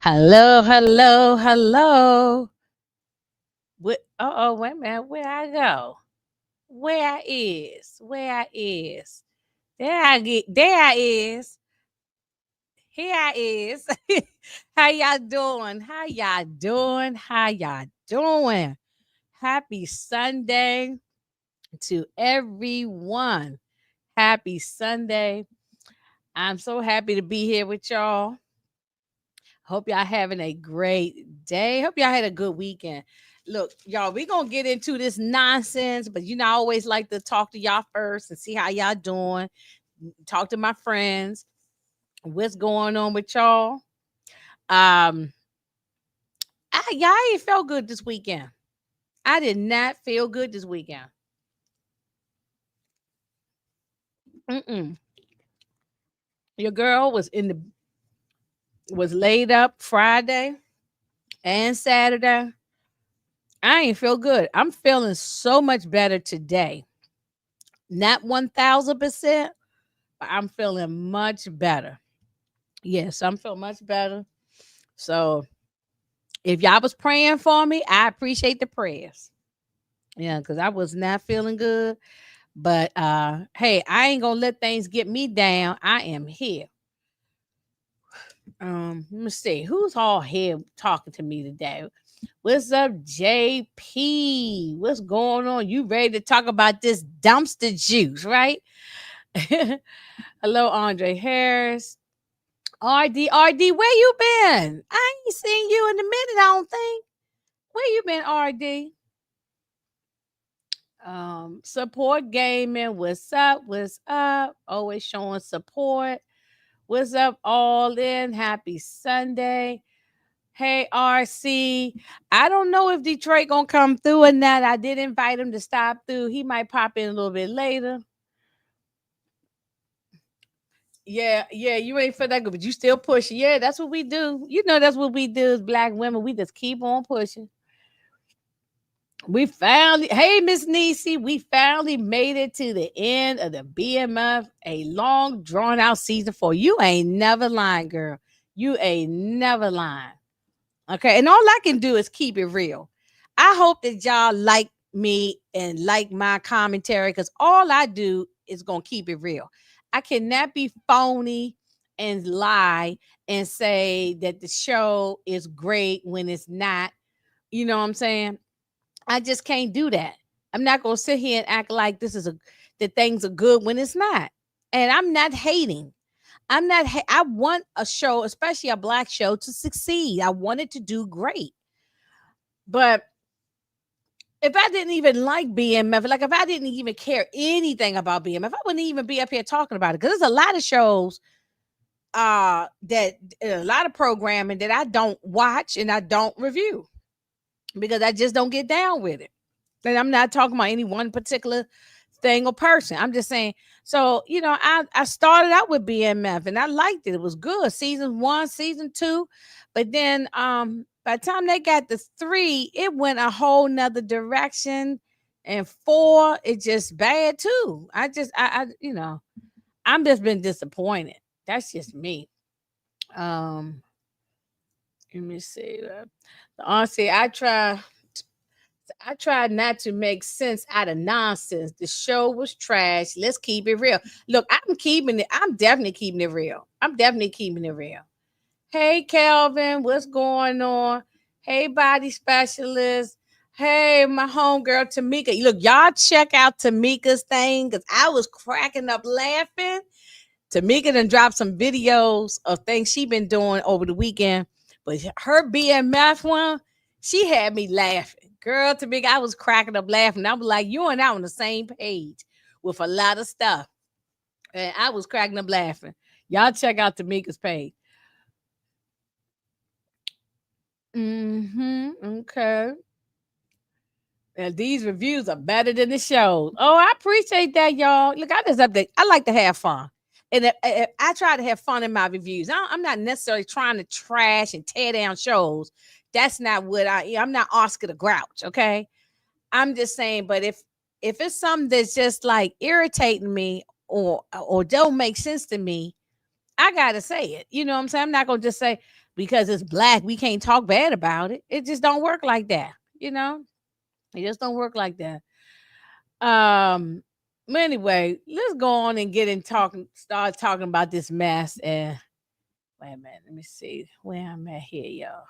Hello, hello, hello. Wait a minute. Where I go? Where I is? Where I is? There I is. Here I is. How y'all doing? How y'all doing? How y'all doing? Happy Sunday to everyone. Happy Sunday. I'm so happy to be here with y'all. Hope y'all having a great day. Hope y'all had a good weekend. Look, y'all, we gonna get into this nonsense, but I always like to talk to y'all first and see how y'all doing. Talk to my friends. What's going on with y'all? Um, y'all ain't felt good this weekend. I did not feel good this weekend. Mm-mm. Your girl was laid up Friday and Saturday. I ain't feel good. I'm feeling so much better today. Not 1,000%, but I'm feeling much better. Yes, I'm feeling much better. So if y'all was praying for me, I appreciate the prayers. Yeah, because I was not feeling good. But hey, I ain't gonna let things get me down. I am here. Let me see who's all here talking to me today. What's up, JP? What's going on? You ready to talk about this dumpster juice, right? Hello, Andre Harris. RD, where you been? I ain't seen you in a minute, I don't think. Where you been, RD? Support gaming. What's up? What's up? Always showing support. What's up, all in? Happy Sunday. Hey, RC. I don't know if Detroit gonna come through or not. I did invite him to stop through. He might pop in a little bit later. Yeah, you ain't for that good, but you still pushing. Yeah, that's what we do. That's what we do as black women. We just keep on pushing. Hey, Miss Nisi, we finally made it to the end of the BMF, a long, drawn out season 4. You ain't never lying, girl. You ain't never lying. Okay, and all I can do is keep it real. I hope that y'all like me and like my commentary because all I do is gonna keep it real. I cannot be phony and lie and say that the show is great when it's not. You know what I'm saying? I just can't do that. I'm not gonna sit here and act like that things are good when it's not. And I'm not hating. I want a show, especially a black show, to succeed. I want it to do great. But if I didn't even like BMF, like if I didn't even care anything about BMF, I wouldn't even be up here talking about it. Because there's a lot of shows that a lot of programming that I don't watch and I don't review because I just don't get down with it. And I'm not talking about any one particular thing or person. I'm just saying. So, I started out with BMF and I liked it. It was good. Season 1, season 2. But then by the time they got to 3, it went a whole nother direction. And 4, it just bad too. I'm just been disappointed. That's just me. Um, Let me see. Honestly, I tried not to make sense out of nonsense. The show was trash. Let's keep it real. Look, I'm keeping it. I'm definitely keeping it real. I'm definitely keeping it real. Hey, Calvin, what's going on? Hey, body specialist. Hey, my homegirl Tamika. Look, y'all check out Tamika's thing because I was cracking up laughing. Tamika done dropped some videos of things she been doing over the weekend, but her BMF one, she had me laughing. Girl, Tamika, I was cracking up laughing. I was like, you and I on the same page with a lot of stuff. And I was cracking up laughing. Y'all check out Tamika's page. Okay. And these reviews are better than the shows. Oh, I appreciate that, y'all. Look, I just update. I like to have fun. And if I try to have fun in my reviews. I'm not necessarily trying to trash and tear down shows. That's not what I'm not Oscar the Grouch, okay? I'm just saying, but if it's something that's just like irritating me or don't make sense to me, I gotta say it. You know what I'm saying? I'm not gonna just say, because it's black, we can't talk bad about it. It just don't work like that, you know? It just don't work like that. But anyway, let's go on and get in talking start talking about this mess. And wait a minute, let me see where I'm at here, y'all.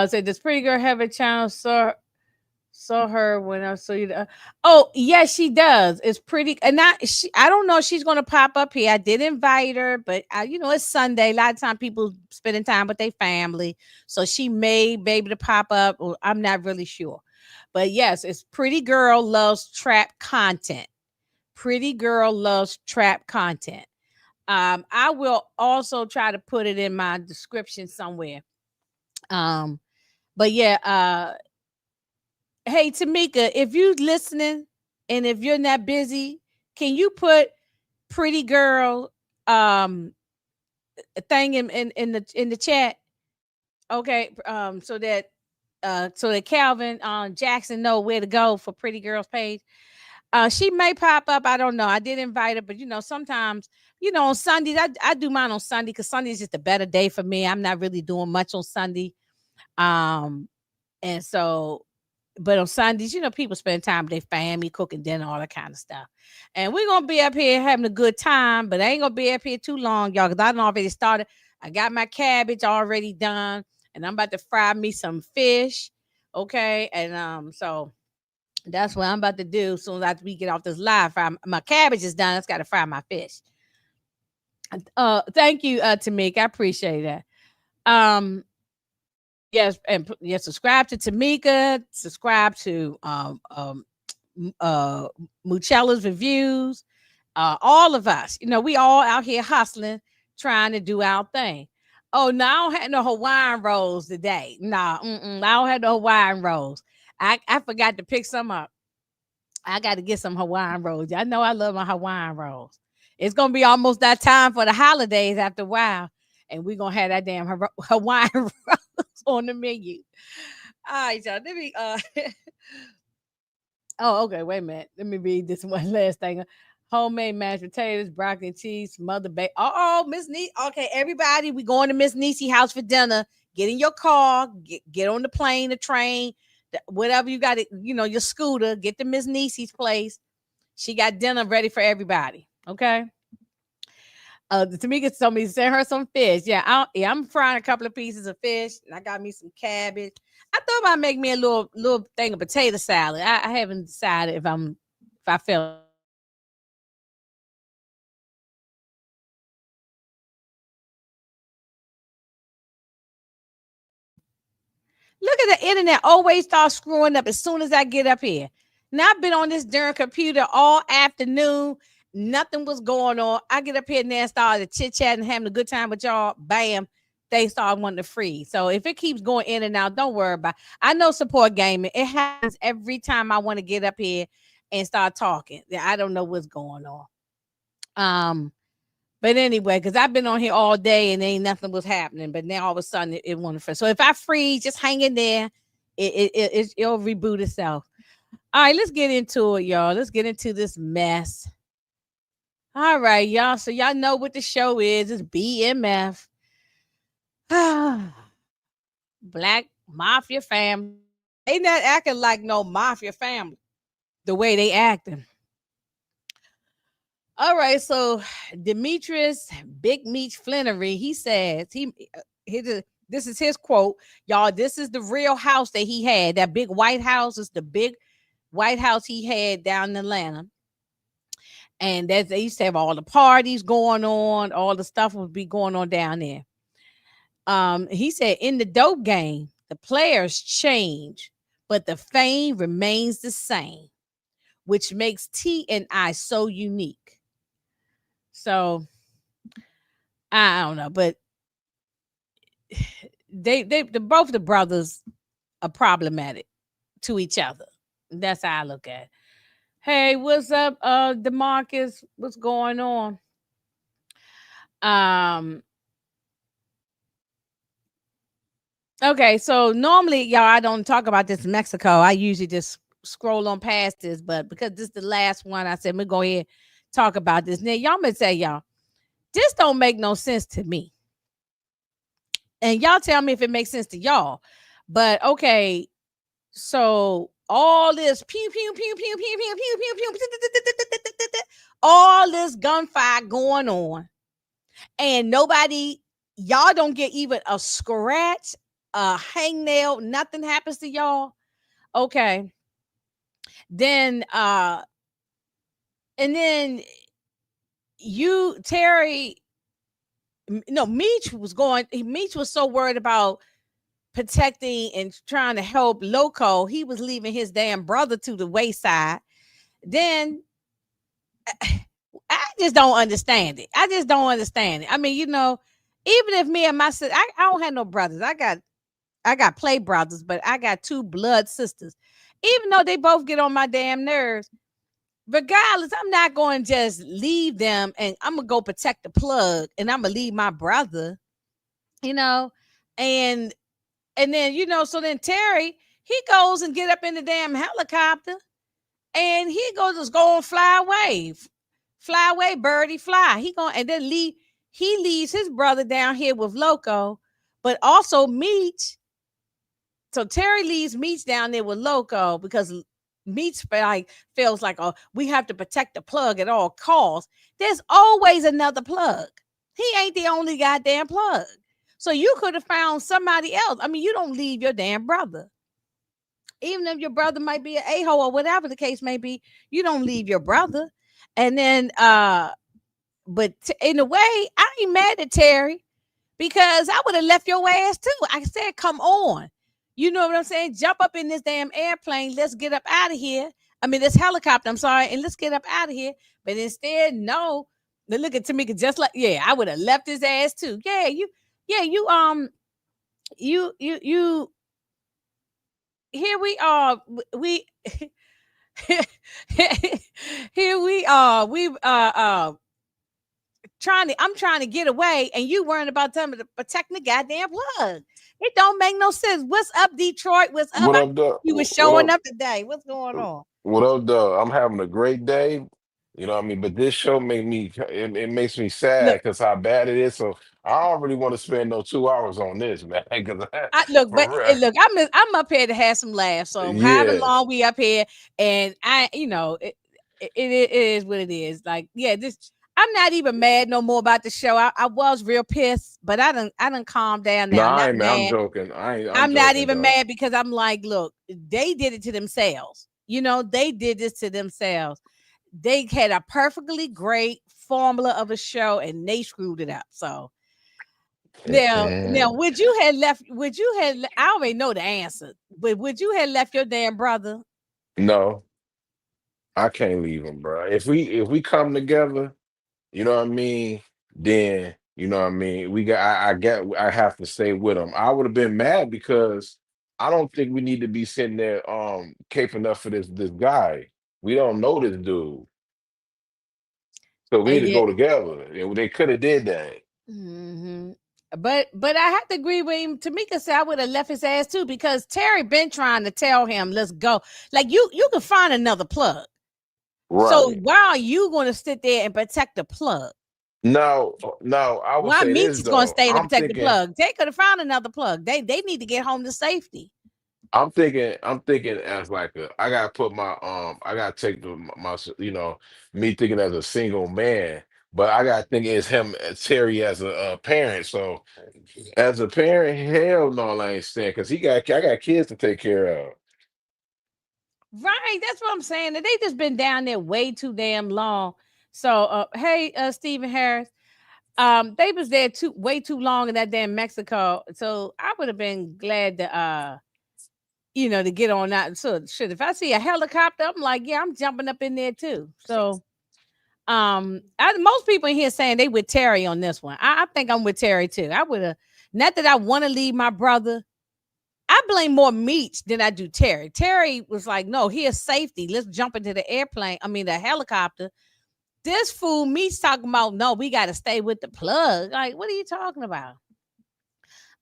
So does pretty girl have a channel? Saw her when I saw you. Oh, yes, she does. It's pretty, and I don't know if she's gonna pop up here. I did invite her, but it's Sunday. A lot of time people spending time with their family, so she may be able to pop up. Or I'm not really sure, but yes, it's pretty girl loves trap content. Pretty girl loves trap content. I will also try to put it in my description somewhere. Um, but yeah, hey Tamika, if you listening and if you're not busy, can you put pretty girl thing in the chat? Okay, so that Calvin Jackson know where to go for pretty girl's page. She may pop up. I don't know. I did invite her, but sometimes, on Sundays, I do mine on Sunday because Sunday is just a better day for me. I'm not really doing much on Sunday. Um, and so but on Sundays, people spend time with their family, cooking dinner, all that kind of stuff. And we're gonna be up here having a good time, but I ain't gonna be up here too long, y'all, because I done already started. I got my cabbage already done, and I'm about to fry me some fish. Okay. And so that's what I'm about to do as soon as we get off this live. My cabbage is done. I just gotta fry my fish. Thank you, Tamika. I appreciate that. Um, yes, and subscribe to Tamika, subscribe to uh Muchella's reviews, all of us. We all out here hustling, trying to do our thing. Oh, no, I don't have no Hawaiian rolls today. Nah, I don't have no Hawaiian rolls. I forgot to pick some up. I got to get some Hawaiian rolls. I know I love my Hawaiian rolls. It's gonna be almost that time for the holidays after a while, and we're gonna have that damn Hawaiian rolls on the menu. All right, y'all. Let me oh, okay. Wait a minute. Let me read this one last thing. Homemade mashed potatoes, broccoli and cheese, mother bake. Oh, Miss Niecy. Okay, everybody, we going to Miss Niecy house for dinner. Get in your car, get on the plane, the train, whatever you got it, your scooter, get to Miss Niecy's place. She got dinner ready for everybody. Okay. Tamika told me to send her some fish. Yeah, I'm frying a couple of pieces of fish, and I got me some cabbage. I thought I'd make me a little thing of potato salad. I haven't decided if I feel like it. Look at the internet always starts screwing up as soon as I get up here. Now I've been on this darn computer all afternoon. Nothing was going on. I get up here and then started chit chatting, having a good time with y'all. Bam, they start wanting to freeze. So if it keeps going in and out, don't worry about it. I know support gaming. It happens every time I want to get up here and start talking. I don't know what's going on. But anyway, because I've been on here all day and ain't nothing was happening, but now all of a sudden it wanted to freeze. So if I freeze, just hang in there. It'll reboot itself. All right, let's get into it, y'all. Let's get into this mess. All right, y'all. So y'all know what the show is. It's BMF. Black Mafia family. They not acting like no mafia family the way they acting. All right, so Demetrius Big Meat Flannery, he says this is his quote, y'all. This is the real house that he had. That big White House is the big White House he had down in Atlanta, and they used to have all the parties going on, all the stuff would be going on down there. He said in the dope game, the players change, but the fame remains the same, which makes T and I so unique. So I don't know, but both the brothers are problematic to each other. That's how I look at it. Hey, what's up, DeMarcus? What's going on? Um, okay, so normally, y'all, I don't talk about this in Mexico. I usually just scroll on past this, but because this is the last one, I said we're going to talk about this. Now, y'all may say, y'all, This don't make no sense to me. And y'all tell me if it makes sense to y'all. But okay, so all this pew pew pew pew pew pew pew pew pew, all this gunfire going on, and nobody, y'all don't get even a scratch, a hangnail, nothing happens to y'all. Okay, then and then you Terry, no, Meech was so worried about protecting and trying to help Loco, he was leaving his damn brother to the wayside. Then I just don't understand it. I just don't understand it. I mean, even if me and my sister, I don't have no brothers. I got play brothers, but I got two blood sisters. Even though they both get on my damn nerves, regardless, I'm not going to just leave them and I'm gonna go protect the plug and I'm gonna leave my brother, you know, and then so then Terry, he goes and get up in the damn helicopter and he goes just go and fly away, birdie, fly. He going and then he leaves his brother down here with Loco, but also Meech. So Terry leaves Meech down there with Loco because Meech feels like, oh, we have to protect the plug at all costs. There's always another plug. He ain't the only goddamn plug. So you could have found somebody else. I mean, you don't leave your damn brother. Even if your brother might be an a-hole or whatever the case may be, you don't leave your brother. And then, but in a way, I ain't mad at Terry because I would have left your ass too. I said, come on. You know what I'm saying? Jump up in this damn airplane. Let's get up out of here. I mean, this helicopter, I'm sorry. And let's get up out of here. But instead, no. They look at Tamika just like, yeah, I would have left his ass too. You, here we are. We, here we are. I'm trying to get away, and you worrying about telling me to protect the goddamn plug. It don't make no sense. What's up, Detroit? What's up? What up, Doug? You was What showing up? up today. What's going on? What up, Doug? I'm having a great day. You know what I mean? But this show it makes me Look, sad because how bad it is. So I don't really want to spend no 2 hours on this, man. Because but for real, look, I'm up here to have some laughs. So however yeah. long we up here, and it is what it is. Like, yeah, this. I'm not even mad no more about the show. I was real pissed, but I done calmed down No, now. I'm I not ain't, man. I'm mad. joking. I ain't. I'm I'm not joking, even Doug. mad because I'm like, look, they did it to themselves. They did this to themselves. They had a perfectly great formula of a show and they screwed it up. So now, And I already know the answer, but would you have left your damn brother? no, I can't leave him, bro. If we come together. You know what I mean? Then you know what I mean. I have to stay with him. I would have been mad because I don't think we need to be sitting there caping up for this guy. We don't know this dude, so we And need to yet, go together. And they could have did that. hmm but I have to agree with him. Tamika said I would have left his ass too because Terry been trying to tell him, let's go. Like you can find another plug. So Right. why are you going to sit there and protect the plug? No, no, I would Why say Meech this is going to though. stay to protect the plug? They could have found another plug. They need to get home to safety. I'm thinking as like I gotta put I gotta take me thinking as a single man, but I gotta think it's him Terry as a parent. So as a parent, hell no, I ain't staying because I got kids to take care of. Right, that's what I'm saying. That they just been down there way too damn long. So, hey, Stephen Harris, they was there way too long in that damn Mexico. So I would have been glad to, to get on out. So, shit, if I see a helicopter, I'm like, yeah, I'm jumping up in there too. So, most people in here saying they with Terry on this one. I think I'm with Terry too. I would have, not that I want to leave my brother. I blame more Meech than I do Terry. Terry was like, no, here's safety. Let's jump into the airplane. I mean, the helicopter. This fool Meech talking about, no, we got to stay with the plug. Like, what are you talking about?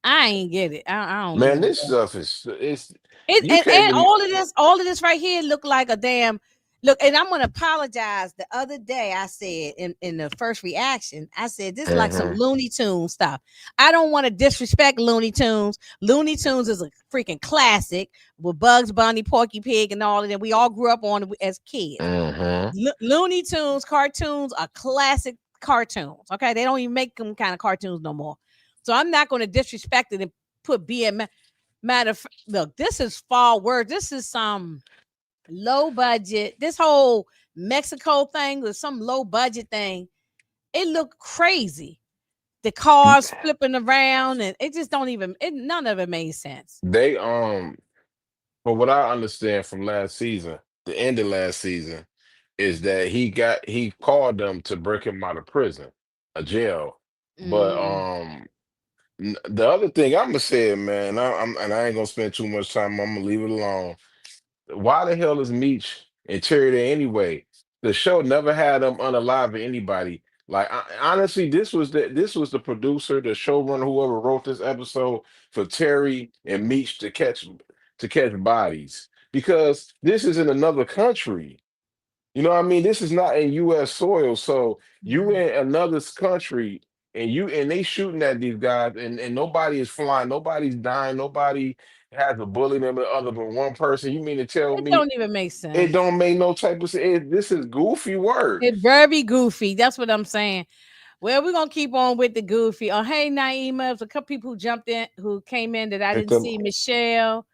I ain't get it. I don't Man, even. this stuff is it's It, you and, can't and really all of this right here look like a damn. Look, and I'm gonna apologize. The other day, I said in the first reaction, I said this is like some Mm-hmm. Looney Tunes stuff. I don't want to disrespect Looney Tunes. Looney Tunes is a freaking classic with Bugs Bunny, Porky Pig, and all of them. We all grew up on it as kids. Mm-hmm. Looney Tunes cartoons are classic cartoons. Okay, they don't even make them kind of cartoons no more. So I'm not going to disrespect it and put BM. Matter of look, this is far worse. This is some low budget. This whole Mexico thing was some low budget thing. It looked crazy. The cars flipping around, and it just don't even. None of it made sense. They But what I understand from last season, the end of last season, is that he called them to break him out of prison, a jail. But Mm. the other thing I'm gonna say, man, and I ain't gonna spend too much time. I'm gonna leave it alone. Why the hell is Meech and Terry there anyway? The show never had them unalive anybody. Like honestly, this was the producer, the showrunner, whoever wrote this episode for Terry and Meech to catch bodies because this is in another country. You know what I mean? This is not in U.S. soil. So you Mhm. in another country and they shooting at these guys and nobody is flying, nobody's dying, nobody has a bullet in them other than one person. You mean to tell It me don't even make it sense. don't make no type of sense? This is goofy work. It very goofy. That's what I'm saying. Well, we're gonna keep on with the goofy. Oh, hey Naima, there's a couple people who jumped in who came in that I Picked didn't up see. Michelle,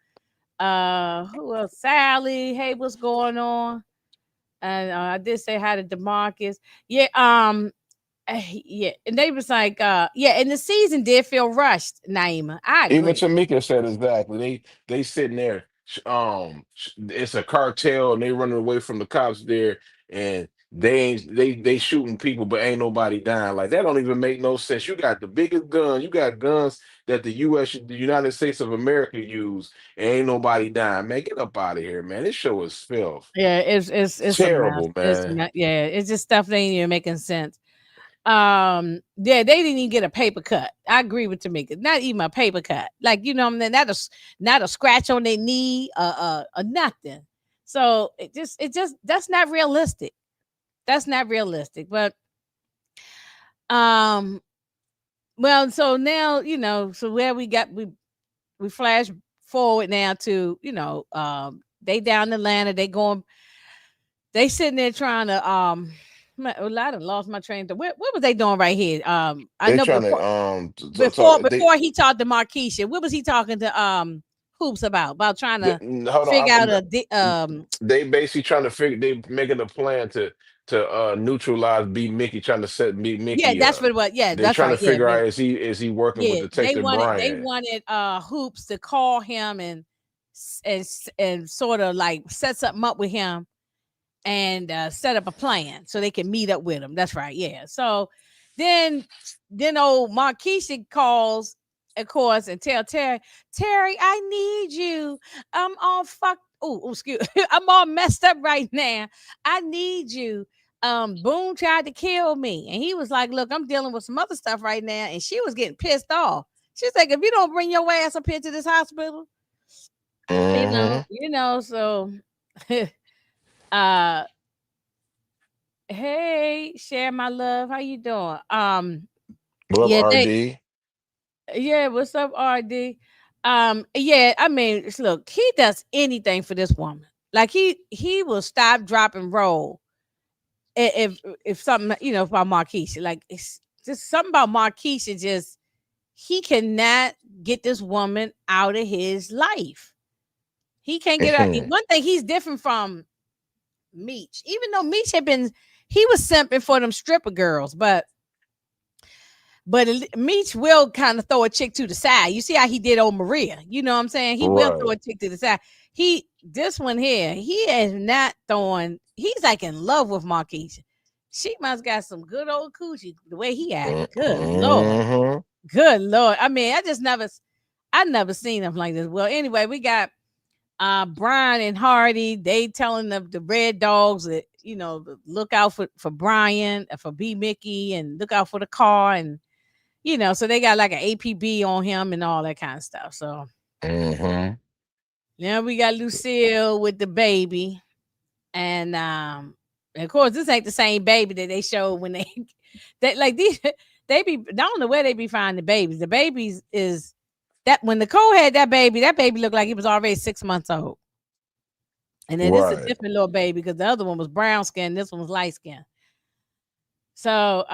who else? Sally. Hey, what's going on? And I did say hi to Demarcus. Yeah, yeah, and they was like, yeah, and the season did feel rushed. Naima, I even agree. Tamika said exactly. They sitting there. It's a cartel, and they running away from the cops there, and they shooting people, but ain't nobody dying. Like that don't even make no sense. You got the biggest gun. You got guns that the U.S. the United States of America use, and ain't nobody dying. Man, get up out of here, man. This show is filth. Yeah, It's it's a mess. terrible, man. Yeah, it's just stuff that ain't even making sense. Yeah, they didn't even get a paper cut. I agree with Tamika. Not even a paper cut. Like, you know what I mean? Not a scratch on their knee, or nothing. So it just that's not realistic. That's not realistic. But um well, so now, so where we flash forward now to, they down in Atlanta, they sitting there trying to well, I done lost my train. What was they doing right here? I They know trying to before so they before he talked to Markeisha, what was he talking to Hoops about? About trying to hold figure on. out They basically trying to figure they making a plan to neutralize B Mickey, trying to set B yeah, Mickey that's up. what it was. Yeah, They that's trying right. to Yeah, figure out is he working with yeah. Detective They Bryant. wanted Hoops to call him and sort of like set something up with him and set up a plan so they can meet up with him. That's right. Yeah. So then old Marquisha calls, of course, and tell Terry, I need you. I'm all fucked. Oh, excuse. I'm all messed up right now. I need you. Boone tried to kill me, and he was like, "Look, I'm dealing with some other stuff right now," and she was getting pissed off. She's like, "If you don't bring your ass up here to this hospital, Mm-hmm. so." uh Hey, share my love. How you doing? What up, Yeah, RD? yeah, what's up, RD? Yeah, I mean, look, he does anything for this woman. Like he will stop, drop, and roll if something, about Marquisha. Like it's just something about Marquisha, just he cannot get this woman out of his life. He can't get her. Mm-hmm. One thing he's different from Meech, even though Meech had been he was simping for them stripper girls, but Meech will kind of throw a chick to the side. You see how he did on Maria. You know what I'm saying? He will throw Right. a chick to the side. This one here, he is not throwing. He's like in love with Marquise. She must got some good old coochie. The way he acting, good lord, Mm-hmm. good lord. I mean, I never seen him like this. Well, anyway, we got Brian and Hardy. They telling the Red Dogs that look out for Brian, for B Mickey, and look out for the car and so they got like an APB on him and all that kind of stuff. So Mm-hmm. now we got Lucille with the baby. And of course, this ain't the same baby that they showed when they they like these. They be I don't know where they be finding the babies. The babies is that when Nicole had that baby looked like he was already 6 months old. And then this is a Right. different little baby because the other one was brown skin, this one was light skin. So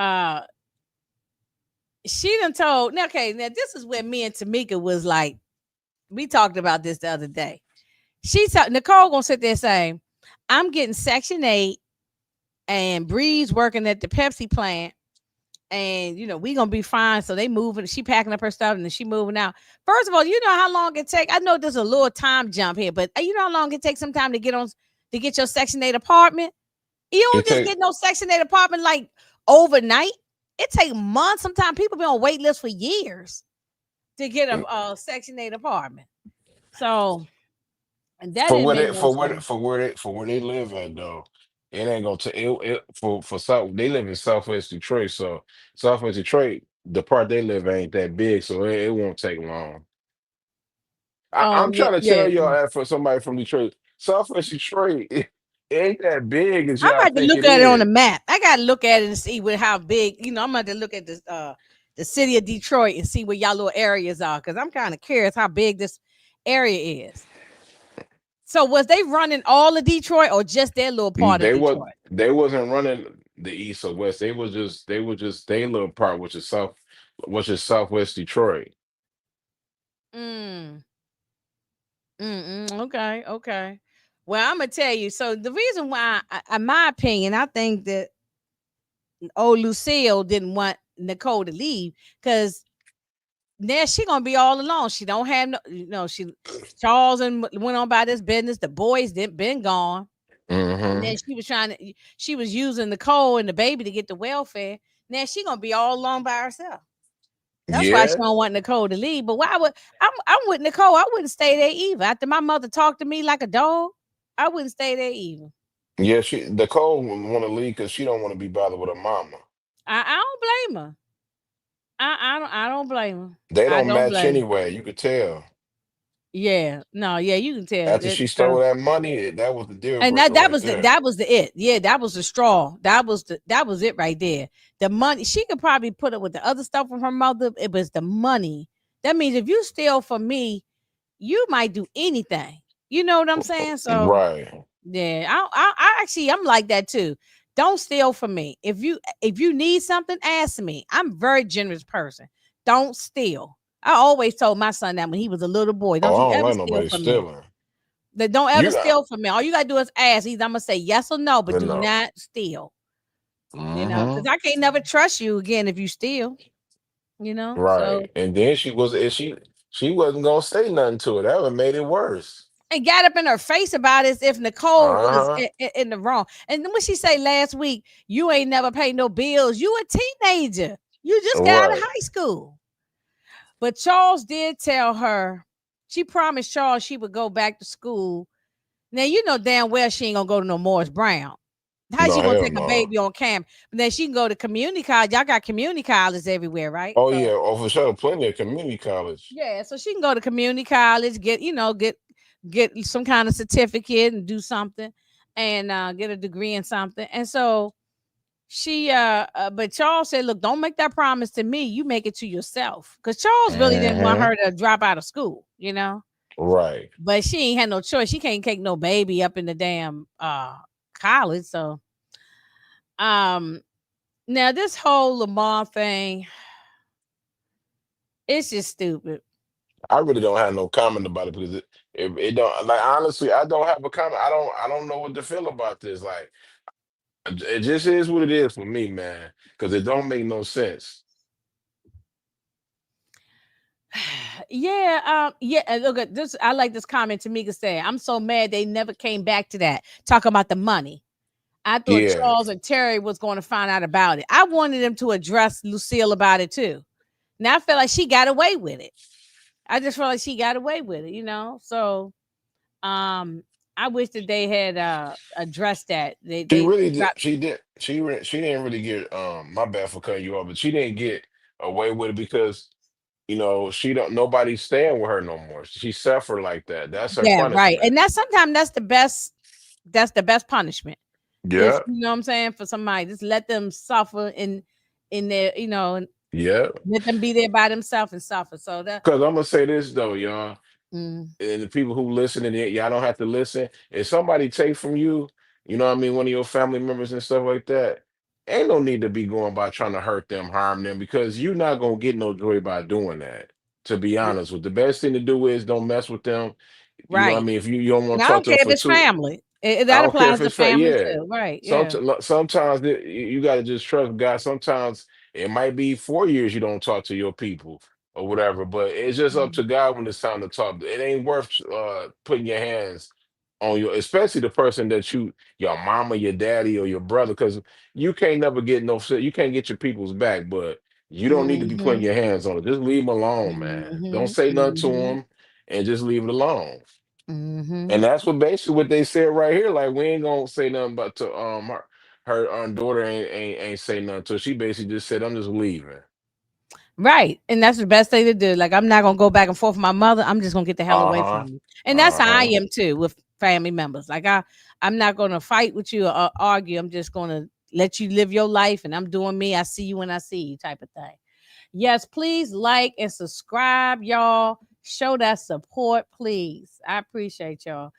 she done told now, okay, now this is where me and Tamika was like, we talked about this the other day. Nicole gonna sit there and say, I'm getting Section 8 and Bree's working at the Pepsi plant. And we gonna be fine. So they moving. She packing up her stuff and then she moving out. First of all, you know how long it take. I know there's a little time jump here, but you know how long it takes sometime to get your Section 8 apartment. You It don't just take get no Section 8 apartment like overnight. It take months. Sometimes people be on wait lists for years to get a Section 8 apartment. So and that for didn't where make they no sense. for where they live at though. It ain't gonna take for South. They live in Southwest Detroit, so Southwest Detroit, the part they live ain't that big, so it won't take long. Oh I'm yeah, trying to yeah. tell y'all that for somebody from Detroit, Southwest Detroit, it ain't that big as I'm y'all about to think look it at it on the is. map. I got to look at it and see how big. I'm about to look at the city of Detroit and see where y'all little areas are because I'm kind of curious how big this area is. So was they running all of Detroit or just their little part of Detroit? They wasn't running the east or west. They was just their little part, which is Southwest Detroit. Mm, okay, okay. Well, I'm gonna tell you. So the reason why, in my opinion, I think that old Lucille didn't want Nicole to leave because now she gonna be all alone. She don't have no, she Charles and went on about this business. The boys didn't been gone, and then Hmm. she was using Nicole and the baby to get the welfare. Now she gonna be all alone by herself. That's why she Yeah, don't want Nicole to leave. But why would I'm with Nicole? I wouldn't stay there either. After my mother talked to me like a dog, I wouldn't stay there either. yeah. She Nicole want to leave because she don't want to be bothered with her mama. I don't blame her. I don't blame her. They I don't don't match blame her. anyway. You could tell. Yeah, no, yeah, you can tell After that. she stole that money, that was the deal And breaker that right was there. that was the it. Yeah, that was the straw. That was it right there. The money she could probably put it with the other stuff from her mother. It was the money. That means if you steal from me, you might do anything. You know what I'm saying? So Right. yeah, I actually I'm like that too. Don't steal from me. If you need something, ask me. I'm a very generous person. Don't steal. I always told my son that when he was a little boy. Oh, Don't you I don't ever like steal nobody from me. stealing. That don't ever You got steal from me. All you gotta do is ask. Either I'm gonna say yes or no, but do no. not steal. Because Hmm. I can't never trust you again if you steal. So Right. And then she wasn't gonna say nothing to it. That would made it worse. and got up in her face about it as if Nicole was Uh-huh. in the wrong. And then when she say last week, you ain't never paid no bills. You a teenager. You just got out of Right. high school. But Charles did tell her. She promised Charles she would go back to school. Now you know damn well she ain't gonna go to no Morris Brown. How's No, she gonna hell take a no. baby on camp? But then she can go to community college. Y'all got community colleges everywhere, right? Oh So yeah, oh for sure. Plenty of community college. yeah, so she can go to community college, get some kind of certificate and do something, and get a degree in something. And so but Charles said, "Look, don't make that promise to me. You make it to yourself." Because Charles really didn't want Hmm. her to drop out of school. Right. But she ain't had no choice. She can't take no baby up in the damn college. So um now this whole Lamar thing, it's just stupid. I really don't have no comment about it because it don't like honestly, I don't have a comment. I don't know what to feel about this. Like it just is what it is for me, man. Because it don't make no sense. Yeah, yeah. And look at this. I like this comment Tamika said. I'm so mad they never came back to that. Talking about the money. I thought Yeah. Charles and Terry was going to find out about it. I wanted them to address Lucille about it too. Now I feel like she got away with it. I just feel like she got away with it. So um I wish that they had addressed that. She They really did. dropped. She didn't really get. My bad for cutting you off, but she didn't get away with it because she don't. Nobody's staying with her no more. She suffered like that. That's her Yeah, right. punishment. And that's sometimes that's the best. That's the best punishment. Just Yeah, you know what I'm saying for somebody, just let them suffer in their and yeah. let them be there by themselves and suffer. So that. Because I'm gonna say this though, y'all, Mm, and the people who listen and y'all don't have to listen. If somebody take from you, you know what I mean, one of your family members and stuff like that, ain't no need to be going by trying to hurt them, harm them, because you're not gonna get no joy by doing that. To be honest, with the best thing to do is don't mess with them. You know what I right. mean? If you don't want And to I talk don't to care them if for it's two, family. I That don't care applies if to it's fact. family Yeah. too. Right. Some, Yeah. sometimes you got to just trust God. Sometimes it might be 4 years you don't talk to your people or whatever, but it's just up Mm, to God when it's time to talk. It ain't worth putting your hands on your, especially the person that your mama, your daddy, or your brother, because you can't never get no, you can't get your people's back, but you don't need to be putting mhm. your hands on it. Just leave them alone, man. Don't Mhm. say nothing to Mhm. them and just leave it alone. Mhm. And that's what basically what they said right here. Like we ain't gonna say nothing but to her daughter ain't say nothing to her. She basically just said, I'm just leaving. Right. And that's the best thing to do. Like I'm not gonna go back and forth with my mother. I'm just gonna get the hell away from Uh-huh. you. And that's how I Uh-huh. am too with family members. Like I'm not gonna fight with you or argue. I'm just gonna let you live your life and I'm doing me. I see you when I see you type of thing. Yes, please like and subscribe, y'all. Show that support, please. I appreciate y'all.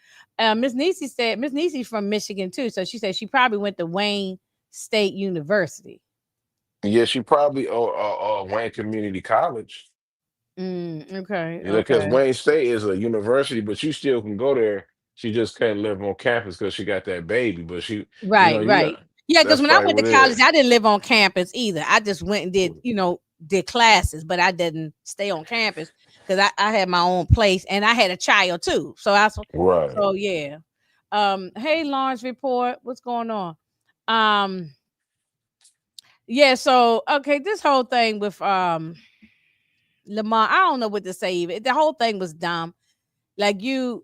Miss Nisi said Miss Nisi's from Michigan too. So she said she probably went to Wayne State University. Yeah, she probably Wayne Community College. Okay, You know, because okay. Wayne State is a university, but you still can go there. She just can't live on campus because she got that baby. But Right, you right. got Yeah, because that's when I probably went to what it college, is. I didn't live on campus either. I just went and did classes, but I didn't stay on campus because I had my own place and I had a child too. Right. So yeah. Hey Lawrence report, what's going on? Um, yeah, so okay, this whole thing with Lamar, I don't know what to say even. The whole thing was dumb. Like I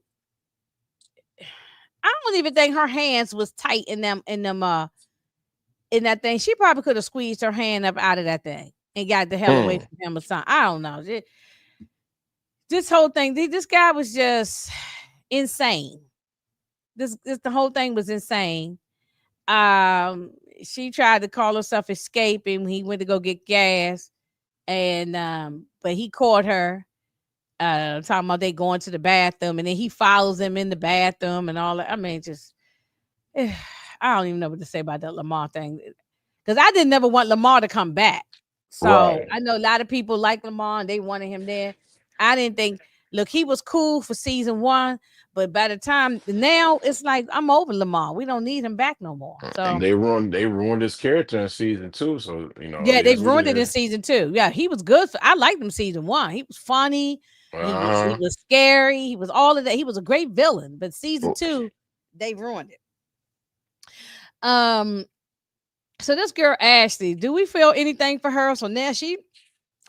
don't even think her hands was tight in them in that thing. She probably could have squeezed her hand up out of that thing and got the hell away Mm. from him or something. I don't know. This whole thing, this guy was just insane. This the whole thing was insane. Um, she tried to call herself escaping. He went to go get gas, and but he caught her. Talking about they going to the bathroom, and then he follows them in the bathroom and all that. I mean, just I don't even know what to say about that Lamar thing because I didn't never want Lamar to come back. So Right. I know a lot of people like Lamar and they wanted him there. I didn't think. Look, he was cool for season one, but by the time now it's like I'm over Lamar. We don't need him back no more. And So they ruined his character in season two. So, it yeah, they is what it ruined it in is. season two. Yeah, he was good. I liked him season one. He was funny. He Uh-huh. was scary. He was all of that. He was a great villain. But season two, they ruined it. Um, so this girl Ashley, do we feel anything for her? So now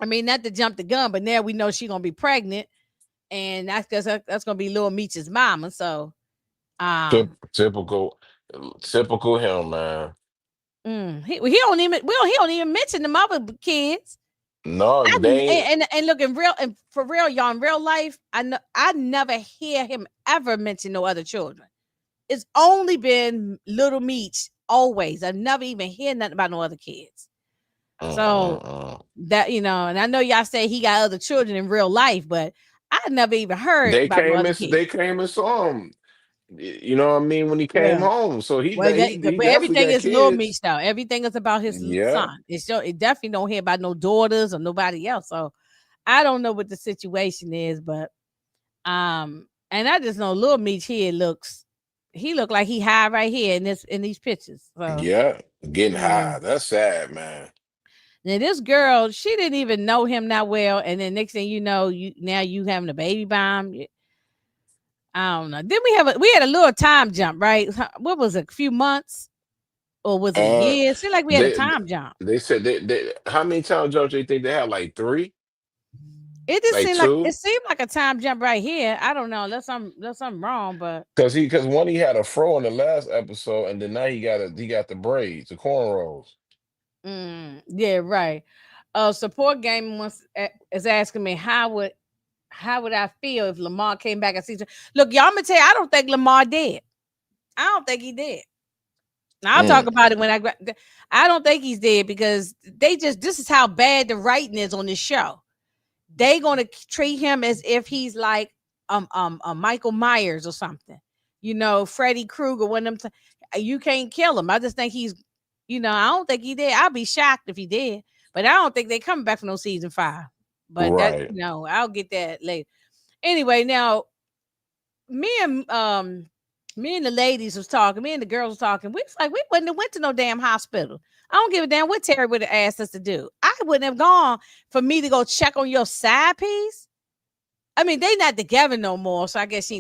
I mean, not to jump the gun, but now we know she's gonna be pregnant, and that's because that's gonna be Lil Meech's mama. So, um, Typical, typical him, man. he don't even he don't even mention the mother kids. No, I they ain't. and look in real and for real, y'all in real life, I never hear him ever mention no other children. It's only been Little Meech always. I never even hear nothing about no other kids. So Mm-mm-mm. that and I know y'all say he got other children in real life, but I never even heard They about no came other and kids. they came and saw him. You know what I mean, when he came Yeah. home. So Well, he but definitely everything got is Little kids. Meech now. Everything is about his Yeah, son. It definitely don't hear about no daughters or nobody else. So I don't know what the situation is, but and I just know Little Meech here he look like he high right here in these pictures. So yeah, getting mm. high. That's sad, man. Now this girl, she didn't even know him that well, and then next thing you know, you having a baby by him. I don't know. Then we had a little time jump, right? What was it, a few months or was it a Uh, year? It seemed like we had a they time jump. they said how many times jumps do you think they had? Like three, It just like seemed like it two? seemed like a time jump right here. I don't know. Unless I'm wrong, but Because one he had a fro in the last episode, and then now he got the braids, the cornrows. yeah, right. Support game is asking me how would I feel if Lamar came back and season. Look, y'all, I'm gonna tell you, I don't think Lamar did. I don't think he did. I'll talk Mm, about it when I don't think he's dead because they just this is how bad the writing is on this show. They gonna treat him as if he's like Michael Myers or something. You know, Freddy Krueger. One of them. You can't kill him. I just think he's. You know, I don't think he did. I'd be shocked if he did, but I don't think they coming back for no season 5. But that right. I'll get that later. Anyway, now me and me and the ladies was talking, me and the girls was talking. We was like, we wouldn't have went to no damn hospital. I don't give a damn what Terry would have asked us to do. I wouldn't have gone for me to go check on your side piece. I mean, they not together no more, so I guess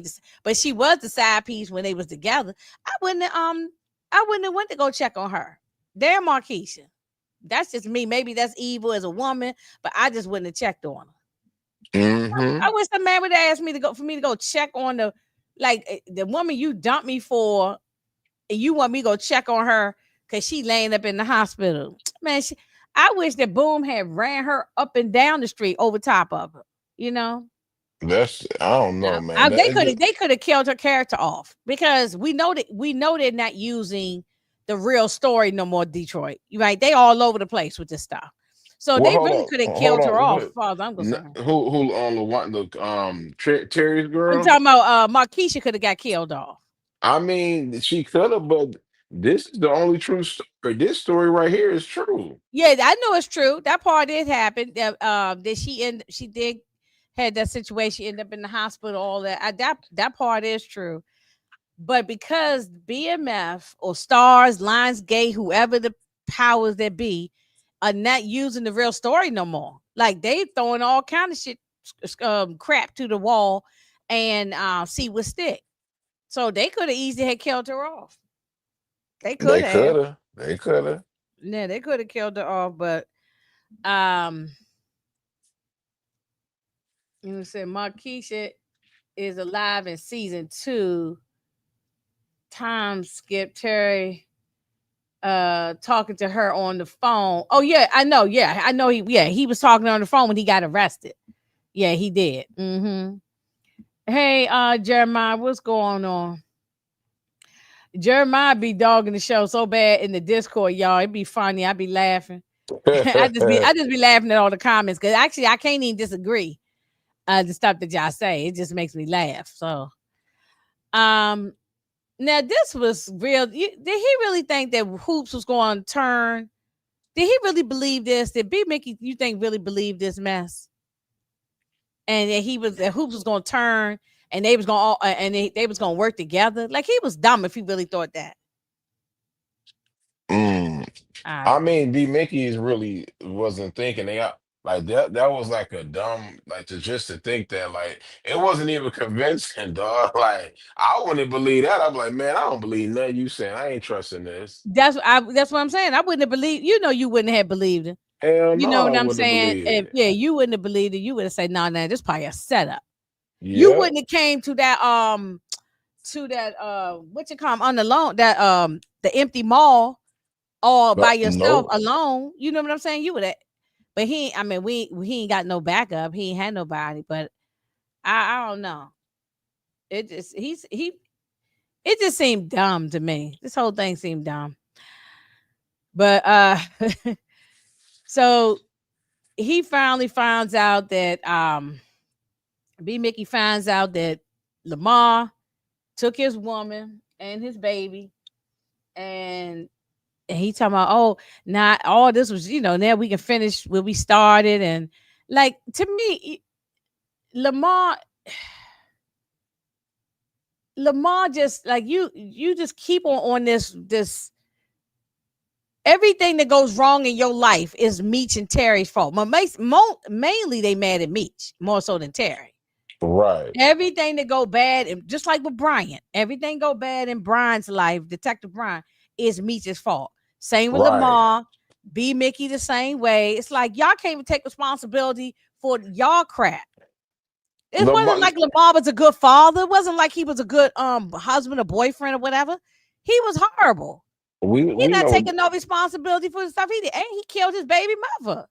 but she was the side piece when they was together. I wouldn't have went to go check on her. Damn Marquisha. That's just me. Maybe that's evil as a woman, but I just wouldn't have checked on her. I Hmm. wish the man would have asked me to go for me to go check on the woman you dumped me for, and you want me to go check on her because she laying up in the hospital. Man, I wish that Boom had ran her up and down the street over top of her. You know, That's I don't know, man. they That could just, have killed her character off because we know they're not using the real story no more. Detroit, you right? They all over the place with this stuff, so well, they really could have hold killed her on. off, as far as I'm concerned. Who on the one the Terry's I'm girl? talking about Marquisha could have got killed off. I mean, she could have, but this is the only true story. This story right here is true. Yeah, I know it's true. That part did happen. Did she did had that situation, end up in the hospital, all that. That part is true. But because BMF or Stars, Lionsgate, whoever the powers that be, are not using the real story no more. Like they throwing all kind of shit, crap to the wall, and see what stick. So they could have easily had killed her off. They could They have. could have. They could have. Yeah, they could have killed her off, but um you said Marquisha is alive in season 2. Time skip Terry talking to her on the phone. Oh yeah, I know. Yeah, I know he was talking on the phone when he got arrested. Yeah, he did. Hey, Jeremiah, what's going on? Jeremiah be dogging the show so bad in the Discord, y'all. It'd be funny. I'd be laughing. I just be laughing at all the comments because actually I can't even disagree the stuff that y'all say. It just makes me laugh. So um now this was real. Did he really think that Hoops was going to turn? Did he really believe this? Did B Mickey you think really believed this mess? And that Hoops was going to turn and they was going to and they was going to work together? Like he was dumb if he really thought that. Mm. I I mean, D Mickey's really wasn't thinking they like that. That was like a dumb like to just to think that like it wasn't even convincing, dog. Like I wouldn't believe that. I'm like, man, I don't believe nothing you saying. I ain't trusting this. that's what I'm saying. I wouldn't have believed. You know, you wouldn't have believed it. Hell You no, know I what I'm wouldn't have saying? believed If it. yeah, you wouldn't have believed it. You would have said, "No, no, this probably a setup." You Yeah, wouldn't have came to that what you call 'em, on the loan that the empty mall all by but yourself no, alone. You know what I'm saying? You would have, but I mean, he ain't got no backup. He ain't had nobody. But I don't know. It just it just seemed dumb to me. This whole thing seemed dumb. But so he finally finds out that B Mickey finds out that Lamar took his woman and his baby, and he talking about, oh, not all this was, now we can finish where we started. And like to me, Lamar, Lamar just like you just keep on this everything that goes wrong in your life is Meech and Terry's fault. But mainly they mad at Meech more so than Terry. right, Everything that go bad, and just like with Brian, everything go bad in Brian's life, Detective Brian, is Meech's fault. Same with right. Lamar, B Mickey the same way. It's like y'all can't even take responsibility for y'all crap. It wasn't Lamar, like Lamar was a good father. It wasn't like he was a good husband or boyfriend or whatever. He was horrible. He we not know taking no responsibility for the stuff he did. And he killed his baby mother.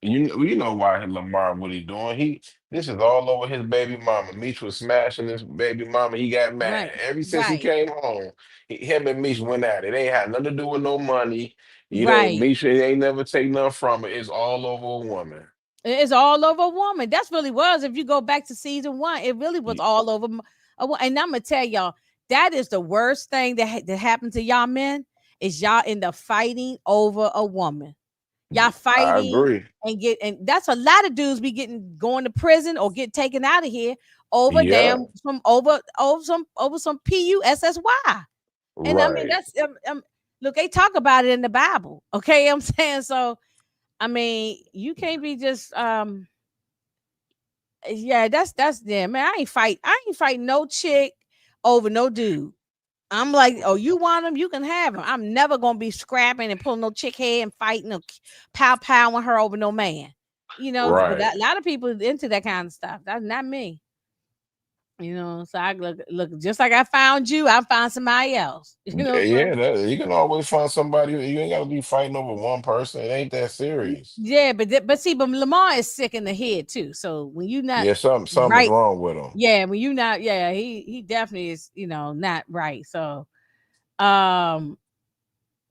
you know why Lamar what he doing. This is all over his baby mama. Meech was smashing his baby mama. He got mad. Right. Ever since he Right. came home, him and Meech went at it. They ain't had nothing to do with no money. You know, Right. Meech ain't never take nothing from it. It's all over a woman. It's all over a woman. That's really was. If you go back to season one, it really was Y- all over. And I'm gonna tell y'all that is the worst thing that happened to y'all men is y'all end up fighting over a woman. Y'all I fighting agree. and that's a lot of dudes be getting going to prison or get taken out of here over Yeah, damn some over some pussy. And I mean right. that's look, they talk about it in the Bible. Okay, I'm saying so. I mean, you can't be just yeah, that's them, man. I ain't fight no chick over no dude. I'm like, oh, you want him, you can have him. I'm never gonna be scrapping and pulling no chick head and fighting or pow powing her over no man. You know, but Right. a lot of people into that kind of stuff. That's not me. You know, so I look just like I found you, I found somebody else. You know, so Yeah, you can always find somebody. You ain't got to be fighting over one person. It ain't that serious. yeah, but see, but Lamar is sick in the head too. So when you not Yeah, something's right, wrong with him. yeah, when you not, yeah, he definitely is, you know, not right. So um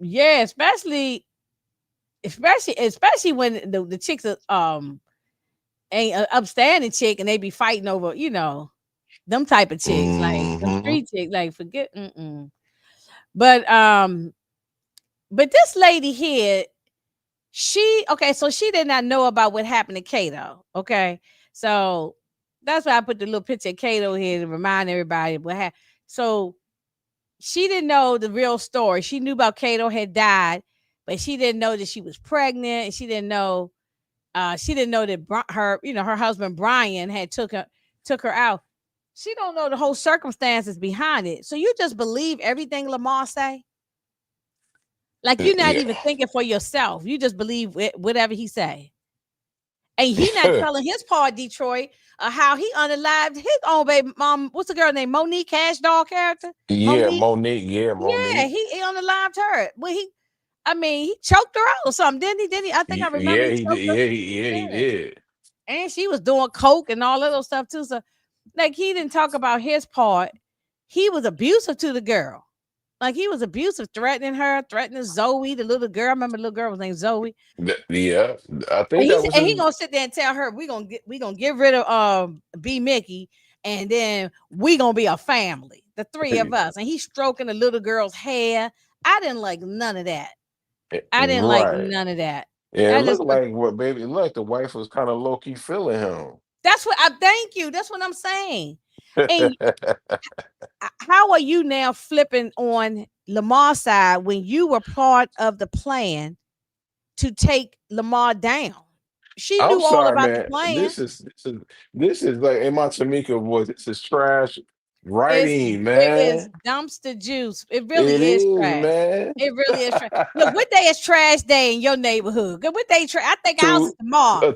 yeah, especially when the chicks are ain't a upstanding chick and they be fighting over, you know, them type of chicks, like them Hmm. street chicks, like forget but um but this lady here, she okay, so she did not know about what happened to Kato. Okay. So that's why I put the little picture of Kato here to remind everybody what happened. So she didn't know the real story. She knew about Kato had died, but she didn't know that she was pregnant, and she didn't know that her, you know, her husband Brian had took her out. She don't know the whole circumstances behind it. So you just believe everything Lamar say? Like you're not Yeah. even thinking for yourself. You just believe whatever he say. And he not telling his part, Detroit, how he unalived his own baby mom. What's the girl named Monique Cash doll character? Yeah, Monique. Monique. Yeah, Yeah, Monique. he unalived her. Well, I mean, he choked her out or something, didn't he? Didn't he? I think I remember Yeah, he he did. choked her. Yeah, he Yeah. did. And she was doing coke and all that little stuff too. So, like, he didn't talk about his part. He was abusive to the girl. Like, he was abusive, threatening her, threatening Zoe, the little girl. I remember the little girl was named Zoe. Yeah, I And think that was he his. gonna sit there and tell her we gonna get rid of B Mickey, and then we gonna be a family, the three of us. And he's stroking the little girl's hair. I didn't like none of that. I didn't like Right. none of that. Yeah, it I just looked like what baby. It looked like the wife was kind of low key feeling him. that's what I thank you. That's what I'm saying. And how are you now flipping on Lamar's side when you were part of the plan to take Lamar down? She I'm knew all sorry, about the man. plan. This is like in my Tamika voice. This is trash writing, It is man. dumpster juice. It It really is is, trash. man. It really is trash. Look, what day is trash day in your neighborhood? What day trash? I think ours is to tomorrow.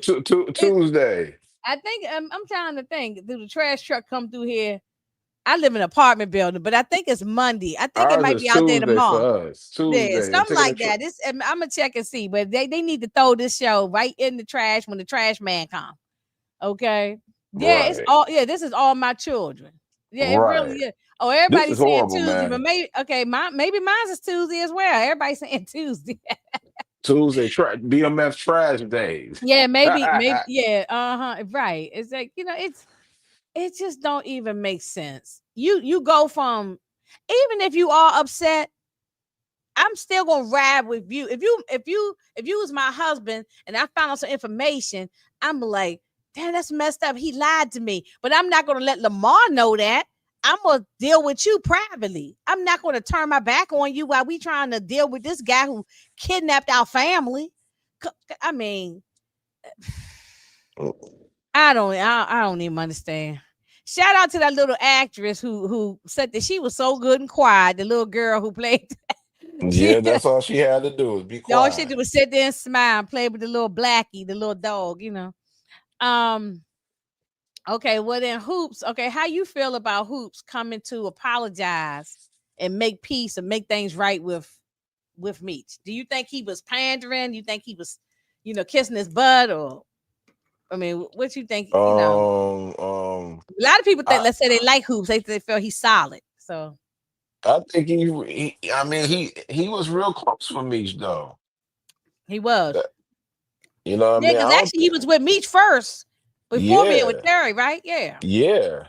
It, Tuesday. I think I'm trying to think. Do the trash truck come through here? I live in an apartment building, but I think it's Monday. I think it Ours might is be out there Tuesday for tomorrow. us. Yeah, Tuesday. They're something taking the like that. I'm gonna check and see, but they need to throw this show right in the trash when the trash man comes. Okay. Yeah, it's right, all yeah, this is all my children. Yeah, it really right. is. Oh, This is everybody's saying horrible, Tuesday, but man. maybe okay, maybe mine's is Tuesday as well. Everybody's saying Tuesday. Tuesday, BMF trash days. Yeah, maybe, yeah, uh-huh. Right. It's like, you know, it just don't even make sense. You go from even if you are upset, I'm still gonna ride with you. If you was my husband and I found out some information, I'm like, damn, that's messed up. He lied to me. But I'm not gonna let Lamar know that. I'm gonna deal with you privately. I'm not gonna turn my back on you while we trying to deal with this guy who kidnapped our family. I mean, I don't even understand. Shout out to that little actress who said that she was so good and quiet. The little girl who played she Yeah, that's all she had to do was be all she quiet. did was sit there and smile and play with the little blackie, the little dog, you know. Um, okay, well then Hoops, okay, how you feel about Hoops coming to apologize and make peace and make things right with Meech? Do you think he was pandering? You think he was, you know, kissing his butt, or I mean, what you think? Um, A lot of people think. I Let's say they like hoops. They feel he's solid. So I think I mean he was real close for Meach though. he was. That- You know what I Yeah, mean? I because don't actually he was with Meach first before being with yeah. Terry, right? Yeah. Yeah.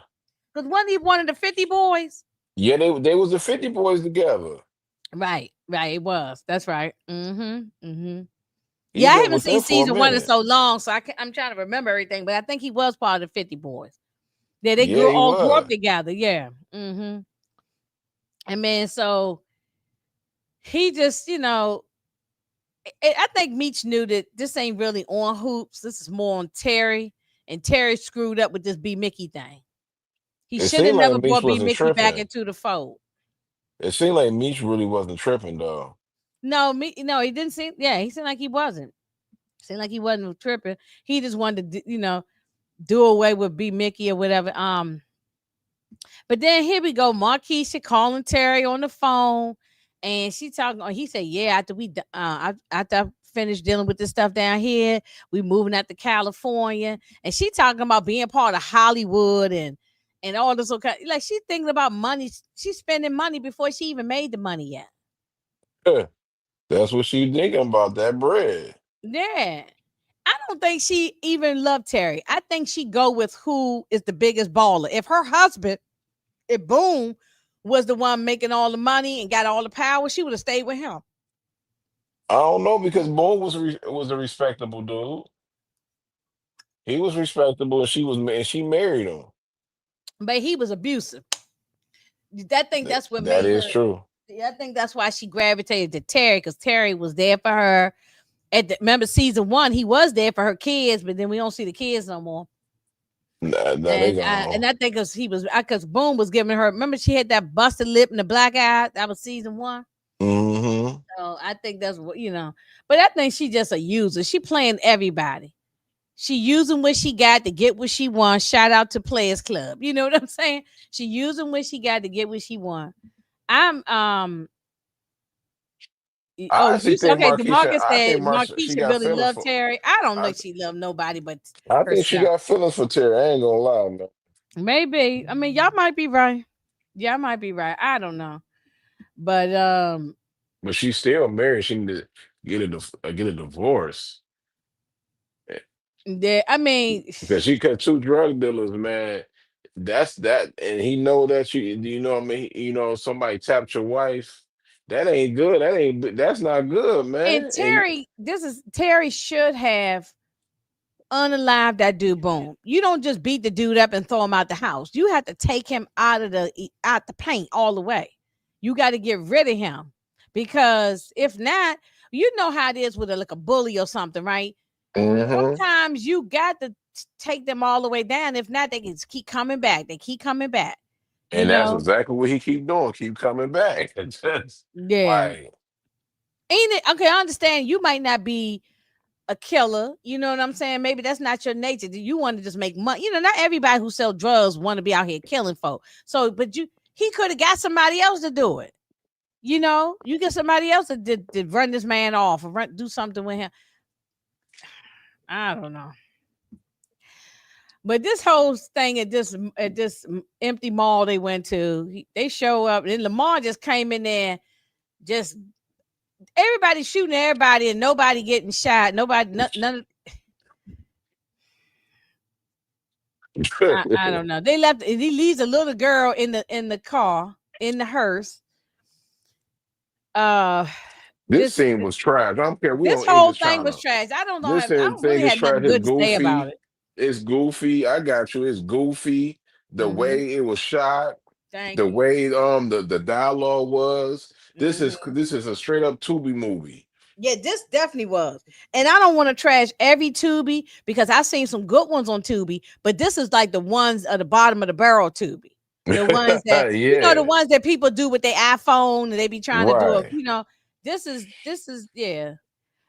Because wasn't he one of the 50 boys? Yeah, they was the 50 boys together. Right, right. It was. That's right. He Yeah, I been haven't with seen them for a season one in minute. so long, so I'm trying to remember everything. But I think he was part of the 50 boys. Yeah, they Yeah, he grew up was. together. Yeah. And man, so he just, I think Meech knew that this ain't really on hoops. This is more on Terry, and Terry screwed up with this B Mickey thing. He It should have seemed like never Meach brought B wasn't Mickey back tripping. into the fold. It seemed like Meach really wasn't tripping though. No, he didn't seem. Yeah, he seemed like he wasn't. Seemed like he wasn't tripping. He just wanted to, do away with B Mickey or whatever. But then here we go, Marquisha calling Terry on the phone, and she talking. He said, "Yeah, after I finished dealing with this stuff down here, we moving out to California." And she talking about being part of Hollywood and all this. Okay, like she thinking about money. She's spending money before she even made the money yet. That's what she thinking about, that bread. Yeah. I don't think she even loved Terry. I think she go with who is the biggest baller. If her husband, if Boone was the one making all the money and got all the power, she would have stayed with him. I don't know because Boone was a respectable dude. He was respectable and she married him. But he was abusive. I think that's what That made is her. true. Yeah, I think that's why she gravitated to Terry because Terry was there for her. Remember season one, he was there for her kids, but then we don't see the kids no more. Nah, they And gone. I think because Boone was giving her. Remember she had that busted lip and the black eye. That was season one. Mm-hmm. So I think that's what. But I think she just a user. She playing everybody. She using what she got to get what she wants. Shout out to Players Club. You know what I'm saying? She using what she got to get what she want. I'm I actually think okay. Marquisha. DeMarcus I said think she Marquisha got really feelings loved for. Terry. I don't know I if she loved nobody but I think she herself. got feelings for Terry. I ain't gonna lie, man. Maybe. I mean, y'all might be right. Y'all might be right. I don't know. But But she's still married. She need to get a divorce. Eh, I mean, because she cut two drug dealers, man. That's that, and he know that you know what I mean. You know somebody tapped your wife. That ain't good. That's not good, and man. And Terry should have unalive that dude. Boom. You don't just beat the dude up and throw him out the house. You have to take him out the paint all the way. You got to get rid of him because if not, you know how it is with like a bully or something, right? hmm Sometimes you got to take them all the way down. If not, they can just keep coming back. They keep coming back. You and that's know? exactly what he keep doing. Keep coming back. It's just Yeah. like Ain't it okay? I understand you might not be a killer. You know what I'm saying? Maybe that's not your nature. You want to just make money. Not everybody who sell drugs want to be out here killing folk. So, but he could have got somebody else to do it. You get somebody else to run this man off or do something with him. I don't know. But this whole thing at this empty mall they went to, they show up and Lamar just came in there, just everybody shooting everybody and nobody getting shot. Nobody, none. I don't know. They left. He leaves a little girl in the car in the hearse. Uh, this this scene was trash. I don't care. We this on whole English thing was Channel. trash. I don't know. I This don't thing really is have trash. nothing It's good to say about goofy. it. It's goofy. I got you. It's goofy. The Mm-hmm. way it was shot, Thank the you. way the dialogue was. Mm-hmm. This is a straight up Tubi movie. Yeah, this definitely was. And I don't want to trash every Tubi because I've seen some good ones on Tubi, but this is like the ones at the bottom of the barrel Tubi. The ones that the Yeah, ones that people do with their iPhone and they be trying to do right. this is yeah.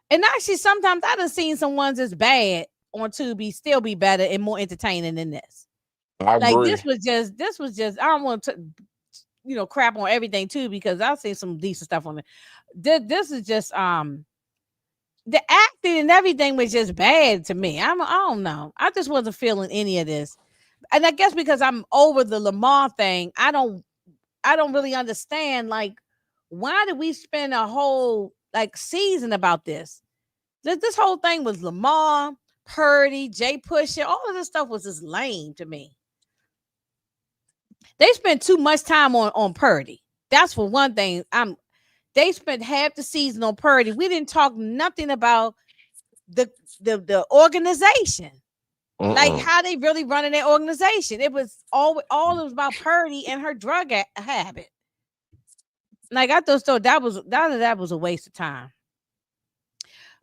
And actually sometimes I done seen some ones that's bad on Tubi still be better and more entertaining than this. I Like agree. this was just I don't want to crap on everything too because I've seen some decent stuff on it. This is just the acting and everything was just bad to me. I don't know. I just wasn't feeling any of this. And I guess because I'm over the Lamar thing, I don't really understand like why did we spend a whole like season about this? This whole thing was Lamar, Purdy, Jay Pusher, all of this stuff was just lame to me. They spent too much time on Purdy. That's for one thing. They spent half the season on Purdy. We didn't talk nothing about the the organization, like Mm-mm. how they really running their organization. It was all it was about Purdy and her drug habit. Like I thought, so that was a waste of time.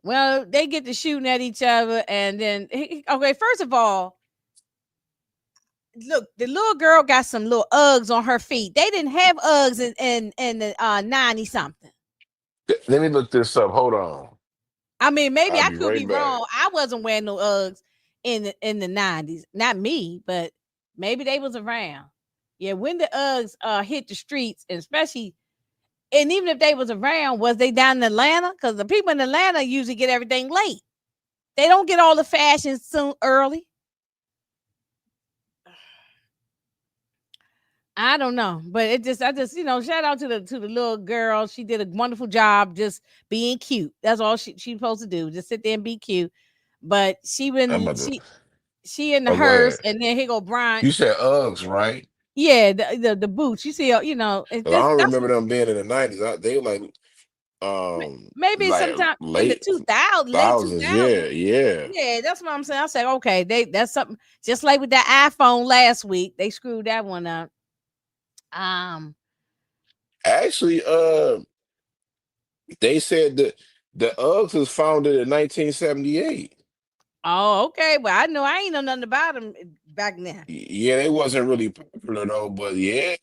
Well, they get to shooting at each other, and then okay, first of all, look, the little girl got some little Uggs on her feet. They didn't have Uggs in the 90 something. Let me look this up. Hold on. I mean, maybe I'll I be could be right back. wrong. I wasn't wearing no Uggs in the 90s. Not me, but maybe they was around. Yeah, when the Uggs hit the streets, and especially, and even if they was around, was they down in Atlanta? Because the people in Atlanta usually get everything late. They don't get all the fashion soon early. I don't know, but I just shout out to the little girl. She did a wonderful job just being cute. That's all she's supposed to do. Just sit there and be cute. But I'm about to. she in the Oh, go hearse, ahead. and then here go Brian. You said Uggs, right? Yeah, the boots. You see, Well, I don't that's remember them being in the '90s. They were maybe like sometime in the late 2000, late two thousands. Yeah, thousand. yeah. Yeah, that's what I'm saying. I said, okay, that's something just like with that iPhone last week. They screwed that one up. Um, Actually, they said that the Uggs was founded in 1978. oh, okay. Well, I know I ain't know nothing about them back then. Yeah, they wasn't really popular though, but yeah,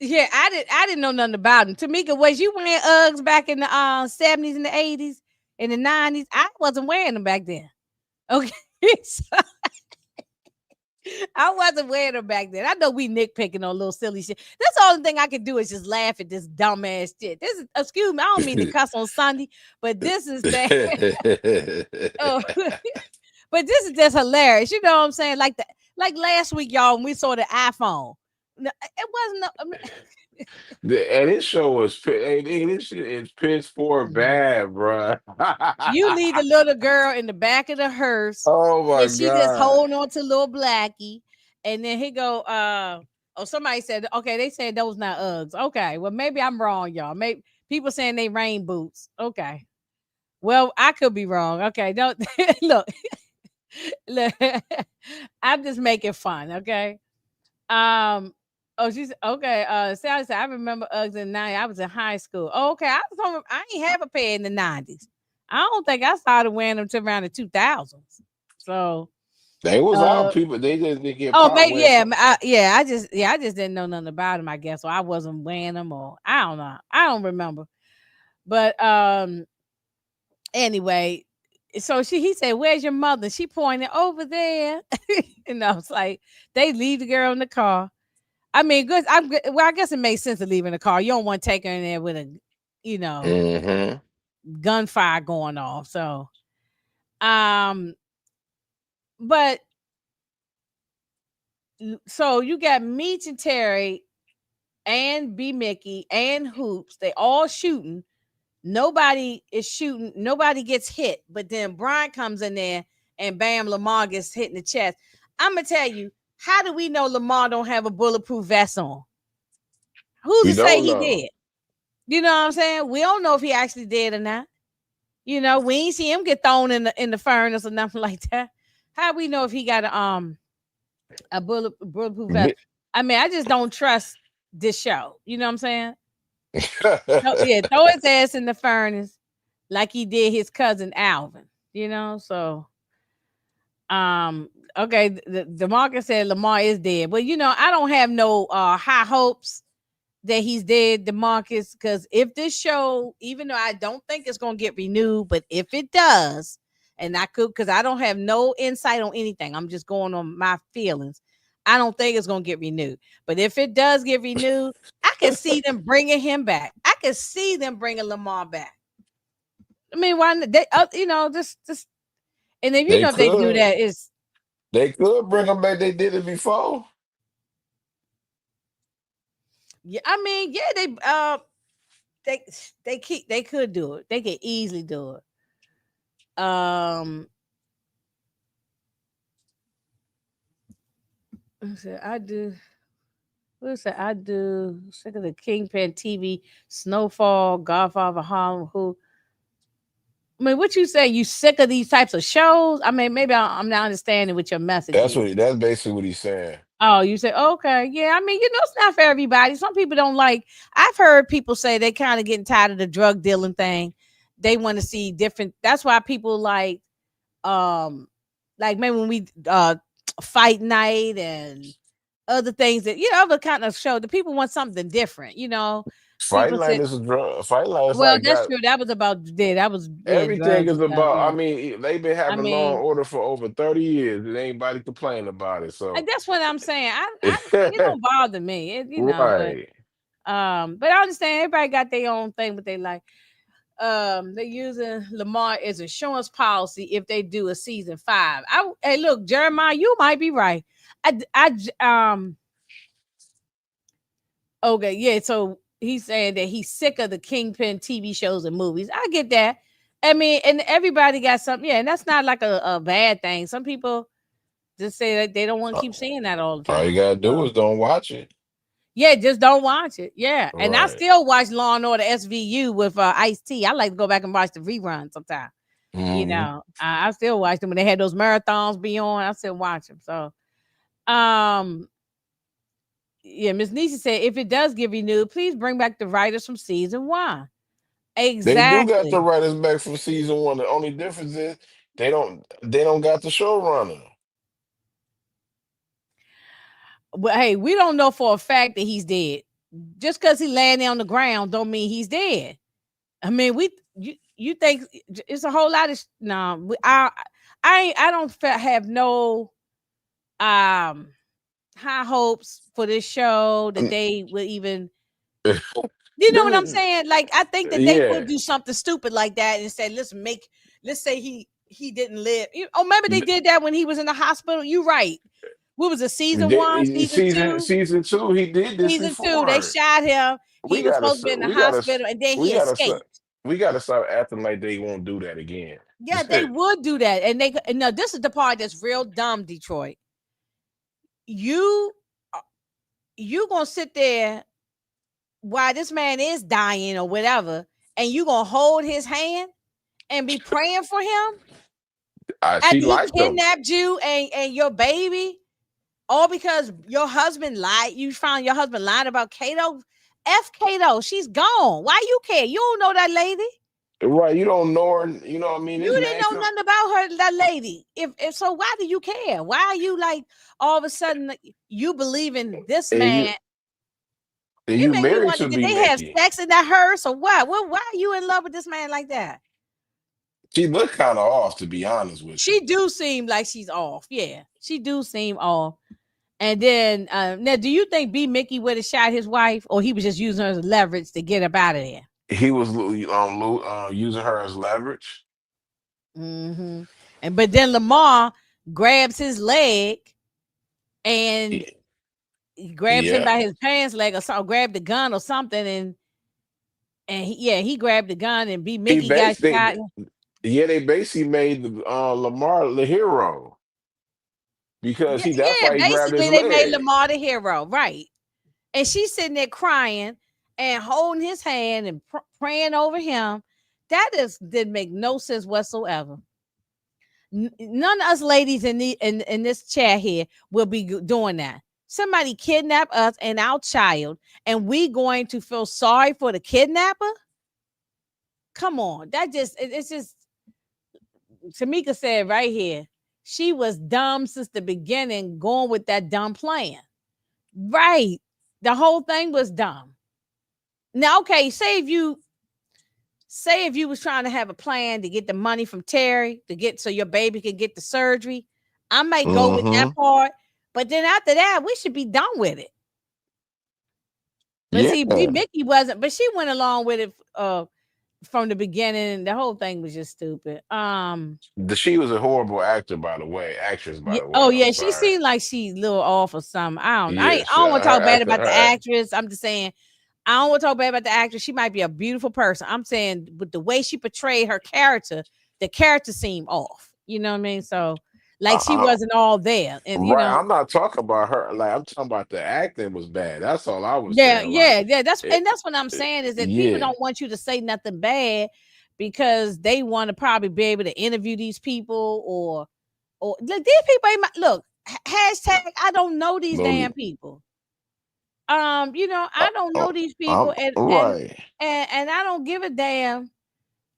Yeah, I didn't know nothing about them. Tamika, was you wearing Uggs back in the 70s and the 80s and the 90s? I wasn't wearing them back then. Okay. So I wasn't wearing them back then. I know we nitpicking on little silly shit. That's the only thing I can do is just laugh at this dumbass shit. This is, excuse me, I don't mean to cuss on Sunday, but this is bad. Oh, but this is just hilarious. You know what I'm saying? Like last week, y'all, when we saw the iPhone. It wasn't. And this show was hey, this shit is piss poor bad, bruh. You leave the little girl in the back of the hearse, Oh my and she just god. holding on to little Blackie, and then he go, oh, somebody said, okay, they said those not Uggs. Okay, well maybe I'm wrong, y'all. Maybe people saying they rain boots. Okay, well I could be wrong. Okay, don't look, look. I'm just making fun. Okay. Um. Oh, she's okay. Sally said, I remember Uggs in the 90s. I was in high school. Oh, okay. I ain't have a pair in the 90s. I don't think I started wearing them till around the 2000s. So, They was out, uh, people. They just didn't get oh, pop maybe, when yeah, yeah. I just didn't know nothing about them, I guess. So I wasn't wearing them, or I don't know. I don't remember. But anyway, so he said, "Where's your mother?" She pointed over there. And I was like, they leave the girl in the car. I mean, good. Well, I guess it makes sense to leave in the car. You don't want to take her in there with a, you know, hmm gunfire going off. So, um, but so you got Meech and Terry and B Mickey and Hoops. They all shooting. Nobody is shooting. Nobody gets hit. But then Brian comes in there, and bam, Lamar gets hit in the chest. I'm gonna tell you, how do we know Lamar don't have a bulletproof vest on? Who's We to say don't he know. did? You know what I'm saying? We don't know if he actually did or not. We ain't see him get thrown in the furnace or nothing like that. How we know if he got a bulletproof vest? I mean, I just don't trust this show. You know what I'm saying? No, yeah, throw his ass in the furnace like he did his cousin Alvin. So um, okay, the market said Lamar is dead, but I don't have no high hopes that he's dead, Demarcus, because if this show, even though I don't think it's gonna get renewed, but if it does, and I could, because I don't have no insight on anything, I'm just going on my feelings. I don't think it's gonna get renewed, but if it does get renewed, I can see them bringing him back. I can see them bringing Lamar back. I mean, why not? They, just, and if They if they do could. that, it's They could bring them back. They did it before. yeah. I mean, yeah, they they could do it. They could easily do it. Um, I do. What is that? I do. Sick of the Kingpin TV, Snowfall, Godfather, Harlem. Who? I mean, what you say? You sick of these types of shows? I mean, maybe I'm not understanding what your message That's is. what. That's basically what he's saying. Oh, you say okay, yeah. I mean, it's not for everybody. Some people don't like. I've heard people say they kind of getting tired of the drug dealing thing. They want to see different. That's why people um, like maybe when we fight night and other things that other kind of show. The people want something different. Fight People night say, is a drug. Fight night is well, like that's got true. That was about That was everything drugs is and stuff. about. I Yeah, mean, they've been I having law and mean, order for over 30 years, and ain't nobody complain about it. and So, that's what I'm saying. I it don't bother me. right. But I understand everybody got their own thing, but they like they're using Lamar as insurance policy if they do a season 5. Hey, look, Jeremiah, you might be right. Okay, yeah. So he's saying that he's sick of the Kingpin TV shows and movies. I get that. I mean, and everybody got something. Yeah, and that's not like a bad thing. Some people just say that they don't want to Uh, keep seeing that all the All you time. gotta do So is don't watch it. yeah, just don't watch it. Yeah, and I Right. still watch Law and Order SVU with Ice T. I like to go back and watch the reruns sometimes. Hmm. I still watch them when they had those marathons be on. I still watch them. So, um, yeah, Miss Nisi said if it does get renewed, please bring back the writers from season 1. They do got the Exactly. writers back from season 1. The only difference is they don't got the showrunner. But hey, we don't know for a fact that he's dead. Just because he laying there on the ground, don't mean he's dead. I mean, you think it's a whole lot of no. I don't have no um high hopes for this show that Mm. they will even. You know what I'm Them- saying? Like, I think that they will yeah. do something stupid like that and say, let's say he didn't live. Oh, maybe they did that when he was in the hospital. You right. What was it, season 1, season Season 2? season two, he did this Season 2, they before. shot him. He We was gotta, supposed to be in the we gotta, hospital and then we he gotta, escaped. we gotta start acting like they won't do that again. Yeah, they would do that. And no, this is the part that's real dumb, Detroit. You uh, you gonna sit there while this man is dying or whatever, and you gonna hold his hand and be praying for him She after he liked him. kidnapped you and your baby, all because your husband lied. You found your husband lying about Kato. F Kato, she's gone. Why you care? You don't know that lady. Right. You don't know her. You know what I mean? You This didn't man know come nothing about her, that lady. If so, why do you care? Why are you like all of a sudden you believe in this and you man? and It you made me married wonder, to did be they have Mickey. sex in that hearse or what? Well, why are you in love with this man like that? She looked kind of off, to be honest with you. She do seem like she's off. Yeah, she do seem off. And then now, do you think B Mickey would have shot his wife, or he was just using her as leverage to get up out of there? He was using her as leverage. Hmm. And but then Lamar grabs his leg and Y- he grabs him Yeah. by his pants leg or something, grabbed the gun or something, and he grabbed the gun and B He Mickey got shot. basically, yeah, they basically made Lamar the hero because Yeah, that's yeah. why he grabbed his Basically, they made leg. Lamar the hero, right? And she's sitting there crying and holding his hand and praying over him. That is did make no sense whatsoever. None of us ladies in this chair here will be doing that. Somebody kidnap us and our child, and we going to feel sorry for the kidnapper? Come on, it's just Tamika said right here. She was dumb since the beginning, going with that dumb plan. Right, the whole thing was dumb. Now, okay, say if you was trying to have a plan to get the money from Terry to get so your baby could get the surgery, I might go with that Hmm. part. But then after that, we should be done with it. But Yeah. see, B Mickey wasn't, but she went along with it. from the beginning. The whole thing was just stupid. She was a horrible actor, by the way. Actress, by Yeah, the way. oh I'm yeah, she sorry. seemed like she a little off or something. I Yes, don't want to talk her bad acting, about the actress. I'm just saying I don't want to talk bad about the actress. She might be a beautiful person. I'm saying with the way she portrayed her character, the character seemed off. You know what I mean? So like she I, wasn't all there, and you right. know, I'm not talking about her. Like I'm talking about the acting was bad. That's all I was yeah, saying. Like, yeah, yeah. That's it, and that's what I'm saying is that people yeah, don't want you to say nothing bad because they want to probably be able to interview these people or look, these people ain't look hashtag I don't know these no, damn people. I don't oh, know these I'm people right. and I don't give a damn.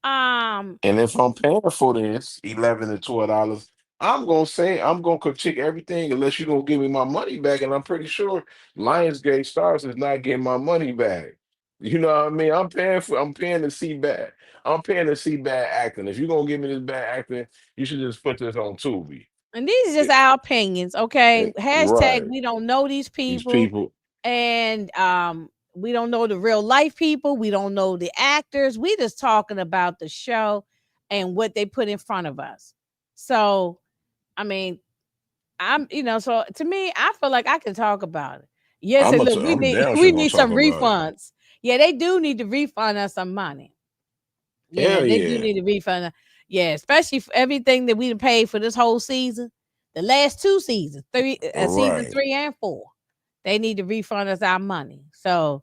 Um, And if I'm paying for this $11 to $12, I'm gonna critique everything unless you're gonna give me my money back. And I'm pretty sure Lionsgate Stars is not getting my money back. You know what I mean? I'm paying to see bad. I'm paying to see bad acting. If you're gonna give me this bad acting, you should just put this on Tubi. and these are just It, our opinions, okay? Hashtag right. we don't know these These people, people, and we don't know the real life people. We don't know the actors. We just talking about the show and what they put in front of us. So, I mean, so to me, I feel like I can talk about it. Yes, and look, we I'm need down we sure gonna need talk some about it. refunds. Yeah, they do need to refund us some money. Yeah, Hell they do yeah. need a refund. Yeah, especially for everything that we done paid for this whole season. The last two seasons, season Right. 3 and 4. They need to refund us our money. So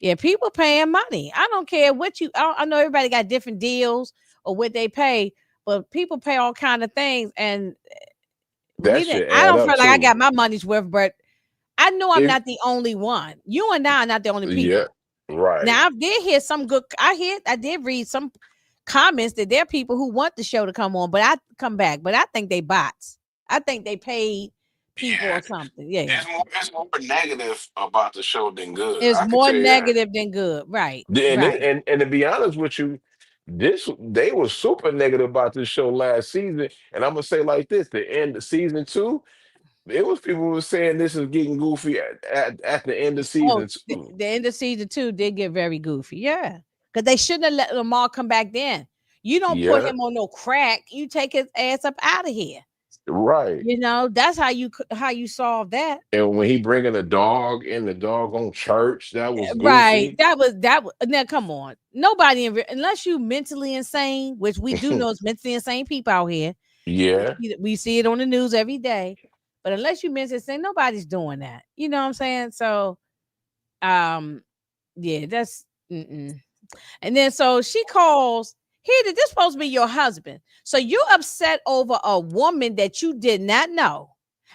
yeah, people paying money. I don't care what I know everybody got different deals or what they pay, but people pay all kind of things, and That should I add don't up feel like I too. got my money's worth, but I know I'm If not the only one. You and I are not the only yeah, people. right. Now I did hear some good. I did read some comments that there are people who want the show to come on, but I come back. But I think they bots. I think they paid people Yeah, or something. Yeah, it's more negative about the show than good. it's I could more tell you that. negative than good. Right, And right. and to be honest with you, this they were super negative about this show last season. And I'm gonna say like this: the end of season 2, it was people who were saying this is getting goofy at the end of Oh, season 2. the end of season 2 did get very goofy. Yeah, because they shouldn't have let Lamar come back then. You don't put Yeah, him on no crack. You take his ass up out of here. right. That's how you solve that. And when he bringing a dog in the dog on church, that was Right. goofy. That was now come on. Nobody unless you mentally insane, which we do know is mentally insane people out here. Yeah, We see it on the news every day. But unless you mentally insane, nobody's doing that. You know what I'm saying? So um yeah, that's mm-mm. And then so she calls here that this supposed to be your husband. So you're upset over a woman that you did not know.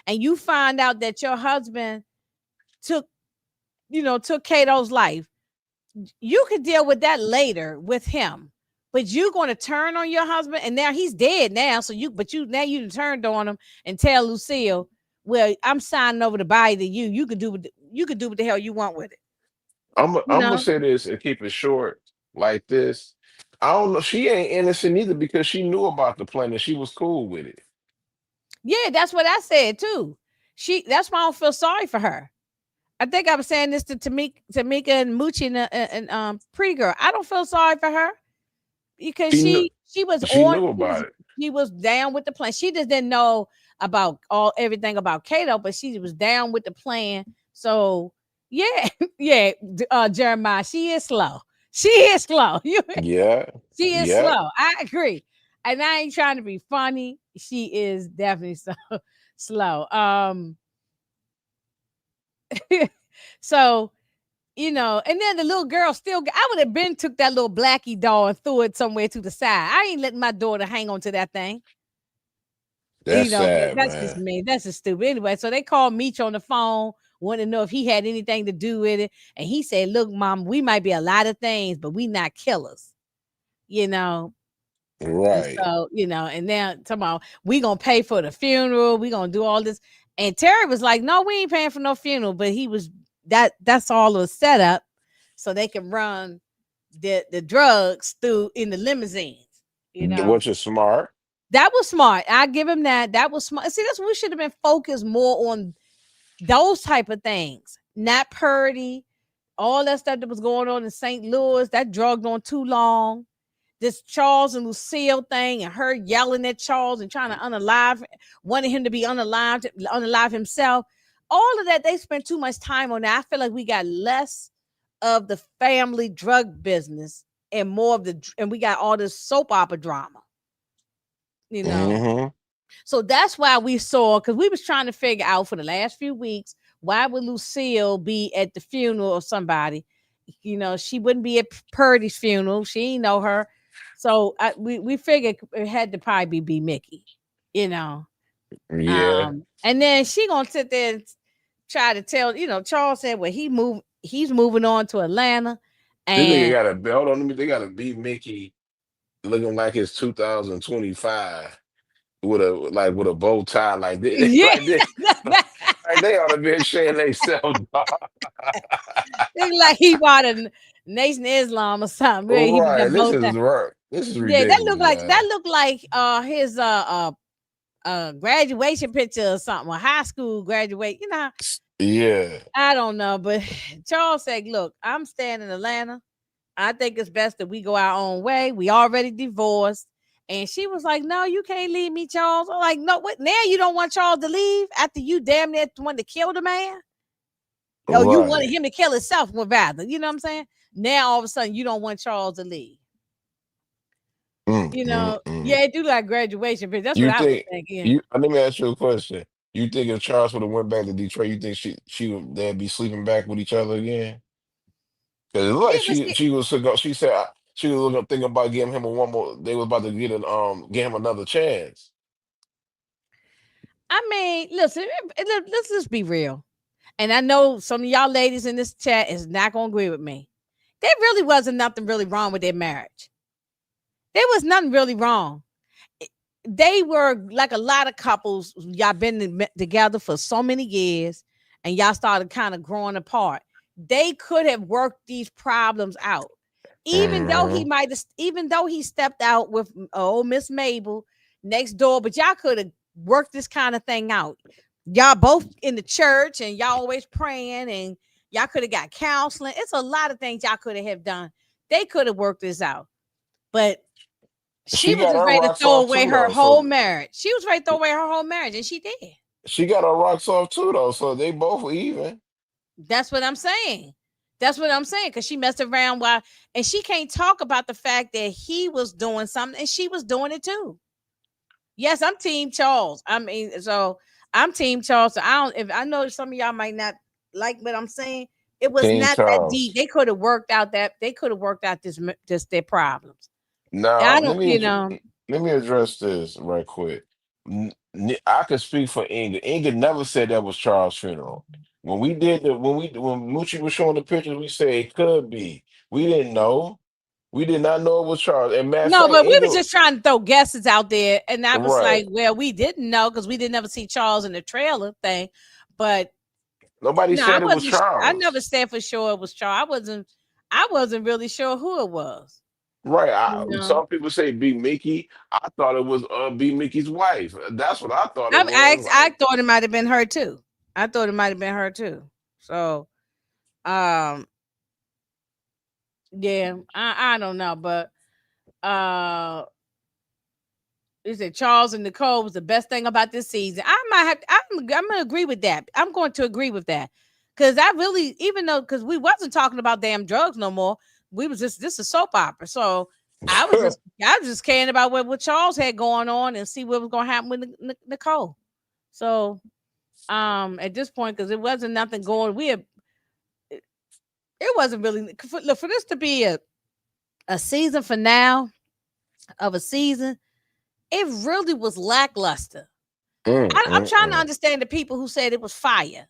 And you find out that your husband took, took Kato's life. You could deal with that later with him, but you're going to turn on your husband, and now he's dead now. So now you turned on him and tell Lucille, well, I'm signing over the body to you. You could do what the hell you want with it. You I'm gonna know? say this and keep it short like this. I don't know. She ain't innocent either because she knew about the plan and she was cool with it. Yeah, that's what I said too. That's why I don't feel sorry for her. I think I was saying this to Tamika and Moochie and Pretty Girl. I don't feel sorry for her because She knew. she was She on knew about it. she was down with the plan. She just didn't know about everything about Kato, but she was down with the plan. So yeah, yeah, Jeremiah, she is slow. She is slow. Yeah. She is Yeah. slow. I agree. And I ain't trying to be funny. She is definitely so slow. So and then the little girl I would have been took that little blackie doll and threw it somewhere to the side. I ain't letting my daughter hang on to that thing. That's But sad, that's just man. me. That's just stupid. Anyway, so they called Meech on the phone, wanted to know if he had anything to do with it. And he said, look, mom, we might be a lot of things, but we not killers, you know. And Right. so, and now tomorrow we gonna pay for the funeral, we gonna do all this. And Terry was like, no, we ain't paying for no funeral, but that's all a setup so they can run the drugs through in the limousines, you know. Which is smart. That was smart. I give him that. That was smart. See, that's we should have been focused more on those type of things. Not Purdy, all that stuff that was going on in St. Louis. That drugged on too long. this Charles and Lucille thing, and her yelling at Charles and trying to unalive, wanting him to be unalive himself. All of that, they spent too much time on that. I feel like we got less of the family drug business and more of and we got all this soap opera drama, you know. Mm-hmm. So that's why we saw, because we was trying to figure out for the last few weeks, why would Lucille be at the funeral of somebody? You know, she wouldn't be at Purdy's funeral. She ain't know her. So we figured it had to probably be Mickey, you know. Yeah. And then she gonna sit there and try to tell, Charles said, well, he's moving on to Atlanta. This nigga And got a hold on. They got to beat Mickey looking like it's 2025 with a bow tie like this, yeah, like this, like they ought to be ashamed themselves. it's like he bought a Nation of Islam or something. Yeah, he was Right. that This bow is tie. right. This is Yeah, that ridiculous, looked like man. his graduation picture or something, a high school graduate. Yeah. I don't know, but Charles said, "Look, I'm staying in Atlanta. I think it's best that we go our own way. We already divorced." And she was like, "No, you can't leave me, Charles." I'm like, "No, what? Now you don't want Charles to leave after you damn near wanted to kill the man? Oh, you wanted Right. him to kill himself, well, rather. You know what I'm saying? Now all of a sudden you don't want Charles to leave. Mm, mm, mm. Yeah, it do like graduation, but that's what You I was think thinking. you? Let me ask you a question. You think if Charles would have went back to Detroit, you think she would they'd be sleeping back with each other again? Because it looked like Yeah, but see, she was to go. She said she was looking thinking about giving him a one more. They was about to get him another chance. I mean, listen, let's just be real. And I know some of y'all ladies in this chat is not gonna agree with me. There really wasn't nothing really wrong with their marriage. There was nothing really wrong. They were like a lot of couples. Y'all been together for so many years, and y'all started kind of growing apart. They could have worked these problems out, Hmm. even though he stepped out with old Miss Mabel next door. But y'all could have worked this kind of thing out. Y'all both in the church, and y'all always praying, and y'all could have got counseling. It's a lot of things y'all could have done. They could have worked this out, but she She was got just her ready to rocks throw off away too, her though. whole So marriage. She was ready to throw away her whole marriage, and she did. she got her rocks off too, though. So they both even. That's what I'm saying. That's what I'm saying. Because she messed around while, and she can't talk about the fact that he was doing something and she was doing it too. Yes, I'm Team Charles. I mean, so I'm Team Charles. So I don't. If I know some of y'all might not like what I'm saying, it was King not that deep. Charles. They could have worked out that. They could have worked out this their problems. Now I don't. let me address this right quick. I can speak for Inga. Inga never said that was Charles' funeral. When Moochie was showing the pictures, we said it could be. We didn't know. We did not know it was Charles. And matter of No, fact, but we were Inga, just trying to throw guesses out there, and I was right? like, well, we didn't know because we didn't ever see Charles in the trailer thing. But Nobody no, I said it was wasn't. I never Charles. said for sure it was Charles. I wasn't. I wasn't really sure who it was. Right. You know, Some people say be Mickey. I thought it was be Mickey's wife. That's what I thought it was. I Like, thought it might have been her too. I thought it might have been her too. So, um, yeah, I don't know, but uh, is it Charles and Nicole was the best thing about this season? I might have. I'm gonna agree with that. I'm going to agree with that because I really, even though because we wasn't talking about damn drugs no more, we was just this is soap opera. So I was just caring about what Charles had going on and see what was going to happen with Nicole. So at this point, because it wasn't nothing going, it wasn't really look for this to be a season finale of a season. It really was lackluster. I'm trying to mm. understand the people who said it was fire.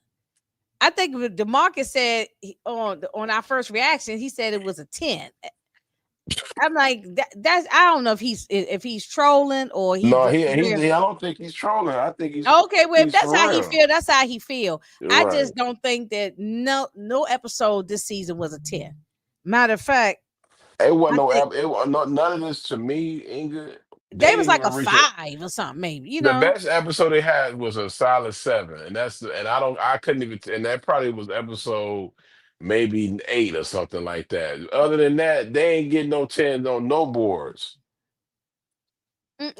I think DeMarcus said on our first reaction, he said it was a 10. I'm like that's I don't know if he's trolling or No, he's for real. I don't think he's trolling. I think Okay, well if he's that's for how he real. feel, that's how he feel. I Right. just don't think that no episode this season was a 10. Matter of fact, It wasn't I no think it was no, none of this to me, Inga. They they was didn't like a even reach it. 5 or something, maybe, The best episode they had was a solid 7, and I couldn't even, and that probably was episode. maybe 8 or something like that. Other than that, they ain't getting no 10 on no boards.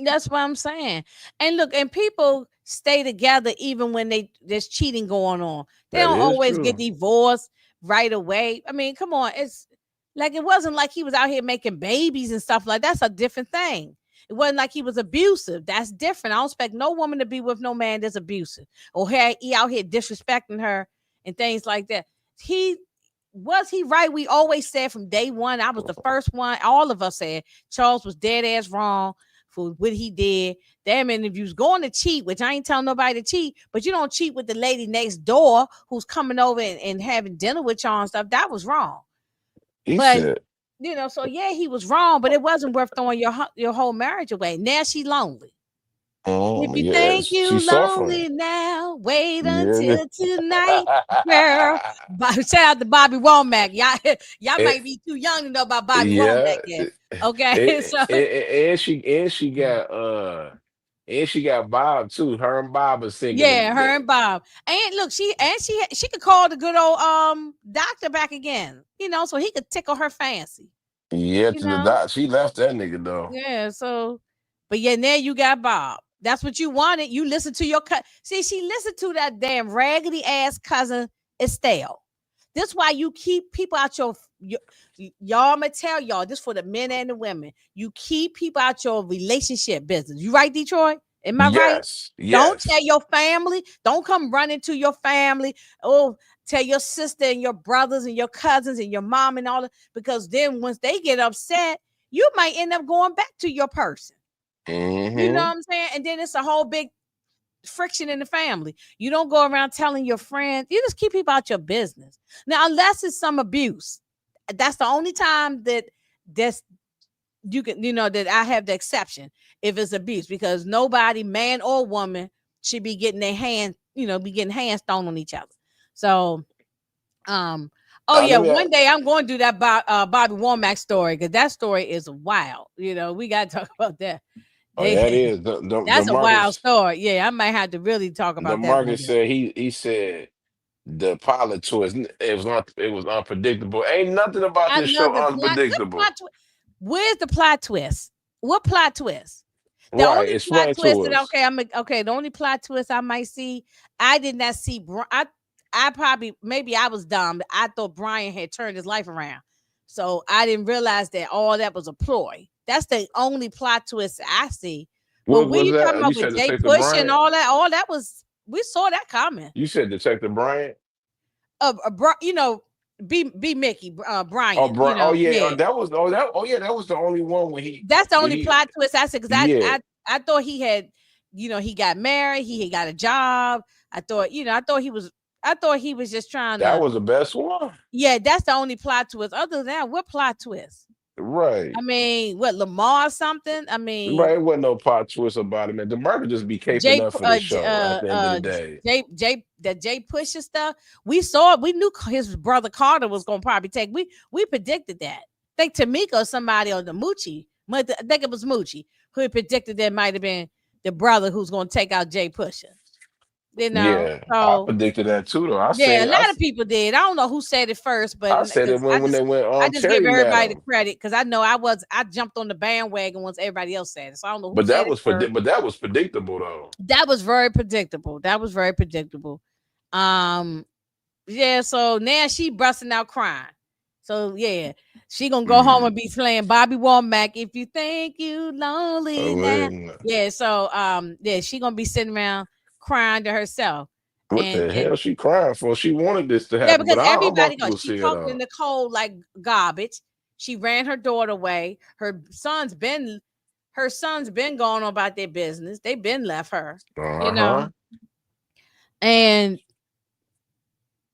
That's what I'm saying. And look, and people stay together even when there's cheating going on. They That don't is always get true. divorced right away. I mean, come on, it's like it wasn't like he was out here making babies and stuff like that's a different thing. It wasn't like he was abusive. That's different. I don't expect no woman to be with no man that's abusive or he out here disrespecting her and things like that. He was he right? We always said from day one. I was the first one. All of us said Charles was dead ass wrong for what he did. Damn, and if you was going to cheat, which I ain't telling nobody to cheat, but you don't cheat with the lady next door who's coming over and having dinner with y'all and stuff. That was wrong. He But said, so yeah, he was wrong, but it wasn't worth throwing your whole marriage away. Now she lonely. If "Oh, you think yes, you she's suffering." lonely now, wait Yeah. until tonight, girl. Shout out to Bobby Womack. Y'all, y'all And, might be too young to know about Bobby Womack yeah. yet. Okay, And, so and she got Bob too. Her and Bob are singing yeah, her and Bob. And look, she could call the good old doctor back again, so he could tickle her fancy, yeah, you to the know. dot. She left that nigga though. Yeah, so but yeah, now you got Bob. That's what you wanted. You listen to your See, she listened to that damn raggedy ass cousin Estelle. This why you keep people out your y'all. I'ma tell y'all this for the men and the women. You keep people out your relationship business. You right, Detroit? Am I right? Yes, Don't tell yes. your family. Don't come running to your family. Oh, tell your sister and your brothers and your cousins and your mom and all that. Because then once they get upset, you might end up going back to your person. You know Hmm. what I'm saying? And then it's a whole big friction in the family. You don't go around telling your friends. You just keep people out your business. Now, unless it's some abuse, that's the only time that's you can, that I have the exception if it's abuse, because nobody, man or woman, should be getting their hand, be getting hands thrown on each other. So, um, oh yeah, Let me. one day I'm going to do that Bobby Womack story because that story is wild. We got to talk about that. Oh, yeah, that They is the That's a wild Marcus. story. Yeah, I might have to really talk The about that one Marcus day. said he said the pilot twist. It was unpredictable. Ain't nothing about I this love show the plot. Good unpredictable. plot twist. Where's the plot twist? What plot twist? The Right? only plot Explain twist to that us. okay. The only plot twist I might see, I did not see. I probably maybe I was dumb. But I thought Brian had turned his life around, so I didn't realize that all that was a ploy. That's the only plot twist I see. But What when was you talking that? You about with said Jay Detective Push and Bryant. all that was we saw that coming. You said Detective Bryant. You know, B Mickey, Oh, Brian, Brian. Oh yeah. yeah. That was. Oh that. Oh yeah. That was the only one That's the when only he. plot twist I said because Yeah. I thought he had, he got married, he had got a job. I thought, I thought he was just trying That to, was the best one. yeah, that's the only plot twist. Other than that, what plot twist? I Right. mean, what Lamar or something? I Right. mean, It wasn't no plot twist about it, man. The murder just be caping J up for this show at the end of the day. J Pusha stuff. We knew his brother Carter was gonna probably take. We predicted that. I think Tamika or somebody or the Moochie. I think it was Moochie who had predicted that might have been the brother who's gonna take out Jay Pusha. Yeah. I So predicted that too, though. yeah, a lot of people did. I don't know who said it first, but I said it because when they went I just give Terry met everybody the him. credit because I know I jumped on the bandwagon once everybody else said it. So I don't know who But said it first. that was predictable though. That was very predictable. That was very predictable. Um, yeah, so now she busting out crying. So yeah, she gonna go home Mm. and be playing Bobby Womack. If you think you lonely Oh, now, wait a minute. yeah. So yeah, she gonna be sitting around crying to herself, What the and hell she crying for? She wanted this to yeah, happen, because but I'm everybody about to goes. go She see it talked to out. Nicole like garbage. She ran her daughter away. Her son's been going on about their business. They've been left her, you know, Uh-huh. and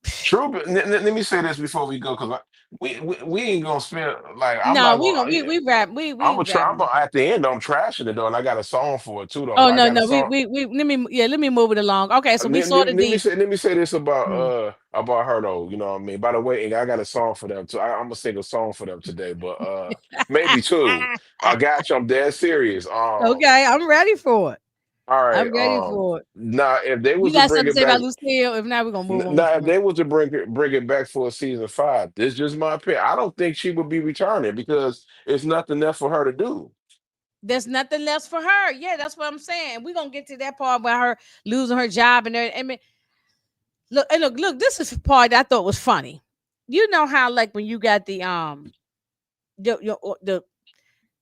True, but let me say this before we go, because we ain't gonna spend like I'm no, not we gonna. gonna we wrap we I'm gonna try. wrapping I'm this gonna, up. at the end. I'm trashing it though, and I got a song for it too though. Oh I no, got a no, song. we let me move it along. Okay, so we saw the D. Let me say this Mm. about her though. You know what I mean? By the way, and I got a song for them too. I'm gonna sing a song for them today, but maybe two. I got you. I'm dead serious. Okay, I'm ready for it. All right. I'm ready for it. Now if they You was to got bring something to it say about back, Lucille? If not, we're gonna move on now if from it. they was to bring it back for a season five, this is just my opinion. I don't think she would be returning because it's nothing left for her to do. There's nothing less for her. Yeah, that's what I'm saying. We're gonna get to that part about her losing her job and everything. I mean, look, and look, this is the part I thought was funny. You know how like when you got the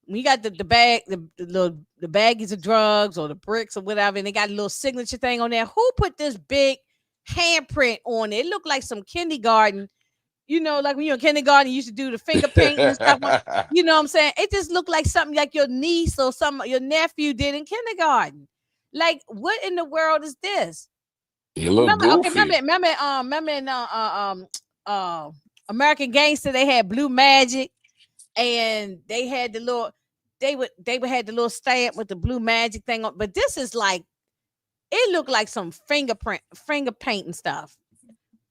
when you got the bag the little the baggies of drugs or the bricks or whatever, and they got a little signature thing on there. Who put this big handprint on it? It looked like some kindergarten. You know, like when you're in kindergarten, you used to do the finger painting and stuff. You know what I'm saying? It just looked like something like your niece or some your nephew did in kindergarten. Like, what in the world is this? You look Remember? Okay, goofy. remember in American Gangster, they had Blue Magic, and they had the little, they would had the little stamp with the Blue Magic thing on. But this is like, it looked like some finger painting stuff.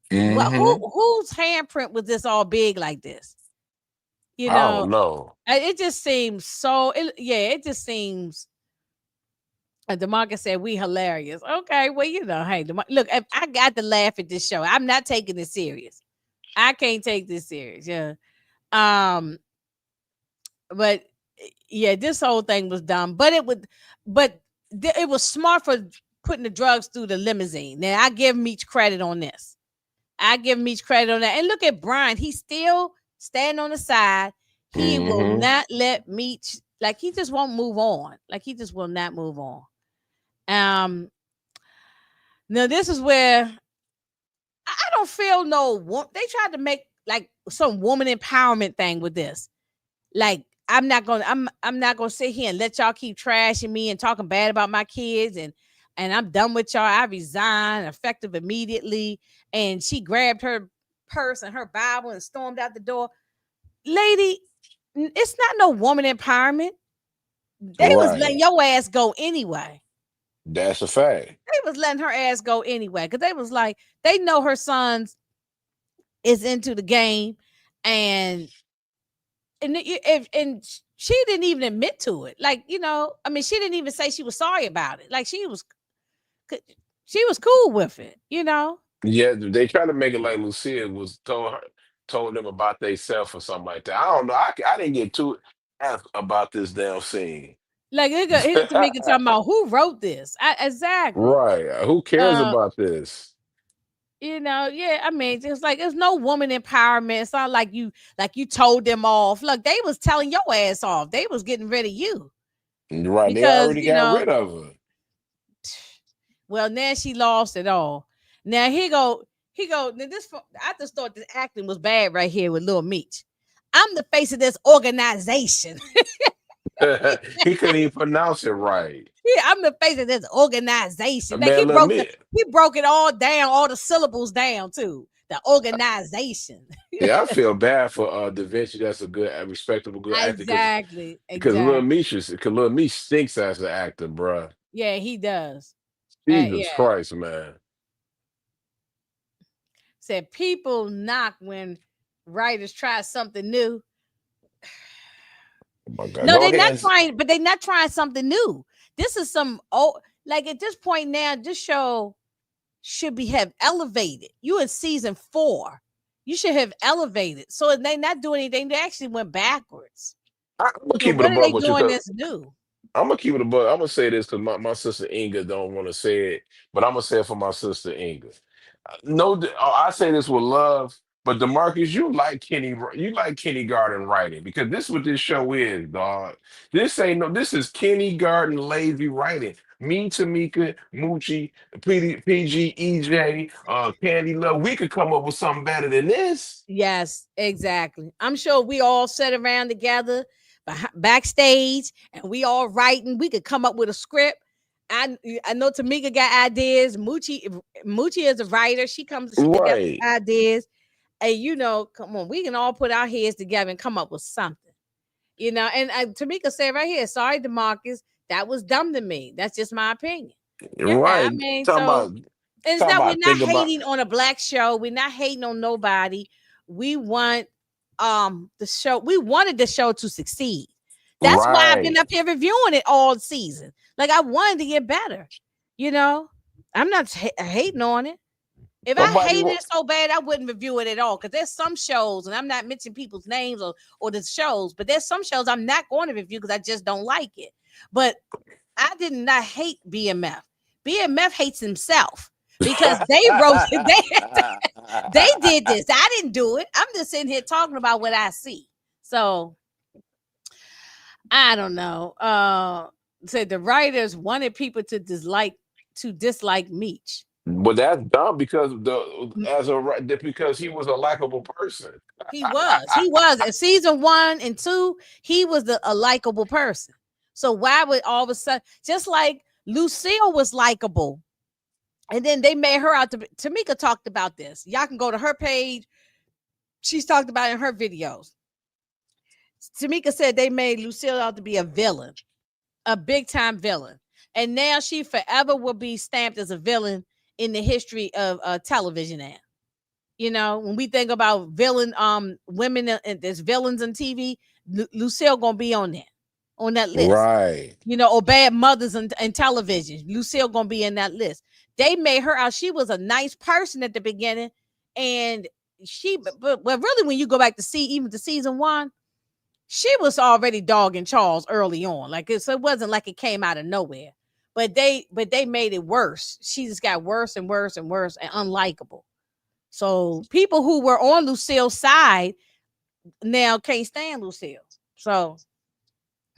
What? Hmm. Whose handprint was this all big like this? You I know, don't know. it just seems so. Yeah, it just seems. Demarcus said we hilarious. Okay, well, hey, look, if I got to laugh at this show. I'm not taking this serious. I can't take this serious. Yeah. Um, but yeah, this whole thing was dumb. But it was smart for putting the drugs through the limousine. Now I give Meech credit on this. I give Meech credit on that. And look at Brian. He's still standing on the side. He will Hmm. not let Meech, like, he just won't move on. Like, he just will not move on. Um, Now this is where I don't feel no. They tried to make like some woman empowerment thing with this. Like, I'm not gonna sit here and let y'all keep trashing me and talking bad about my kids, and I'm done with y'all. I resign effective immediately. And she grabbed her purse and her Bible and stormed out the door. Lady, it's not no woman empowerment. They was letting Right. your ass go anyway. That's a fact. They was letting her ass go anyway. Cause they was like, they know her sons is into the game, and and she didn't even admit to it. Like, I mean, she didn't even say she was sorry about it. Like, she was cool with it. Yeah, they try to make it like Lucia was told them about themselves or something like that. I don't know. I didn't get too asked about this damn scene. Like, here Tamika talking about who wrote this. Exactly. Right. Who cares Uh, about this? yeah. I mean, just like there's no woman empowerment. It's not like you told them off. Look, they was telling your ass off. They was getting rid of you Right. They because already got rid of her. well, now she lost it all. Now he go. Now I just thought the acting was bad right here with Lil Meech. I'm the face of this organization. He couldn't even pronounce it right. Yeah, I'm the face of this organization. Like, Man, let me. he broke it all down, all the syllables down too. The organization. Yeah, I feel bad for Da Vinci. That's a respectable, good actor Exactly. because Lil Exactly. Meech because Lil Meech stinks as an actor, bruh. Yeah, he does. Jesus Yeah. Christ, man. Said people knock when writers try something new. Oh my God. No, Go they're not ahead. trying, but they're not trying something new. This is some like at this point now, this show should be have elevated. You in season 4. You should have elevated. So they not doing anything. They actually went backwards. I'm gonna So keep it a what are buck they with you doing because that's new? I'm gonna keep it a buck. I'm gonna say this because my sister Inga don't want to say it, but I'm gonna say it for my sister Inga. No, I say this with love, but Demarcus, you like kindergarten writing because this is what this show is, dog. This ain't no, this is kindergarten lazy writing. Me, Tamika, Moochie, PG, EJ, Candy Love, we could come up with something better than this. Yes, exactly. I'm sure we all sat around together backstage and we all writing. We could come up with a script. I know Tamika got ideas. Moochie is a writer. She together Right, ideas. And come on, we can all put our heads together and come up with something. And Tamika said right here, sorry, Demarcus, that was dumb to me. That's just my opinion. Yeah, I right. mean, Talking so about, it's talking not we're about, not think about, hating on a black show. We're not hating on nobody. We want the show. We wanted the show to succeed. That's why I've been right. up here reviewing it all season. Like I wanted to get better. You know, I'm not hating on it. If I Nobody hated want. it so bad, I wouldn't review it at all. Because there's some shows, and I'm not mentioning people's names or the shows, but there's some shows I'm not going to review because I just don't like it. But I did not hate BMF. BMF hates himself because they wrote they did this. I didn't do it. I'm just sitting here talking about what I see. So I don't know. Said the writers wanted people to dislike Meech. But that's dumb because because he was a likable person. He was. He was. In season 1 and 2, he was a likable person. So why would all of a sudden, just like Lucille was likable, and then they made her out to be, Tamika talked about this. Y'all can go to her page. She's talked about it in her videos. Tamika said they made Lucille out to be a villain, a big time villain. And now she forever will be stamped as a villain in the history of television now. You know, when we think about villain women and there's villains on TV, Lucille gonna be on that list. Right. You know, or bad mothers in television. Lucille gonna be in that list. They made her out. She was a nice person at the beginning, and but really, when you go back to see even to season 1, she was already dogging Charles early on. Like so it wasn't like it came out of nowhere. But they made it worse. She just got worse and worse and worse and unlikable. So people who were on Lucille's side now can't stand Lucille. So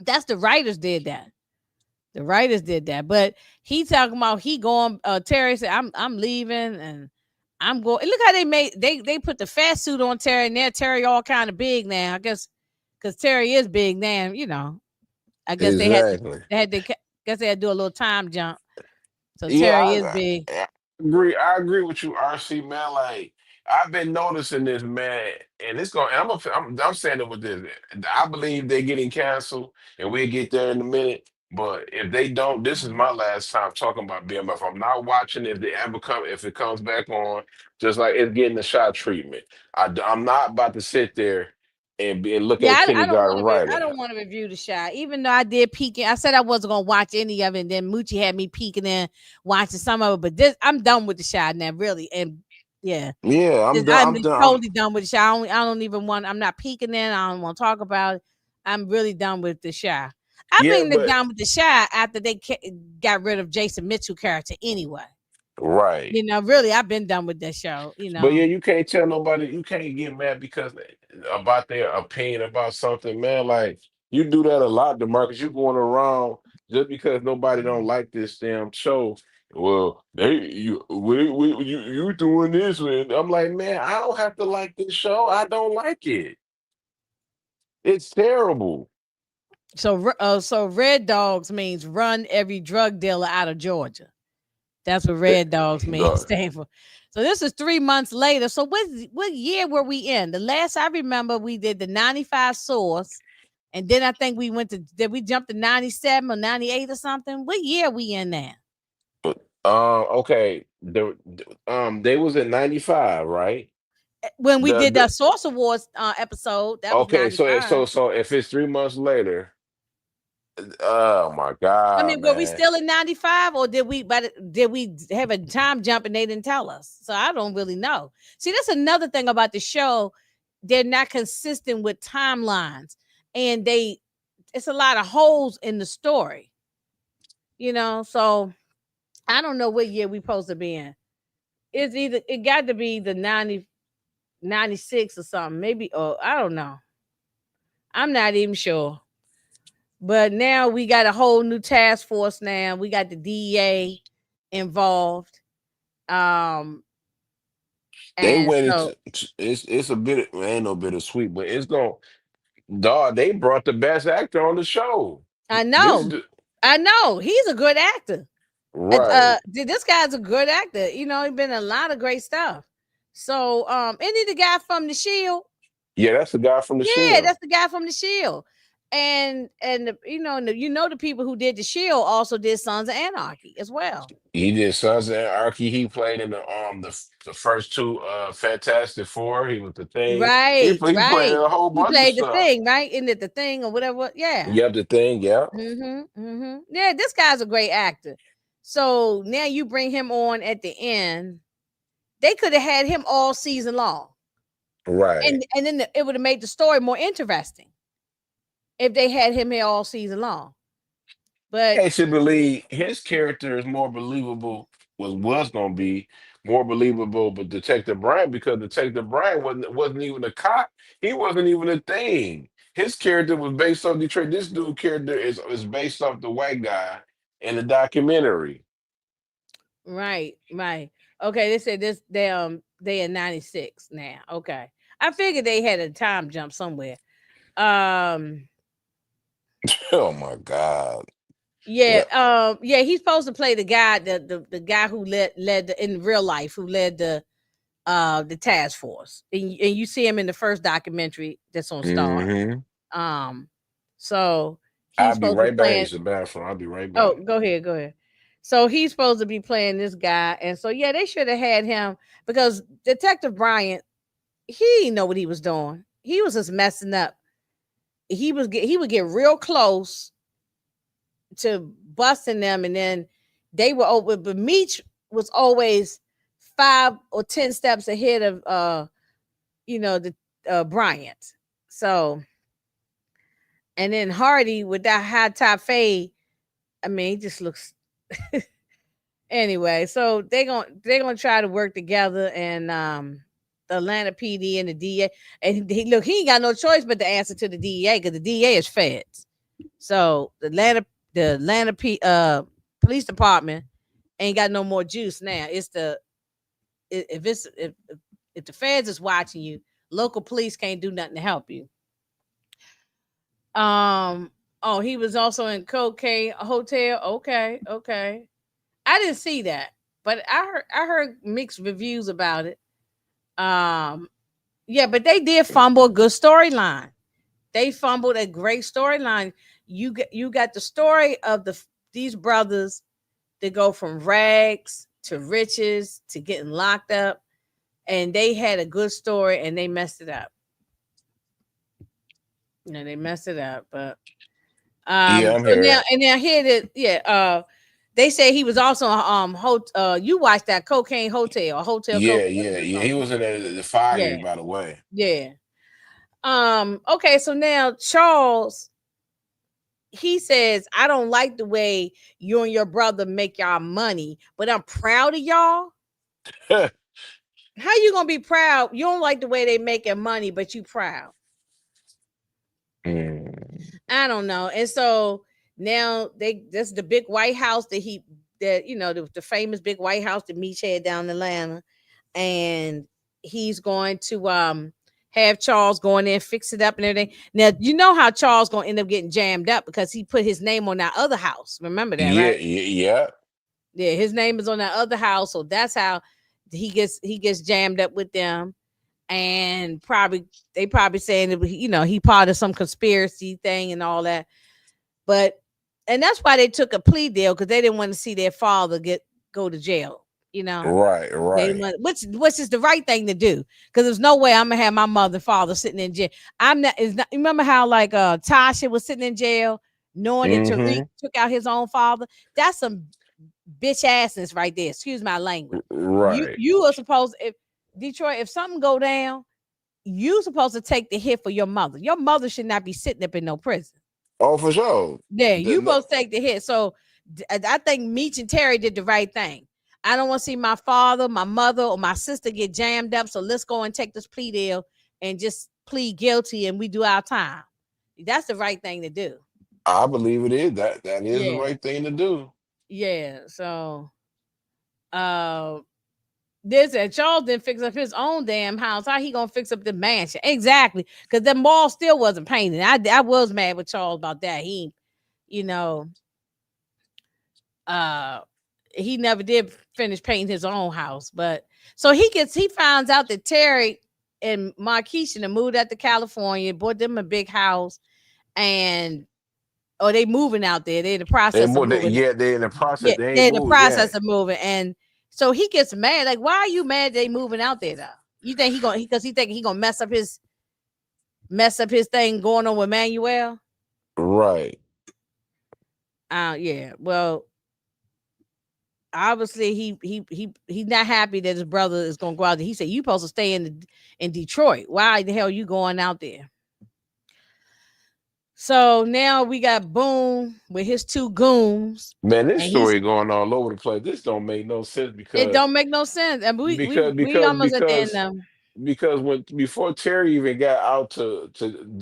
that's the writers did that. The writers did that. But he talking about he going Terry said, I'm leaving and I'm going. Look how they put the fat suit on Terry, and they're Terry all kind of big now. I guess because Terry is big now, you know. I guess Exactly. guess they had to do a little time jump. So Yeah, Terry is big. I agree. I agree with you, RC man. Like I've been noticing this, man, and it's going. I'm saying it with this. I believe they're getting canceled, and we'll get there in a minute. But if they don't, this is my last time talking about BMF. I'm not watching if they ever come. If it comes back on, just like it's getting the shot treatment. I'm not about to sit there and look Yeah, at I don't kindergarten want to. I writing. don't want to review the Shy, even though I did peek in. I said I wasn't gonna watch any of it, and then Moochie had me peeking in, watching some of it. But this, I'm done with the Shy now, really. And yeah, Yeah, I'm done. I'm I'm done. totally done with the Shy. I don't even want. I'm not peeking in. I don't want to talk about it. I'm really done with the Shy. I've Yeah, been but done with the Shy after they got rid of Jason Mitchell character anyway. right. Really, I've been done with that show. But yeah, you can't tell nobody. You can't get mad because about their opinion about something, man. Like you do that a lot, Demarcus. You going around just because nobody don't like this damn show. Well, you doing this, and I'm like, man, I don't have to like this show. I don't like it. It's terrible. So Red Dogs means run every drug dealer out of Georgia. That's what Eh, Red Dogs means dog. stand for. So this is 3 months later. So what year were we in? The last I remember, we did the 95 source, and then I think we went to did we jump to 97 or 98 or something? What year we in now? Okay. They was at 95, right? When we did The that Source Awards episode, that was Okay, 95. so if it's 3 months later, oh my I God, mean, were we man. still in 95 or did we have a time jump and they didn't tell us? So I don't really know. See, that's another thing about the show. They're not consistent with timelines and it's a lot of holes in the story, so I don't know what year we supposed to be in. It got to be the 96 or something, maybe, or I don't know. I'm not even sure. But now we got a whole new task force now. We got the DEA involved. Um, They and went so into it's a bit ain't no bittersweet, but it's going dog, they brought the best actor on the show. I This know, I know he's a good actor. right. This guy's a good actor. He's been in a lot of great stuff. So, isn't he the guy from The Shield? Yeah, that's the guy from the Yeah, Shield. that's the guy from The Shield. And you know the people who did the Shield also did Sons of Anarchy as well. He did Sons of Anarchy. He played in the first two Fantastic Four. He was the Thing. Right, He played in right. a whole He bunch of played the stuff. Thing, right? Isn't it the Thing or whatever? Yeah. Yep, the Thing. Yep. Yeah, this guy's a great actor. So now you bring him on at the end. They could have had him all season long, Right. and then it would have made the story more interesting if they had him here all season long. But I should believe his character is more believable. Was gonna be more believable, but Detective Bryant, because Detective Bryant wasn't even a cop. He wasn't even a thing. His character was based off Detroit. This dude character is based off the white guy in the documentary. right, right. Okay, they said this they in 96 now. Okay. I figured they had a time jump somewhere. Um Oh my God. yeah, Yeah. yeah, he's supposed to play the guy, the guy who led in real life, who led the task force. And you see him in the first documentary that's on Star. Hmm. Um so he's I'll be supposed to be right back. playing. It's the bathroom. I'll be right Oh, back. go ahead, go ahead. So he's supposed to be playing this guy, and so yeah, they should have had him because Detective Bryant, he didn't know what he was doing. He was just messing up. He would get real close to busting them, and then they were over. But Meach was always 5 or 10 steps ahead of the Bryant. So and then Hardy with that high top fade. I mean, he just looks anyway. So they're gonna try to work together, and the Atlanta PD and the DA. And look, he ain't got no choice but to answer to the DEA because the DEA is feds. So the Atlanta police department ain't got no more juice now. It's the if it's if the feds is watching you, local police can't do nothing to help you. Oh, he was also in Cocaine Hotel. Okay, okay. I didn't see that, but I heard mixed reviews about it. Um, yeah, but they did fumble a good storyline. They fumbled a great storyline. You got the story of these brothers that go from rags to riches to getting locked up, and they had a good story, and they messed it up. They messed it up, but Yeah, I'm so now here. and now here that yeah they say he was also you watched that Cocaine Hotel or Hotel Yeah, Cocaine, that's yeah, what it's yeah. called. He was in the fire, Yeah, by the way. yeah. Okay, so now Charles, he says, I don't like the way you and your brother make y'all money, but I'm proud of y'all. How you gonna be proud? You don't like the way they making money, but you proud. Mm. I don't know. And so now that's the big White House that the famous big White House that Meach had down in Atlanta, and he's going to have Charles go in there and fix it up and everything. Now you know how Charles gonna end up getting jammed up because he put his name on that other house. Remember that, Yeah, right? yeah, yeah. Yeah, his name is on that other house, so that's how he gets jammed up with them. And they probably saying that he part of some conspiracy thing and all that. But and that's why they took a plea deal because they didn't want to see their father go to jail. You know, Right, they right. want which is the right thing to do because there's no way I'm gonna have my mother and father sitting in jail. I'm not. Is not. Remember how like Tasha was sitting in jail knowing that Tariq Hmm. took out his own father. That's some bitch assness right there. Excuse my language. You Right. you are supposed if Detroit if something go down, you supposed to take the hit for your mother. Your mother should not be sitting up in no prison. Oh, for sure. Yeah, you No, both take the hit. So I think Meech and Terry did the right thing. I don't want to see my father, my mother, or my sister get jammed up. So let's go and take this plea deal and just plead guilty and we do our time. That's the right thing to do. I believe it is. That is the Yeah. right thing to do. Yeah. So uh this and Charles didn't fix up his own damn house. How he gonna fix up the mansion? Exactly. Because the mall still wasn't painted. I was mad with Charles about that. You know, uh he never did finish painting his own house. But so he finds out that Terry and Marquisha moved out to California, bought them a big house, and or they moving out there. They're in the They process of more they, moving. yeah, they in the Yeah, process. They they're ain't in the moved process yet. of moving, and so he gets mad. Like, why are you mad they moving out there though? You think he gonna because he think he gonna mess up his thing going on with Manuel? Right. Yeah. Well, obviously he's not happy that his brother is gonna go out there. He said, "You supposed to stay in Detroit. Why the hell you going out there?" So now we got Boom with his two goons, Man, this and he's story going all over the place. This don't make no sense it don't make no sense. And because we because almost at the end because now. because when before Terry even got out to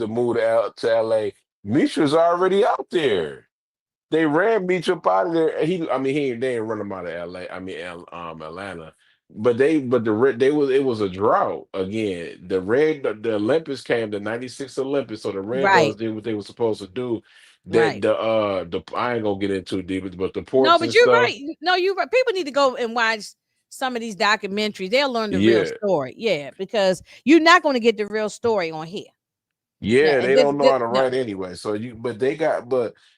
move to LA, Misha's already out there. They ran Beach up out of there. I mean, they didn't run him out of LA. I mean, Atlanta. But they was it was a drought again. The Olympics came, the '96 Olympics, so the Red Right, Dogs did what they were supposed to do. That right. the I ain't gonna get into it deep, but the No, ports but and you're stuff, right. No, you're right. People need to go and watch some of these documentaries. They'll learn the real yeah, story. Yeah, because you're not going to get the real story on here. Yeah, yeah, and they don't know how to no, write anyway. So but they got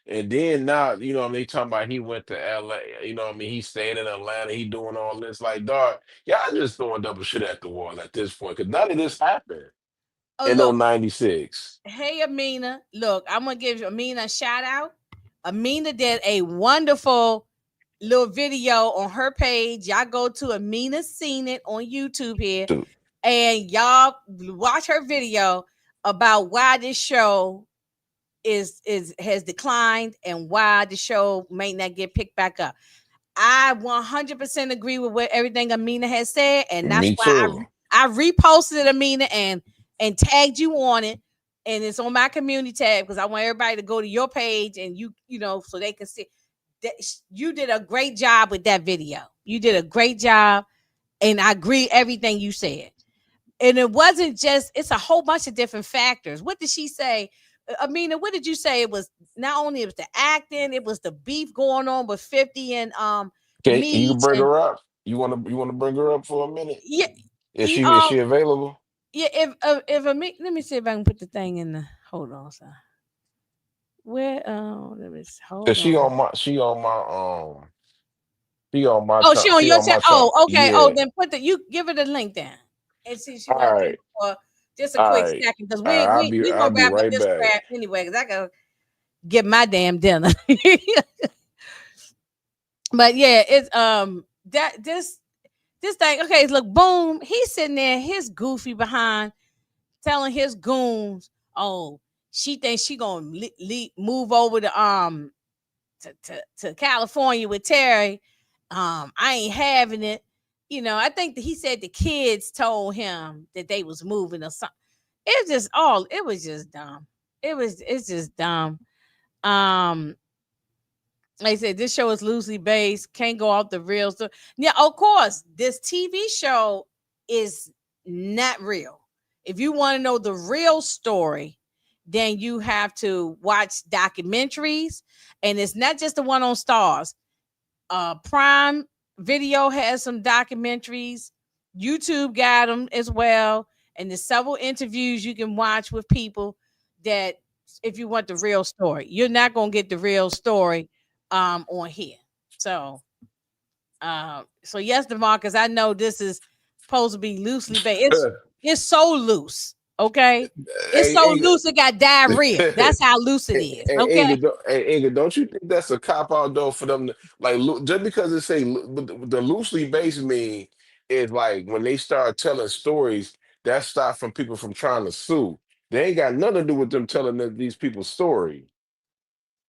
and then now they talking about he went to LA. He stayed in Atlanta. He doing all this like dog. Y'all just throwing double shit at the wall at this point because none of this happened oh in no look, '96. hey Amina, look, I'm gonna give Amina a shout out. Amina did a wonderful little video on her page. Y'all go to Amina Seen It on YouTube here, and y'all watch her video about why this show is has declined and why the show may not get picked back up. I 100% agree with what everything Amina has said, and that's Me why too. I reposted it, Amina, and tagged you on it, and it's on my community tab because I want everybody to go to your page and so they can see that you did a great job with that video. You did a great job, and I agree everything you said. And it wasn't just; it's a whole bunch of different factors. What did she say? Amina, what did you say? It was not only it was the acting, it was the beef going on with 50 and Okay, you can Meach bring and her up. You want to bring her up for a minute? yeah, Is she available? yeah. If let me see if I can put the thing in the hold on, sir. Where let me hold Cause on. Oh, she on she your on chat. my chart. Oh, okay. Oh, Yeah. then put the you give her the link then, and see if she All want to come right. up for just a All quick right. second because All right. we I'll gonna be wrap up right this back. crap anyway because I gotta get my damn dinner. But yeah, it's that this thing. Okay, look, Boom. He's sitting there, his goofy behind, telling his goons, "Oh, she thinks she gonna move over to California with Terry. I ain't having it. I think that he said the kids told him that they was moving or something. It was just dumb. It's just dumb. Um, like I said, this show is loosely based, can't go off the real stuff. Yeah, of course, this TV show is not real. If you want to know the real story, then you have to watch documentaries, and it's not just the one on Stars. Prime Video has some documentaries. YouTube got them as well, and there's several interviews you can watch with people that if you want the real story, you're not gonna get the real story on here. So yes, Demarcus, I know this is supposed to be loosely based. It's so loose, okay? It's Hey, so loose it got diarrhea. hey, That's how loose it is, okay? Inga, don't you think that's a cop out though for them? Like, just because it say but the loosely based mean is like when they start telling stories that stop from people from trying to sue. They ain't got nothing to do with them telling these people's story.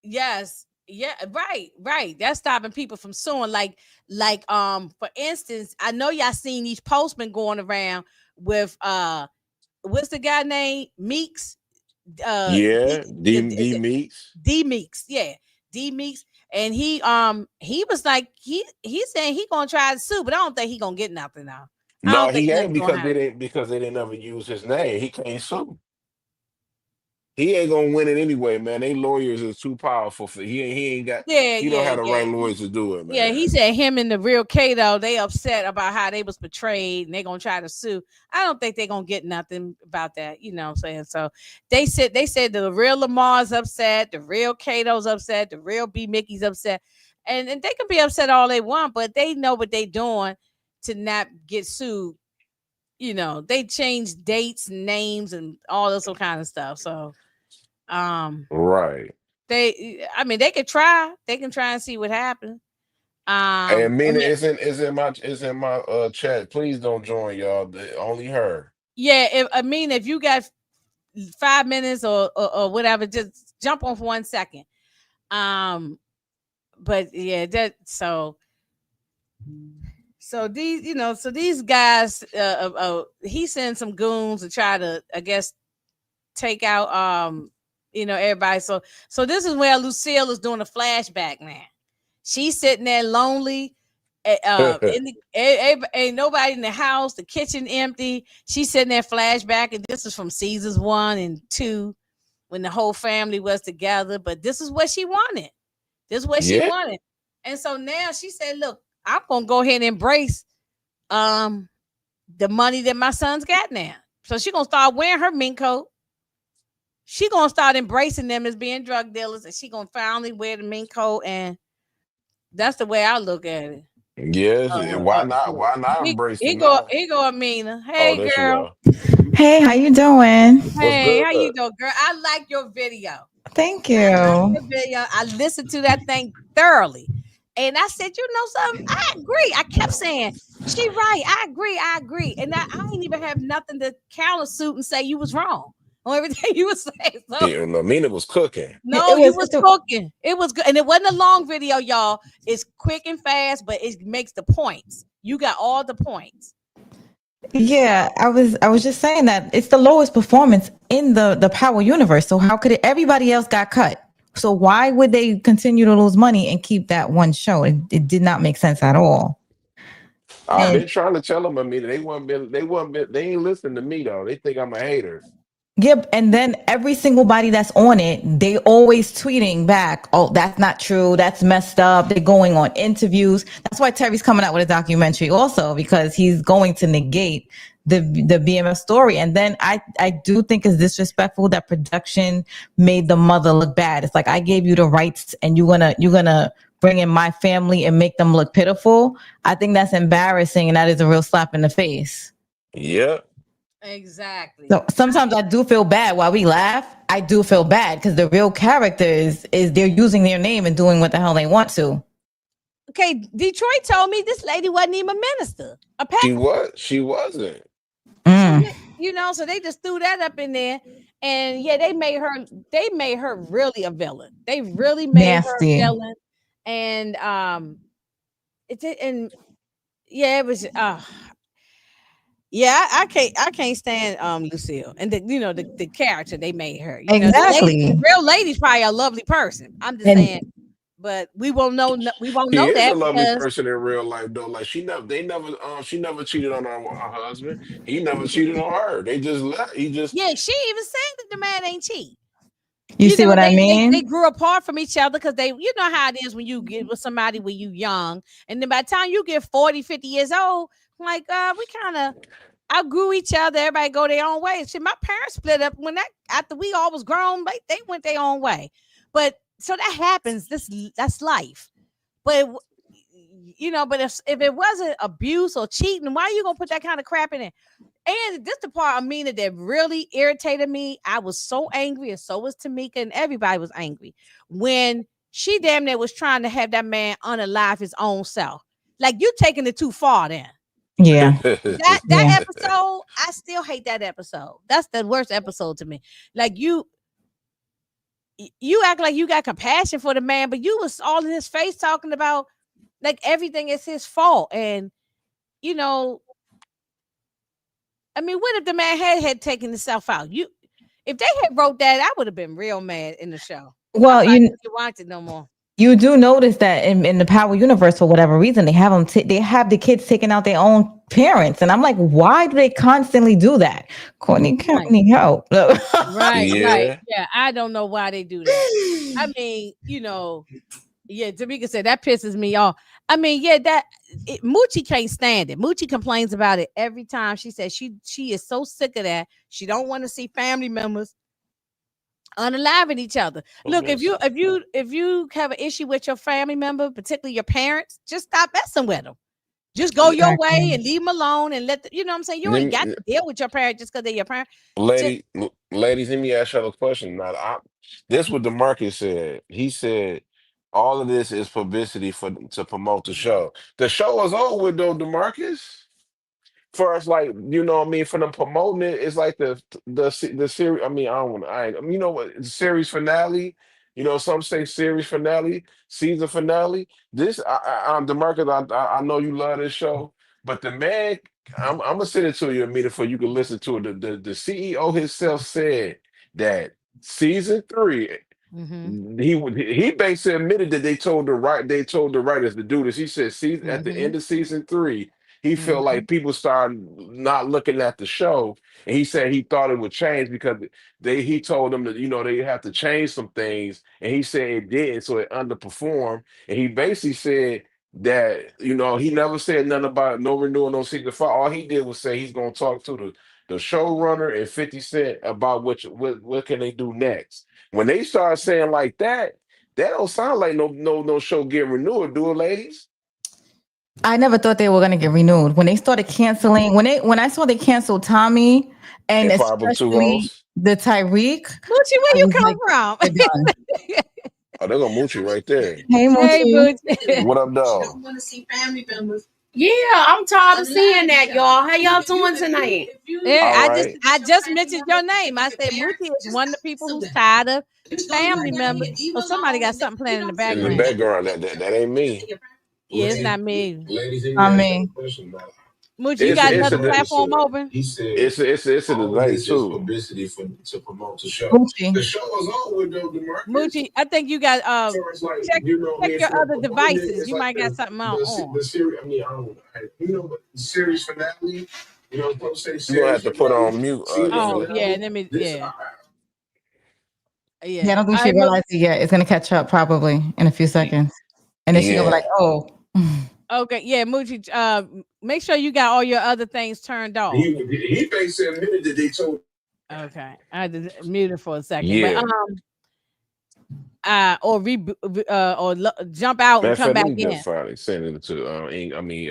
Yes. Yeah, right, right. That's stopping people from suing. Like, for instance, I know y'all seen these postmen going around with what's the guy name? Meeks. Yeah, Is D it Meats. D Meeks? Yeah, D Meeks. And he was like he's saying he gonna try to sue, but I don't think he gonna get nothing now. I No, don't think he ain't nothing's gonna happen. because they didn't ever use his name. He can't sue. he ain't gonna win it anyway, man. They lawyers is too powerful for he ain't got Yeah, he don't yeah, have the yeah. right lawyers to do it, Yeah, he man. said him and the real Kato, they upset about how they was betrayed and they gonna try to sue. I don't think they gonna get nothing about that, you know what I'm saying? So they said the real Lamar's upset, the real Kato's upset, the real B Mickey's upset. And they can be upset all they want, but they know what they doing to not get sued. You know, they changed dates, names, and all this kind of stuff. So um Right. I mean they could try. They can try and see what happens. And Mina And then, is in my chat. Please don't join y'all. Only her. yeah, if you got 5 minutes or whatever, just jump on for 1 second. Um, but yeah, that so these so these guys, he sent some goons to try to, I guess, take out everybody. So this is where Lucille is doing a flashback now. She's sitting there lonely. Ain't nobody in the house. The kitchen empty. She's sitting there flashback, and this is from seasons 1 and 2 when the whole family was together. But this is what she wanted. This is what she Yeah. wanted. And so now she said, "Look, I'm gonna go ahead and embrace um the money that my sons got now." So she gonna start wearing her mink coat. She gonna start embracing them as being drug dealers, and she gonna finally wear the mink coat. And that's the way I look at it. Yes. Why not? So Why not he embrace he it go now? he go Amina. Oh, Hey there she girl. go. Hey, how you doing? What's Hey, how you good? doing, girl? I like your video. Thank I like you. your video. I listened to that thing thoroughly. And I said, you know something? I agree. I kept saying, she right. I agree. I agree. And I ain't even have nothing to countersuit and say you was wrong on everything you was saying. So Yeah, no, Mina was cooking. no, It you was was just a, cooking. It was good. And it wasn't a long video, y'all. It's quick and fast, but it makes the points. You got all the points. yeah, I was just saying that it's the lowest performance in the Power universe. So how could everybody else got cut? So why would they continue to lose money and keep that one show? It did not make sense at all. I've And been trying to tell them, Mina, they ain't listening to me though. They think I'm a hater. yep, and then every single body that's on it, they always tweeting back, "Oh, that's not true. That's messed up." They're going on interviews. That's why Terry's coming out with a documentary also because he's going to negate the BMF story. And then I do think it's disrespectful that production made the mother look bad. It's like I gave you the rights, and you're gonna bring in my family and make them look pitiful. I think that's embarrassing, and that is a real slap in the face. Yeah. Exactly. So sometimes I do feel bad while we laugh. I do feel bad because the real character is they're using their name and doing what the hell they want to. Okay, Detroit told me this lady wasn't even a minister, a pastor. She wasn't. So Mm, yeah, so they just threw that up in there, and yeah, they made her really a villain. They really made her a nasty. villain, and it did, and yeah, it was yeah, I can't stand Lucille and the character they made her. The Exactly. real lady's probably a lovely person. I'm just saying, And but we won't know She is a that lovely because person in real life though. Like she never cheated on her husband. He never cheated on her. They just left. He just yeah, she even said that the man ain't cheat. you see what I They mean? grew apart from each other because you know how it is when you get with somebody when you young, and then by the time you get 40, 50 years old, like we kind of outgrew each other. Everybody go their own way. See, my parents split up when that after we all was grown, they went their own way. But so that happens. That's life. But but if it wasn't abuse or cheating, why are you gonna put that kind of crap in it? And this the part, Amina, that really irritated me. I was so angry, and so was Tamika, and everybody was angry when she damn near was trying to have that man unalive his own self. Like you taking it too far. Then Yeah. that Yeah. episode, I still hate that episode. That's the worst episode to me. Like you act like you got compassion for the man, but you was all in his face talking about like everything is his fault. And you know, I mean, what if the man had taken himself out? If they had wrote that, I would have been real mad in the show. I Well, probably wouldn't watch it no more. you do notice that in the Power universe, for whatever reason, they have the kids taking out their own parents. And I'm like, why do they constantly do that? Courtney, Right. need help. Right, right. Yeah. Yeah, I don't know why they do that. I mean, yeah, Tamika said that pisses me off. I mean, yeah, Moochie can't stand it. Moochie complains about it every time. She says she is so sick of that. She don't want to see family members unaliving each other. Look, if you Listen, if you if you have an issue with your family member, particularly your parents, just stop messing with them. Just go your way Exactly. and leave them alone and you know what I'm saying? You ain't got let to deal with your parents just because they're your parent. Just ladies, let me ask y'all a question. Now, this what Demarcus said. He said all of this is publicity for to promote the show. The show is over with, though, Demarcus. For us, like, you know what I mean, for them promoting it, it's like the series. I mean, I don't want to. You know what? Series finale. You know, some say series finale, season finale. This, Demarcus, I know you love this show, but the man, I'm gonna send it to you, Amita, for you can listen to it. The CEO himself said that season three. mm-hmm, He basically admitted that they told the writers to do this. He said, see, at the mm-hmm, end of season three, he felt mm-hmm, like people started not looking at the show, and he said he thought it would change because he told them that they have to change some things, and he said it didn't, so it underperformed, and he basically said that he never said nothing about no renewal, no season five. All he did was say he's going to talk to the showrunner and 50 Cent about what can they do next. When they start saying like that don't sound like no show getting renewed, do it, ladies? I never thought they were gonna get renewed. When they started canceling, when I saw they canceled Tommy and And Fireball Two especially Ghosts. the Tyreek, Moochie, where I you was come like, from? they're done. Oh, they're gonna moot you right there. Hey Hey, Mochi. Moochie. What up, dog? Yeah, I'm tired of seeing that, y'all. How y'all doing tonight? Yeah, All right. I just mentioned your name. I said Moochie is one of the people who's tired of family members. Oh, somebody got something playing in the In the background. background, that ain't me. Yeah, it's not me. I mean, Moochie, you It's got it's another a platform open? it's a debate too. Gucci. Moochie, I think you got check check your other devices. You might got something on. You're gonna have to put on mute, Oh Emily. yeah, let me Yeah, I yeah. don't think All she right, realized it yet. It's gonna catch up probably in a few seconds. And then she gonna be like, Yeah. oh. okay, yeah, Moochie. Make sure you got all your other things turned off. He basically admitted that they told. Okay, I had to mute it for a second, but Yeah. jump out Matter and of come fact, let back me just in. finally send it to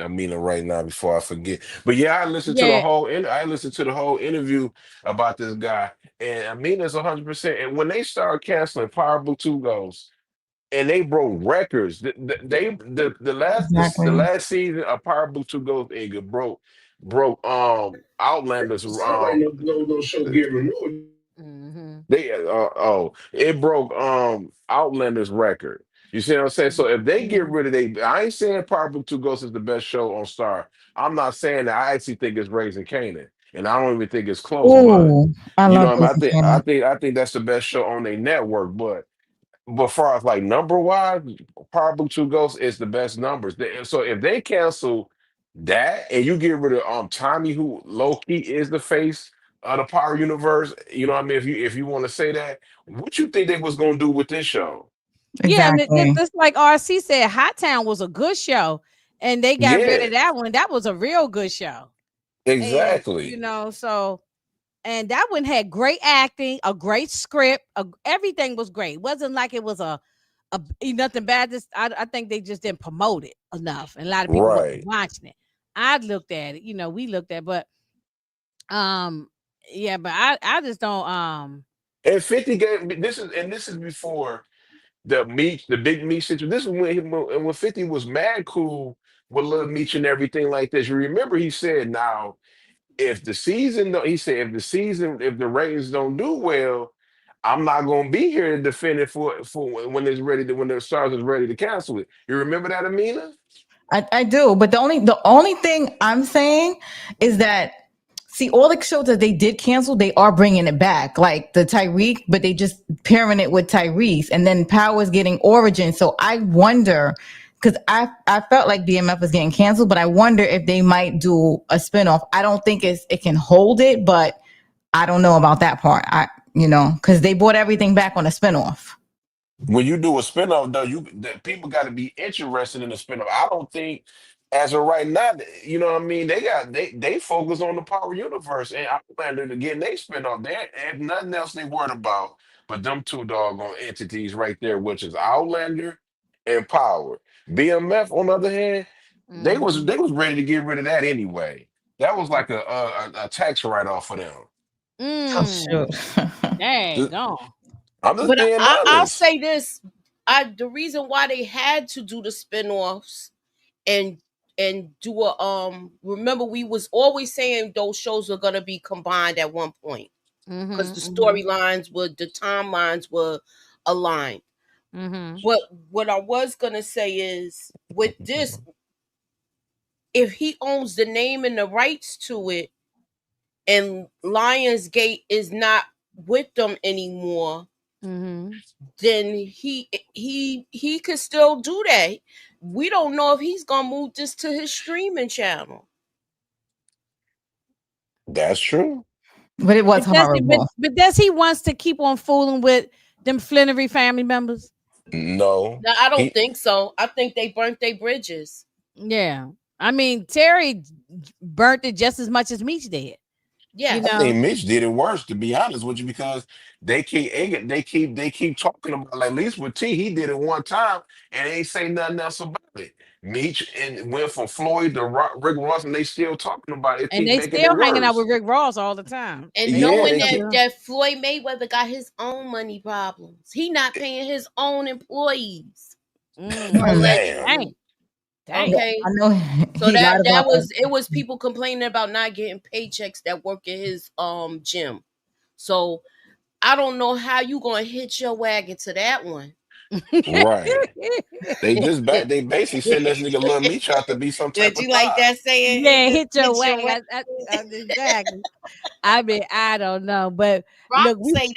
Amina right now before I forget. But yeah, Yeah, I listened to the whole interview about this guy, and Amina's 100%. And when they started canceling Power Book Two goes, and they broke records. The Exactly. last season of Power Book Two goes, and broke Outlanders. No show get renewed. hmm It broke Outlander's record. You see what I'm saying? So if they get rid of I ain't saying Power Book Two Ghosts is the best show on Star. I'm not saying that. I actually think it's Raising Canaan, and I don't even think it's close. But Ooh, I you know, love what I mean, Lucy Cannon. I think that's the best show on their network. But far as like number wise, Power Book Two Ghosts is the best numbers. So if they cancel that and you get rid of Tommy, who low key is the face of the Power Universe, you know what I mean? If you want to say that, what you think they was gonna do with this show? yeah. And Exactly. just like RC said, Hot Town was a good show, and they got rid Yeah, of that one. That was a real good show, and exactly. so and that one had great acting, a great script, everything was great. It wasn't like it was nothing bad. I think they just didn't promote it enough, and a lot of people wasn't Right. watching it. I looked at it, we looked at, but um, yeah, but I just don't And 50 gave this is before the big meat situation. This is when 50 was mad cool with Lil Meech and everything like this. You remember he said now if the season he said if the ratings don't do well, I'm not gonna be here to defend it for when it's ready to when the stars is ready to cancel it. You remember that, Amina? I do, but the only thing I'm saying is that see all the shows that they did cancel, they are bringing it back, like the Tyreek, but they just pairing it with Tyrese, and then Power's getting Origin. So I wonder because I felt like BMF was getting canceled, but I wonder if they might do a spinoff. I don't think it can hold it, but I don't know about that part. Because they bought everything back on a spinoff. When you do a spinoff, though, people got to be interested in the spinoff. I don't think, as of right now, you know what I mean. They focus on the Power Universe and Outlander to getting they spinoff. They have nothing else they worried about but them two doggone entities right there, which is Outlander and Power. BMF, on the other hand, Mm-hmm. they was ready to get rid of that anyway. That was like a tax write off for them. Oh Mm. shoot. Dang Just- gone. I'm just But being I'll honest. say this: the reason why they had to do the spinoffs and do a remember we was always saying those shows were gonna be combined at one point because the Mm-hmm. storylines were the timelines were aligned. Mm-hmm. But what I was gonna say is with this, if he owns the name and the rights to it, and Lionsgate is not with them anymore, Mm-hmm. then he could still do that. We don't know if he's gonna move this to his streaming channel. That's true. But it was horrible. But does he wants to keep on fooling with them Flannery family members? No, No, I don't he. think so. I think they burnt their bridges. Yeah. I mean, Terry burnt it just as much as Meech did. You I Yes. know. think Mitch did it worse, to be honest with you, because they keep talking about, like, at least with T, he did it one time and they ain't say nothing else about it. Meech and went from Floyd to Rick Ross, and they still talking about it. And Keep they making still it hanging out with worse. Rick Ross all the time. And Yeah, knowing they that keep. Still. Floyd Mayweather got his own money problems, he not paying his own employees Mm. Damn. Dang. allegedly. Dang. Okay, I know so he lied that about was it. that. Was people complaining about not getting paychecks that work at his gym. So I don't know how you gonna hit your wagon to that one. Right. They basically send this nigga Lil Meech out to be some type Did of you like thought. that saying? Yeah, hit your Hit your wag. wagon. Exactly. I mean, I don't know, but Rock look, we say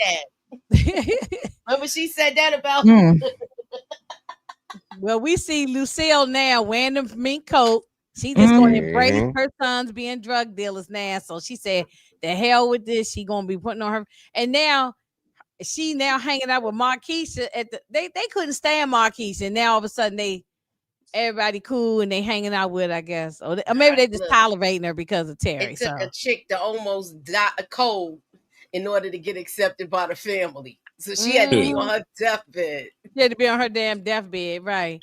that. Remember she said that about Hmm. well, we see Lucille now wearing the mink coat. She just Hmm. going to embrace Hmm. her sons being drug dealers now. So she said, "The hell with this." She gonna be putting on her, and now she now hanging out with Marquisha at they couldn't stand Marquisha, and now all of a sudden everybody cool and they hanging out with, I guess, or maybe they just look. tolerating her because of Terry. It took a So chick to almost die a cold in order to get accepted by the family. So she had to be mhm. on her deathbed. She had to be on her damn deathbed, right?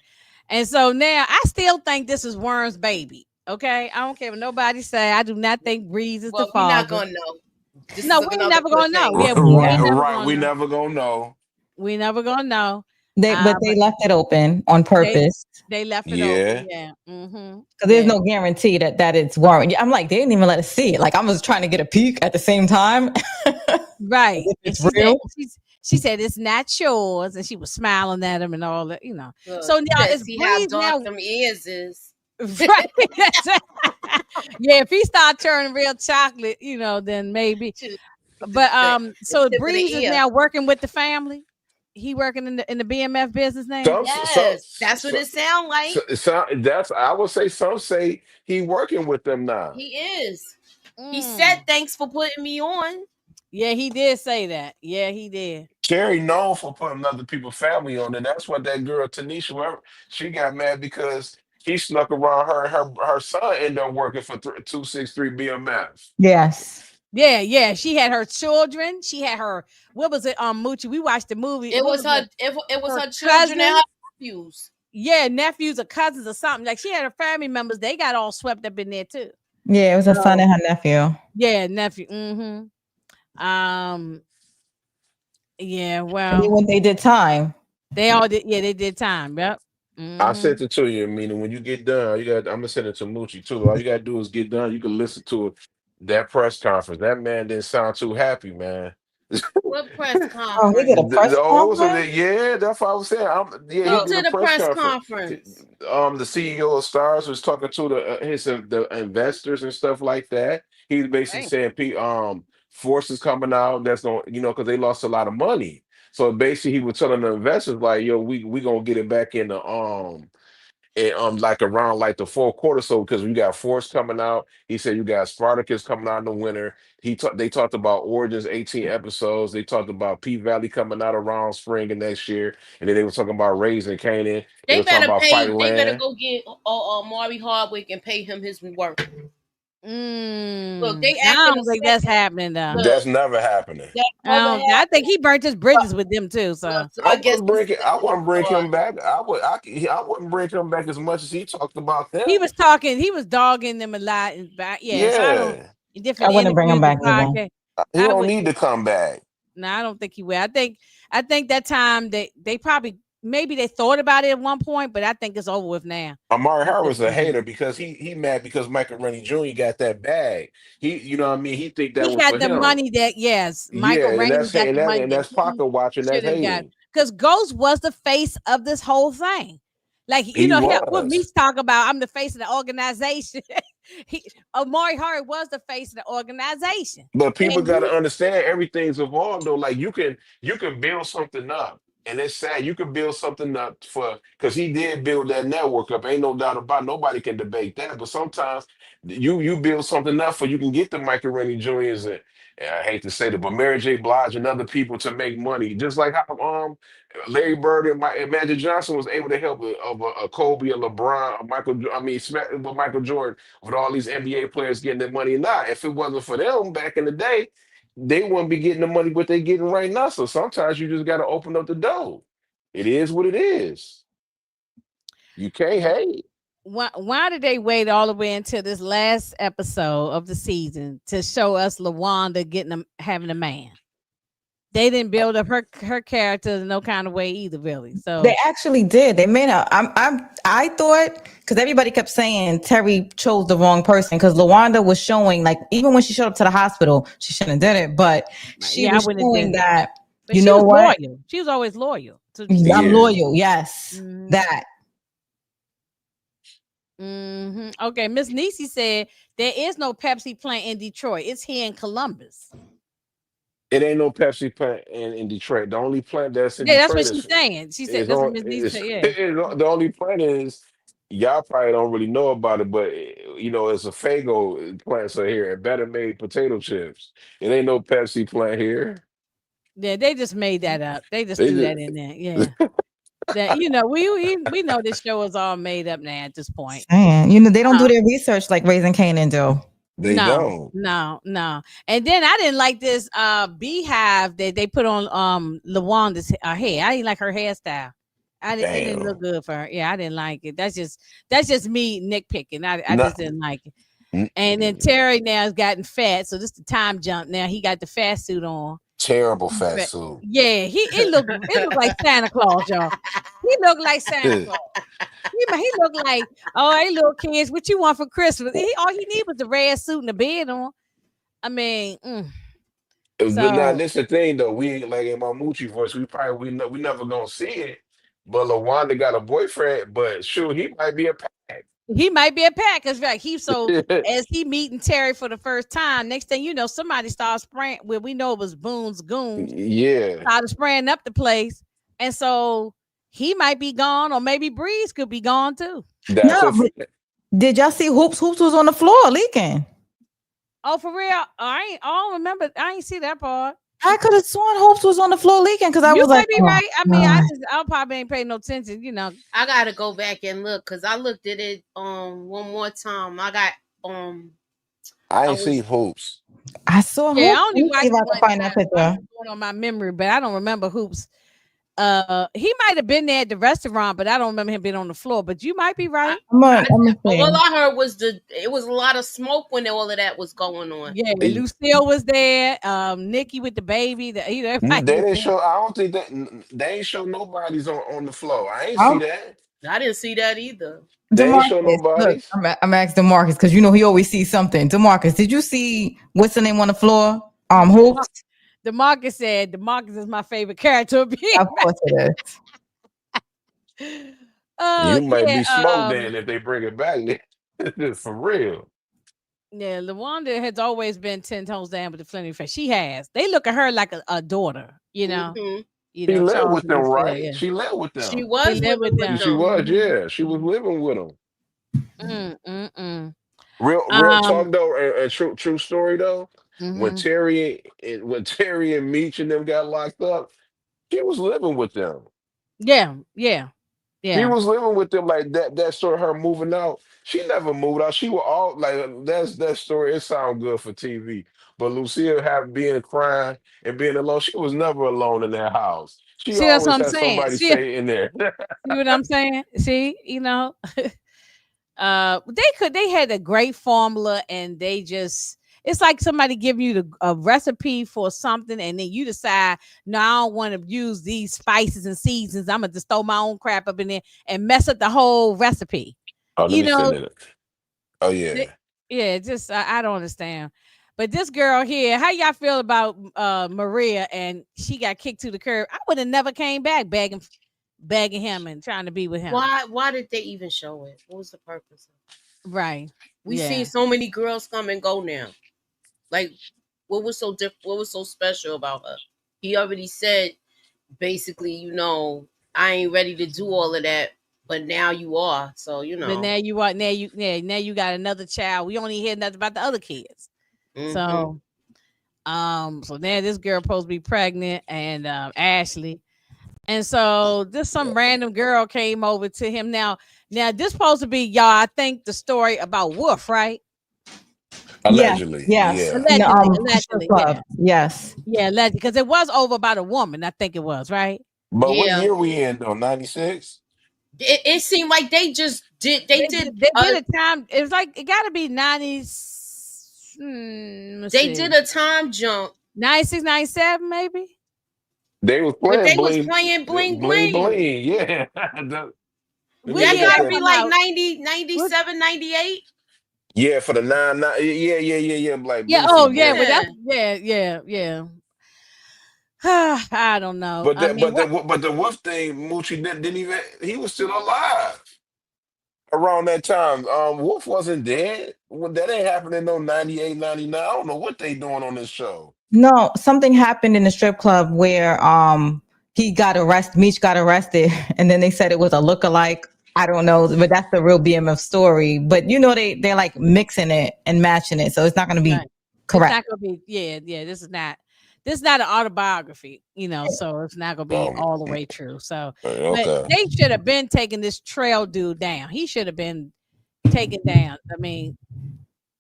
And so now I still think this is Worm's baby. Okay, I don't care what nobody say. I do not think Breeze is the Well, we're not father. gonna know. This No, is we ain't another never gonna know. cliffhanger. Yeah, we Right, ain't Yeah. never right. gonna We know. never gonna know. We never gonna know. But they But left it open on they purpose they left it open. Yeah. Yeah. Mm-hmm. because there's Yeah. no guarantee that it's warrant. I'm like, they didn't even let us see it. Like I was trying to get a peek at the same time. Right. If And it's real. she said it's not yours, and she was smiling at him and all that, Look, So now said, it's see how Breeze dark now, them ears is. right? Yeah, if he start turning real chocolate, then maybe. Shoot, But the so tip of the Breeze is ear. now working with the family. He working in the BMF business now. Yes, that's what it sound like. That's, I would say, some say he working with them now. He is. He said, Mm. "Thanks for putting me on." Yeah, he did say that. Yeah, he did. Cherry known for putting other people's family on, and that's what that girl Tanisha, she got mad because he snuck around her, and her son ended up working for 263 BMF. Yes. Yeah, yeah. She had her children. She had her. What was it? Moochie. We watched the movie. It What was was it? her. It was Her her children and her cousins. nephews. Yeah, nephews or cousins or something. Like she had her family members. They got all swept up in there too. Yeah, it was a son So and her nephew. yeah, nephew. Um. Yeah. And then Well, when they did time. they all did. Yeah, they did time. Yep. I Mm-hmm. sent it to you. Meaning, when you get done, I'm gonna send it to Moochie too. All you gotta do is get done. You can listen to it. That press conference. That man didn't sound too happy, man. What press Oh, he did a conference? press Oh, it was conference? yeah. That's what I was saying. Yeah, he Who Oh, did a did a press press conference. conference? The CEO of Stars was talking to the investors and stuff like that. He was basically dang. saying, forces coming out. That's going, because they lost a lot of money. So basically, he was telling the investors like, "Yo, we gonna get it back and like around like the fourth quarter. So because you got Force coming out, he said you got Spartacus coming out in the winter. They talked about Origins 18 episodes. They talked about P Valley coming out around spring of next year, and then they were talking about Raising Canaan. They They were talking better about pay. Fight They better Land. go get Maury Hardwick and pay him his worth. Look, they I acting a don't think set. that's happening though. Look, That's never happening. that I never don't. I think happened. he burnt his bridges with them too. So So I guess this is I the new wouldn't bring start. him back. I wouldn't bring him back as much as he talked about he them. was talking. He was dogging them a lot. And back, yeah. So I don't. Yeah, In I different wouldn't bring him interviews and back either. podcasts, he I don't would. need to come back. No, I don't think he will. I think that time they probably maybe they thought about it at one point, but I think it's over with now. Amari It's Hart just was a over. hater because he mad because Michael Rennie Jr. got that bag. You know what I mean? He think that He was got for the him. money that yes, Michael Yeah, and Rainey that's got the money and that that's he pocket watching. That's should have got hating. because Ghost was the face of this whole thing. Like He what me was. talk about, I'm the face of the organization. he, Amari Hart was the face of the organization, But people and got to understand everything's evolved though. Like you can build something up, and it's sad you can build something up for because he did build that network up. Ain't no doubt about it. Nobody can debate that. But sometimes you build something up for you can get the Michael Rennie Juniors and I hate to say that, but Mary J. Blige and other people to make money. Just like how Larry Bird and Magic Johnson was able to help a Kobe, a LeBron, a Michael. I mean, with Michael Jordan with all these NBA players getting their money now. If it wasn't for them back in the day, they wouldn't be getting the money what they're getting right now. So sometimes you just got to open up the door. It is what it is. You can't hate. why did they wait all the way until this last episode of the season to show us Lawanda having a man? They didn't build up her character in no kind of way either, really. They So actually did. They made a. I thought because everybody kept saying Terry chose the wrong person because Lawanda was showing like even when she showed up to the hospital, she shouldn't have did it, but she yeah, I was wouldn't have showing did it. that But you she know was what, loyal. She was always loyal to I'm Yeah. Terry. loyal. Yes, Mhm. that. Okay, Miss Nisi said there is no Pepsi plant in Detroit. It's here in Columbus. It ain't no Pepsi plant in Detroit. The only plant that's in Yeah, that's what Detroit she's saying. She said is that's what on Miss Nisi is said. Yeah. the only plant is y'all probably don't really know about it, but it's a Fago plant so here and Better Made potato chips. It ain't no Pepsi plant here. Yeah, they just made that up. They just They threw that just in there. Yeah. That we know this show is all made up now at this point. Saying, they don't do their research like Raising Canaan do. they No, don't. no, no. And then I didn't like this beehive that they put on Lawanda's hair. I didn't like her hairstyle. It didn't look Damn. good for her. Yeah, I didn't like it. That's just me nitpicking. I No, just didn't like it. And then mm-mm. Terry now has gotten fat, so this the time jump. Now he got the fat suit on. Terrible fat suit. Yeah, it looked like Santa Claus, y'all. He looked like Santa Claus. He looked like, oh, hey, little kids, what you want for Christmas? All he need was the red suit and the bed on. I mean, But now so this the thing though. We ain't like in my Moochie voice. We never gonna see it. But LaWanda got a boyfriend. But shoot, he might be a pack. he might be a pack because like as he meeting Terry for the first time, next thing you know, somebody starts spraying. Well, we know it was Boone's goons Yeah, started spraying up the place, and so he might be gone, or maybe Breeze could be gone too. that's No, a but did y'all see Hoops? Hoops was on the floor leaking. Oh, for real? I don't remember. I ain't see that part. I could have sworn Hoops was on the floor leaking because I You was like, might be oh right. I mean, God. I probably ain't paying no attention. I gotta go back and look because I looked at it one more time. I I ain't see was hoops. I saw Yeah, I Hoops. Let only me see watched if it I one can find that time, so I'm picture. just going on my memory, but I don't remember Hoops. He might have been there at the restaurant, but I don't remember him being on the floor. But you might be right. I'm gonna see. all I heard was it was a lot of smoke when all of that was going on. Yeah, They Lucille was there. Nikki with the baby. Everybody was didn't there. show. I don't think that they ain't show nobody's on the floor. I ain't see Oh, that. I didn't see that either. They ain't show Demarcus, look, nobody's. I'm asking Demarcus because he always sees something. Demarcus, did you see what's the name on the floor? Hoops. DeMarcus said DeMarcus is my favorite character of being. Of course it is. You might Yeah. be smoked then if they bring it back. For real. Yeah, Lawanda has always been 10 toes down with the Fleming face. She has. They look at her like a daughter. Hmm She lived Charles with would them, be still there. right? Yeah, She lived with She them. he was lived living with with them. She them. was, Hmm. yeah. She was living with them. Mm, mm, mm. Real Um. talk though, and true story though. When Hmm. Terry and Meech and them got locked up, she was living with them. Yeah. Yeah. She Yeah. was living with them like that. That story, her moving out. She never moved out. She was all like that's that story. It sounds good for TV, but Lucille have being crying and being alone. She was never alone in that house. She See, that's what always I'm had saying. somebody See, stay in there. see what I'm saying? See, they had a great formula, and they just it's like somebody giving you a recipe for something, and then you decide, no, I don't want to use these spices and seasons. I'm gonna just throw my own crap up in there and mess up the whole recipe. Oh, let You me know, send it. Oh they- yeah. yeah, just I don't understand. But this girl here, how y'all feel about Maria? And she got kicked to the curb. I would have never came back begging him and trying to be with him. Why did they even show it? What was the purpose? Right. We seen Yeah. so many girls come and go now. Like, what was so different? What was so special about her? He already said basically, I ain't ready to do all of that, but now you are. So But now you are now you got another child. We only hear nothing about the other kids. hmm So so now this girl supposed to be pregnant and Ashley. And so this some random girl came over to him. Now this supposed to be y'all, I think the story about Wolf, right? Yes, Allegedly, yes. yeah. In the strip Allegedly, yeah. club. Yes. Yeah, allegedly. Because it was over about a woman, I think it was, right? But what Yeah. year we in though? 96? It seemed like they just did. They did. They did a time. It was like it got to be 90. Let's They see, did a time jump, 96, 97, maybe. They was but playing they was bling, playing bling bling, bling. bling. Yeah. Let me What That look year at they gotta that. be come like out? 90, What? 97, 98. Yeah, for the nine. Yeah, yeah, yeah, yeah. Like Yeah. Bling Oh, see yeah. Well, Bling. Yeah. that's yeah. I don't know. But I that, mean, what? but the Wolf thing, Moochie didn't even. He was still alive around that time. Wolf wasn't dead. Well, that ain't happening no 98, 99. I don't know what they doing on this show. No, something happened in the strip club where he got arrested, Meech got arrested, and then they said it was a lookalike. I don't know, but that's the real BMF story. But they're like mixing it and matching it, so it's not going to be Right. It's correct. not gonna be. Yeah. This is not an autobiography. So it's not gonna be Um, all the way true. So, but okay. they should have been taking this trail dude down. He should have been taken down. I mean,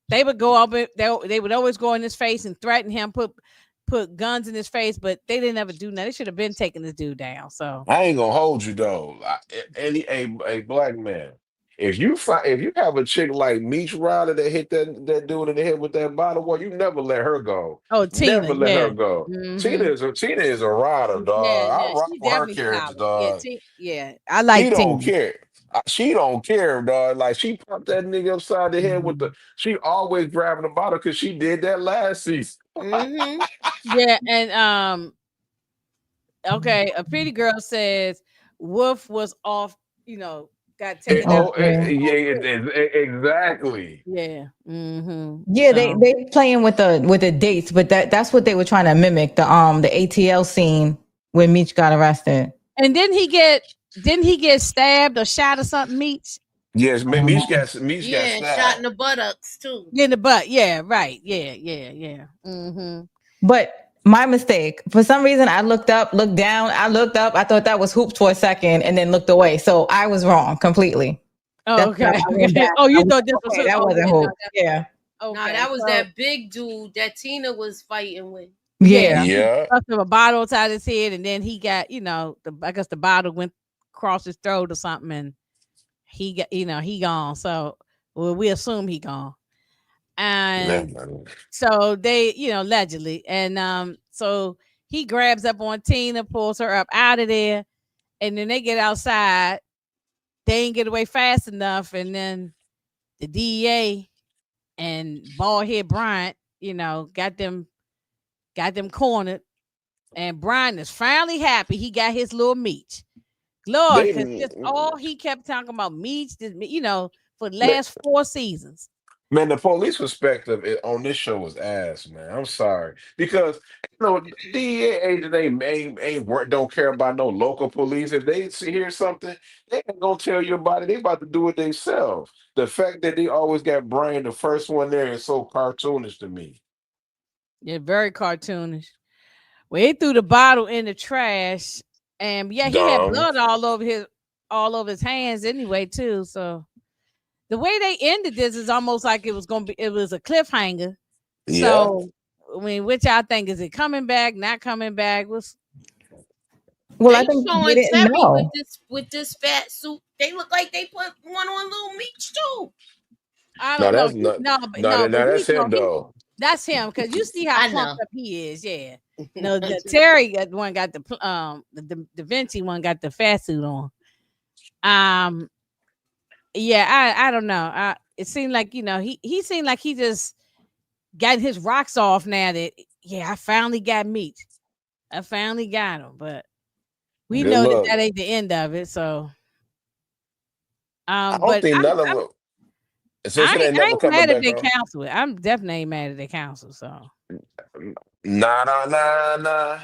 they would go up. They would always go in his face and threaten him, put guns in his face, but they didn't ever do nothing. They should have been taking this dude down. So, I ain't gonna hold you though. Any a black man, if you have a chick like Meech Ryder that hit that dude in the head with that bottle, well, you never let her go. oh, Tina, Never let yeah. her go. Hmm. Tina is a rider, Yeah, dog. I yeah, rock she with her definitely character, solid. Yeah, dog. yeah, I She like don't Tina. care. She don't care, dog. Like she popped that nigga upside the head with the. She always grabbing the bottle because she did that last season. hmm Yeah, and okay, a pretty girl says Wolf was off, got taken down. Okay. Yeah, exactly. Yeah. Yeah, they So, they playing with the dates, but that's what they were trying to mimic the ATL scene when Meech got arrested. and didn't he get stabbed or shot or something, Meech? Yes, Meech got Yeah, and shot in stabbed. the buttocks too. In the butt. Yeah, right. Yeah. But my mistake. For some reason, I looked up, looked down, I looked up. I thought that was hoops for a second, and then looked away. So I was wrong completely. Oh, That's why okay. I went back. Oh, I you went, thought this was okay, her. that Oh, wasn't yeah, no, hoops. Yeah, Nah, okay. that was So, that big dude that Tina was fighting with. yeah, yeah. he Yeah. stuffed him a bottle inside his head, and then he got, I guess the bottle went across his throat or something, and he got, he gone. So, well, we assume he gone. Yeah, And man. so they, allegedly, and so he grabs up on Tina, pulls her up out of there, and then they get outside. They ain't get away fast enough, and then the DEA and baldhead Bryant, got them cornered, and Brian is finally happy he got his little meat. Lord, They, because just all he kept talking about meats, for the they last 4 seasons. Man, the police perspective on this show was ass, man. I'm sorry because DEA agent ain't work, don't care about no local police. If they see hear something, they ain't gonna tell you about it. They about to do it themselves. The fact that they always got Brian, the first one there, is so cartoonish to me. Yeah, very cartoonish. Well, he threw the bottle in the trash, and yeah, he had Dumb. blood all over his hands anyway too. So the way they ended this is almost like it was a cliffhanger. Yeah. So I mean, which I think is it coming back, not coming back? Was Well, I They think they showing didn't Terry know. with this fat suit. They look like they put one on Little Meech too. I No, don't know. that's not. No, but No, he that's him no he though. that's him because you see how I plumped know. up he is. Yeah. No, the Terry one got the Da Vinci one got the fat suit on. Um, yeah, I don't know. It seemed like he seemed like he just got his rocks off now that yeah I finally got meat. I finally got him, but we Good know that luck. that ain't the end of it. So I don't but think none of them. Since it ain't I never ain't coming mad at back their on. council. I'm definitely ain't mad at their council. So Nah, nah, nah, nah.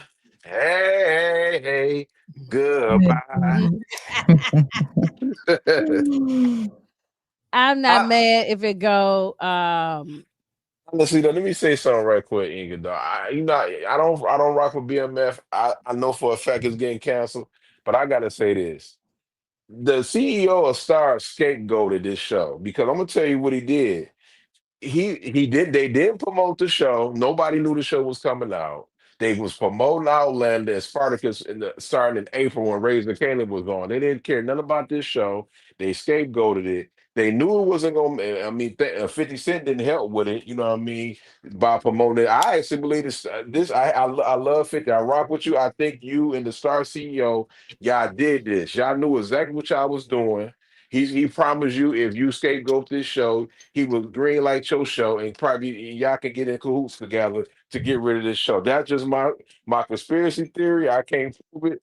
Hey, hey, goodbye. I'm not I mad if it go. honestly though, let me say something right quick, Inga. Though I don't rock with BMF. I know for a fact it's getting canceled, but I gotta say this: the CEO of Star scapegoated this show because I'm gonna tell you what he did. He did they didn't promote the show. Nobody knew the show was coming out. They was promoting Outlander and Spartacus starting in April when Raising Canaan was on. They didn't care nothing about this show. They scapegoated it. They knew it wasn't gonna. I mean, 50 Cent didn't help with it. You know what I mean? By promoting it, I actually believe this. I love 50. I rock with you. I think you and the Star CEO, y'all did this. Y'all knew exactly what y'all was doing. He promised you if you scapegoat this show, he will green light your show and probably y'all can get in cahoots together to get rid of this show. That's just my conspiracy theory. I can't prove it,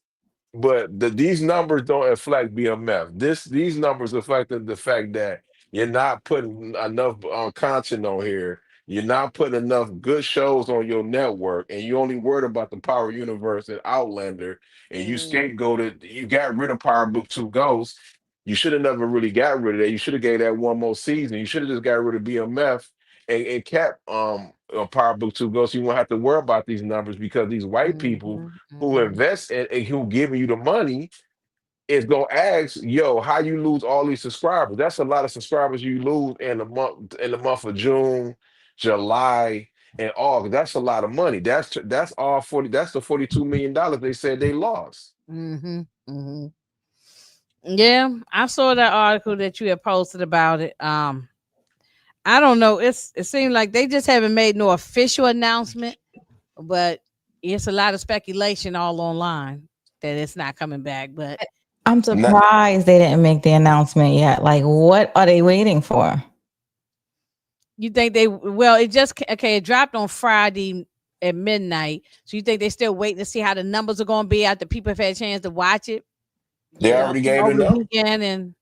but these numbers don't reflect BMF. These numbers reflect the fact that you're not putting enough content on here. You're not putting enough good shows on your network, and you only worried about the Power Universe and Outlander, and you Mm. scapegoated. You got rid of Power Book Two Ghosts. You should have never really got rid of that. You should have gave that one more season. You should have just got rid of BMF and kept Power Book Two Ghosts. You won't have to worry about these numbers because these white people mhm, who mhm, invest and who giving you the money is gonna ask, yo, how you lose all these subscribers? That's a lot of subscribers you lose in the month of June, July, and August. That's a lot of money. That's all 40, that's the $42 million they said they lost. mhm, mhm. Yeah, I saw that article that you had posted about it. I don't know. It seems like they just haven't made no official announcement, but it's a lot of speculation all online that it's not coming back. But I'm Not, surprised they didn't make the announcement yet. Like, what are they waiting for? you think they well, it just okay, it dropped on Friday at midnight. So you think they're still waiting to see how the numbers are going to be after people have had a chance to watch it they Yeah. already gave the over the number. weekend and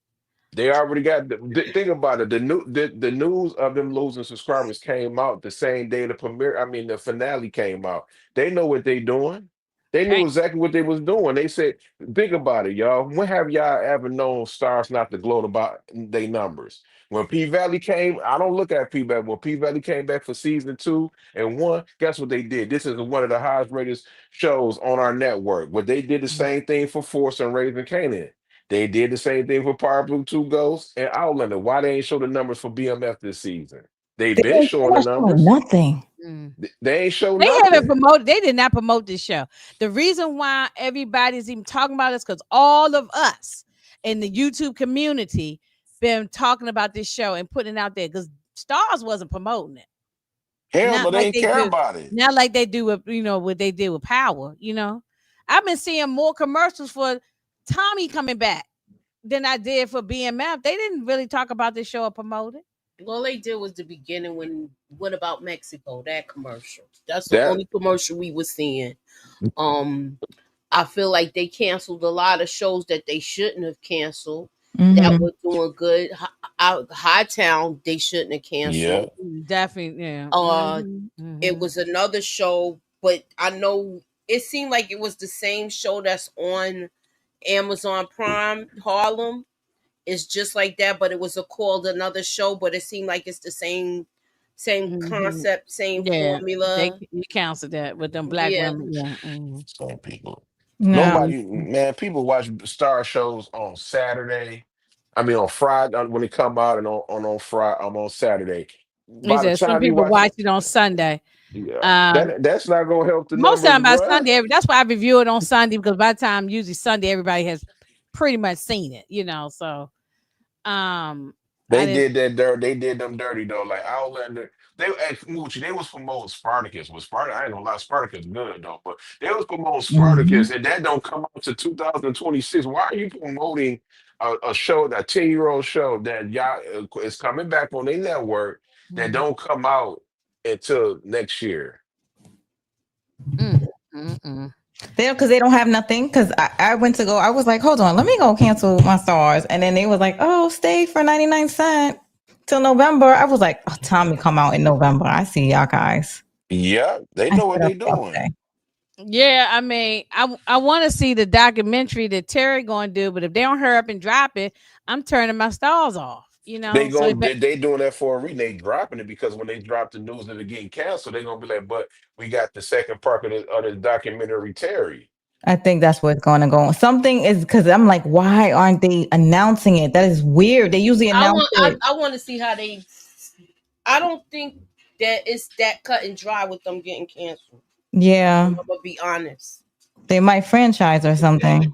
They already got think about it. The news of them losing subscribers came out the same day the premiere. I mean, the finale came out. They know what they doing. They knew exactly what they was doing. They said, think about it, y'all. When have y'all ever known stars not to gloat about their numbers? When P Valley came, I don't look at P Valley. When P Valley came back for season 2 and 1, guess what they did? This is one of the highest rated shows on our network. But they did the same thing for Force and Raising Canaan. They did the same thing for Power Blue Two Ghosts and Outlander. Why they ain't show the numbers for BMF this season? They They been didn't showing the pretty much show numbers. nothing. mm. They ain't show They haven't nothing. promoted. They did not promote this show. The reason why everybody's even talking about this because all of us in the YouTube community been talking about this show and putting it out there because Stars wasn't promoting it. Hell Not no, they like ain't they care do. about it. Not like they do with what they did with Power. I've been seeing more commercials for Tommy coming back than I did for BMF. They didn't really talk about this show or promote it. All they did was the beginning when what about Mexico? That commercial. That's the That only commercial we were seeing. Um I feel like they canceled a lot of shows that they shouldn't have canceled that Hmm. were doing good. out Hightown they shouldn't have Yeah. canceled. Definitely, yeah. Uh, it Hmm. was another show, but I know it seemed like it was the same show that's on Amazon Prime, Harlem. It's just like that, but it was called another show, but it seemed like it's the same Hmm. concept, same Yeah, they formula. you canceled that with them black Yeah. women. Yeah. Hmm. Some people. No. Nobody, man. People watch star shows on Saturday. I mean, on Friday when they come out, and on Friday, on Saturday. He By the said some time you people watch watch it, it on Sunday. yeah, Um, that's not gonna help the Most of the numbers, time by bruh. Sunday, that's why I review it on Sunday because by the time usually Sunday everybody has pretty much seen it. So I They didn't. did that dirt. They did them dirty though. Like Outlander, they at Moochie, they was promoting Spartacus. Was Spartacus? I ain't gonna lie, Spartacus good though, but they was promoting Mhm. Spartacus, and that don't come out to 2026. Why are you promoting a show, that 10-year-old show that y'all is coming back on their network that Mhm. don't come out until next year? Mm, mm, mm. They because they don't have nothing. Because I went to go. I was like, hold on, let me go cancel my stars. And then they was like, oh, stay for 99 cents till November. I was like, oh, Tommy come out in November. I see y'all guys. Yeah, they I know said, what they doing. okay. Yeah, I mean, I want to see the documentary that Terry going to do, but if they don't hurry up and drop it, I'm turning my stars off. They So going they doing that for a reason. They dropping it because when they drop the news that it getting canceled, they gonna be like, "But we got the second part of the documentary, Terry." I think that's what's going to go on. Something is because I'm like, why aren't they announcing it? That is weird. They usually I announce want it. I want to see how they. I don't think that it's that cut and dry with them getting canceled. I'm Yeah, gonna be honest. they might franchise or something.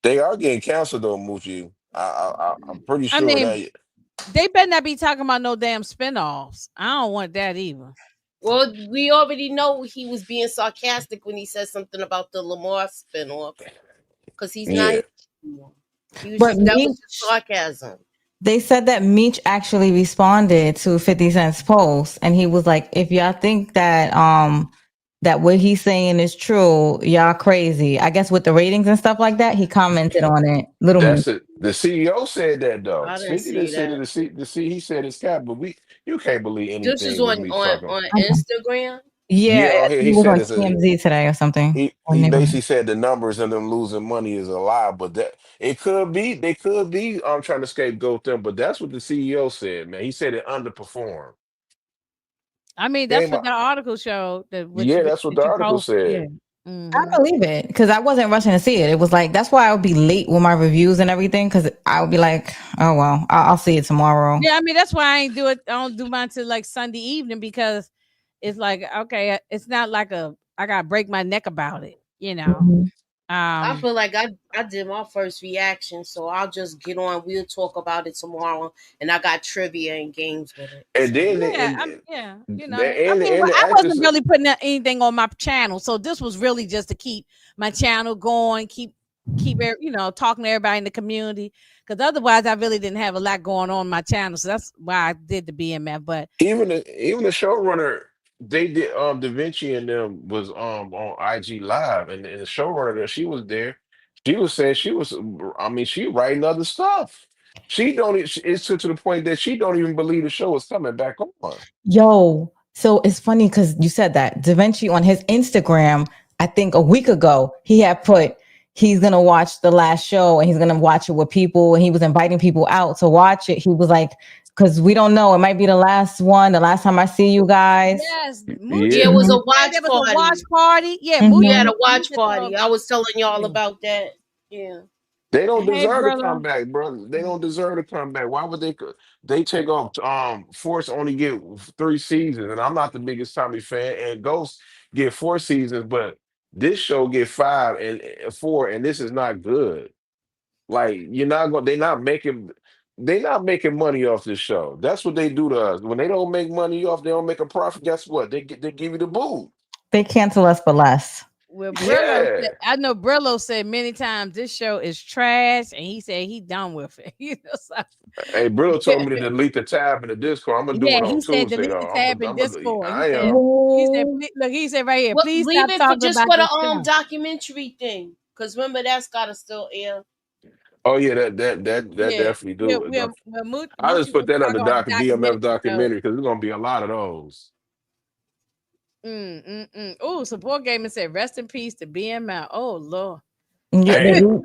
They are getting canceled though, Moochie. I'm pretty I sure mean, that they better not be talking about no damn spinoffs. I don't want that either. Well, we already know he was being sarcastic when he said something about the Lamar spinoff because he's not yeah. here anymore. He was But just that was just Meech, sarcasm. they said that Meech actually responded to 50 Cent's post, and he was like, "If y'all think that what he's saying is true, y'all crazy." I guess with the ratings and stuff like that, he commented on it. Little Meech. That's it. The CEO said that though. I didn't 50 didn't see say that. that. The he said it's cap, but you can't believe This is anything with on me on talking. on Instagram. Yeah, Yeah, oh, he he was said on it's a TMZ today or something. Or he maybe basically said the numbers and them losing money is a lie, but that it could be they could be trying to scapegoat them, but that's what the CEO said, man. He said it underperformed. I mean, that's Came what out, the article showed that what yeah, that's what the that you article posted. said. Yeah. I Hmm. believe it because I wasn't rushing to see it. It was like that's why I would be late with my reviews and everything because I would be like, oh well, I'll see it tomorrow. Yeah, I mean that's why I ain't do it. I don't do mine till like Sunday evening because it's like okay, it's not like I gotta break my neck about it. Mhm. I Um, feel like I did my first reaction, so I'll just get on. We'll talk about it tomorrow, and I got trivia and games with it. And So then yeah, and yeah, and the I actress, wasn't really putting anything on my channel, so this was really just to keep my channel going, talking to everybody in the community. Because otherwise, I really didn't have a lot going on my channel, so that's why I did the BMF. But even the showrunner, they did Da Vinci and them was on IG Live, and the showrunner that she was there, she was saying she was, I mean, she writing other stuff. She don't e- it's to the point that she don't even believe the show is coming back on. Yo, so it's funny because you said that Da Vinci on his Instagram, I think a week ago, he had put he's gonna watch the last show and he's gonna watch it with people, and he was inviting people out to watch it. He was like, because we don't know, it might be the last one, the last time I see you guys. yes, Moochie yeah, it Yeah, was a Mhm. said watch there was a watch party. party. Yeah, We Moochie had Mhm. a watch Moochie told party. I was telling y'all yeah. about that. Yeah. they don't Hey, deserve to brother. come back, bro. They don't deserve to come back. Why would they take off? Force only get 3 seasons, and I'm not the biggest Tommy fan. And Ghost get 4 seasons, but this show get 5 and 4, and this is not good. Like you're not going. They not making money off this show. That's what they do to us. When they don't make money off, they don't make a profit. Guess what? They give you the boot. They cancel us for less. Well, Brillo said, Yeah. I know Brillo said many times this show is trash, and he said he done with it. So, Hey, Brillo told me to delete the tab in the Discord. I'm gonna do yeah, it on he said Tuesday delete though. the tab in I'm gonna. Discord. I am. He said, Oh, look, he said right here, Well, please leave stop it for talking just about for the this show. documentary thing, because remember that's gotta still air. Oh yeah, that Yeah, definitely do. I just Moochie put was that on the talking about the BMF documentary. So, documentary because there's gonna be a lot of those. Oh, support gaming said, "Rest in peace to BML." Oh Lord. Yeah, Damn.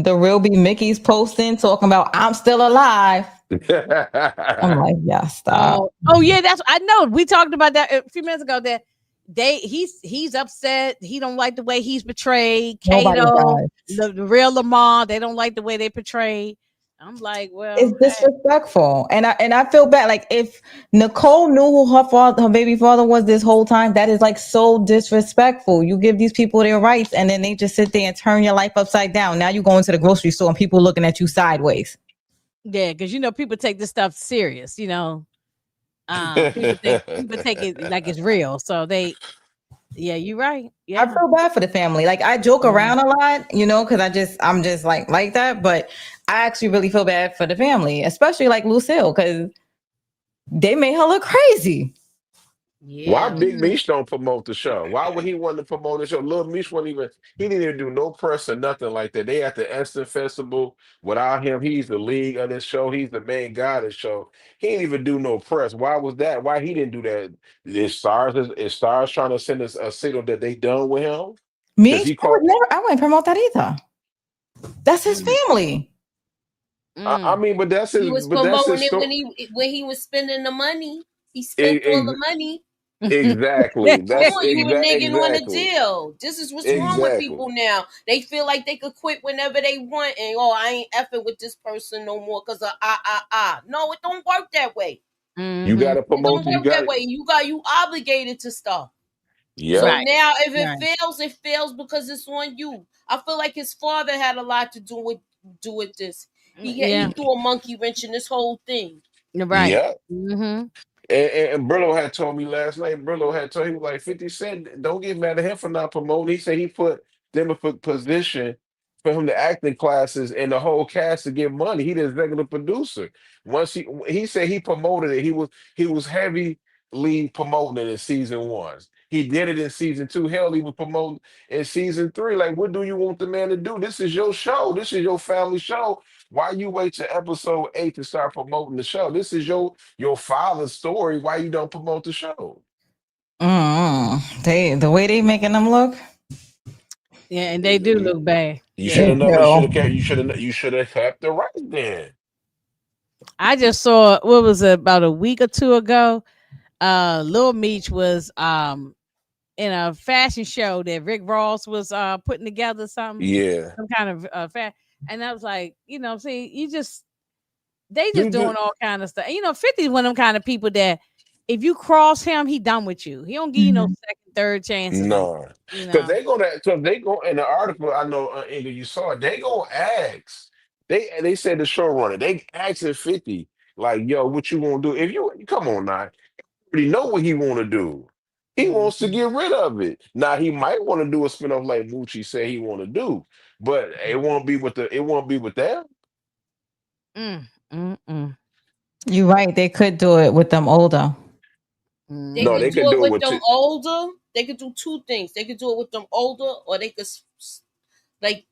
the real be Mickey's posting talking about I'm still alive. I'm like, yeah, stop. Oh yeah, that's I know. We talked about that a few minutes ago. That he's upset. He don't like the way he's portrayed. Nobody Kato, does. the real Lamar, they don't like the way they portrayed. I'm like, It's well, hey, disrespectful, and I feel bad. Like if Nicole knew who her baby father was this whole time, that is like so disrespectful. You give these people their rights, and then they just sit there and turn your life upside down. Now you go into the grocery store and people looking at you sideways. yeah, because people take this stuff serious. People take it like it's real. So yeah, you're right. I Yeah. feel bad for the family. Like I joke Mhm. around a lot, because I'm just like that. But I actually really feel bad for the family, especially like Lucille, because they made her look crazy. Why Yeah. Big Meech don't promote the show? Why would he want to promote the show? Little Meech wouldn't even. He didn't even do no press or nothing like that. They at the Instant Festival without him. He's the lead of this show. He's the main guy of the show. He didn't even do no press. Why was that? Why he didn't do that? Is Stars trying to send us a signal that they done with him? Me, Because he I would called. never. I wouldn't promote that either. That's his Mm, family. I mm. mean, He was but that's promoting his it story. when he was spending the money. He spent all the money. Exactly. Come That's on, you reneging on a exactly. deal. This is what's wrong with Exactly. people now. They feel like they could quit whenever they want, and I ain't effing with this person no more because of ah. No, it don't work that way. You Mhm. gotta It don't promote. You work that got. way. You obligated to stuff. So Yep. Right. now, if Right. it fails because it's on you. I feel like his father had a lot to do with this. He Yeah. threw a monkey wrench in this whole thing. You're right. Yep. Mhm. And Brillo had told me last night. Brillo had told him like 50 Cent, don't get mad at him for not promoting. He said he put them in a position for him to acting classes and the whole cast to get money. He the executive producer. Once he said he promoted it. He was heavily promoting it in season one. He did it in season two. Hell, he was promoting in season three. Like, what do you want the man to do? This is your show. This is your family show. Why you wait to episode 8 to start promoting the show? This is your father's story. Why you don't promote the show? The way they making them look. Yeah, and they do You, look bad. you should Yeah. They have never. You should do. have kept. You should have kept the right then. I just saw what was it, about a week or two ago. Lil Meech was in a fashion show that Rick Ross was putting together Yeah. some kind of and I was like, see, they just Dude, doing all kind of stuff. 50 is one of them kind of people that if you cross him, he done with you. He don't give you no Mhm. second, third chances like no, that, you because know. they gonna. Because they go in the article. I know, Inga, you saw it. They gonna ask. They said the showrunner. They asking 50 like, yo, what you want to do? If you come on now, already know what he want to do. He wants to Mhm. get rid of it. Now he might want to do a spinoff like Moochie said he want to do, but it won't be with them. Mm, mm, mm, You're right. They could do it with them older. They No, could they mhm. do could it do it with with them older. They could do two things. They could do it with them older, or they could like.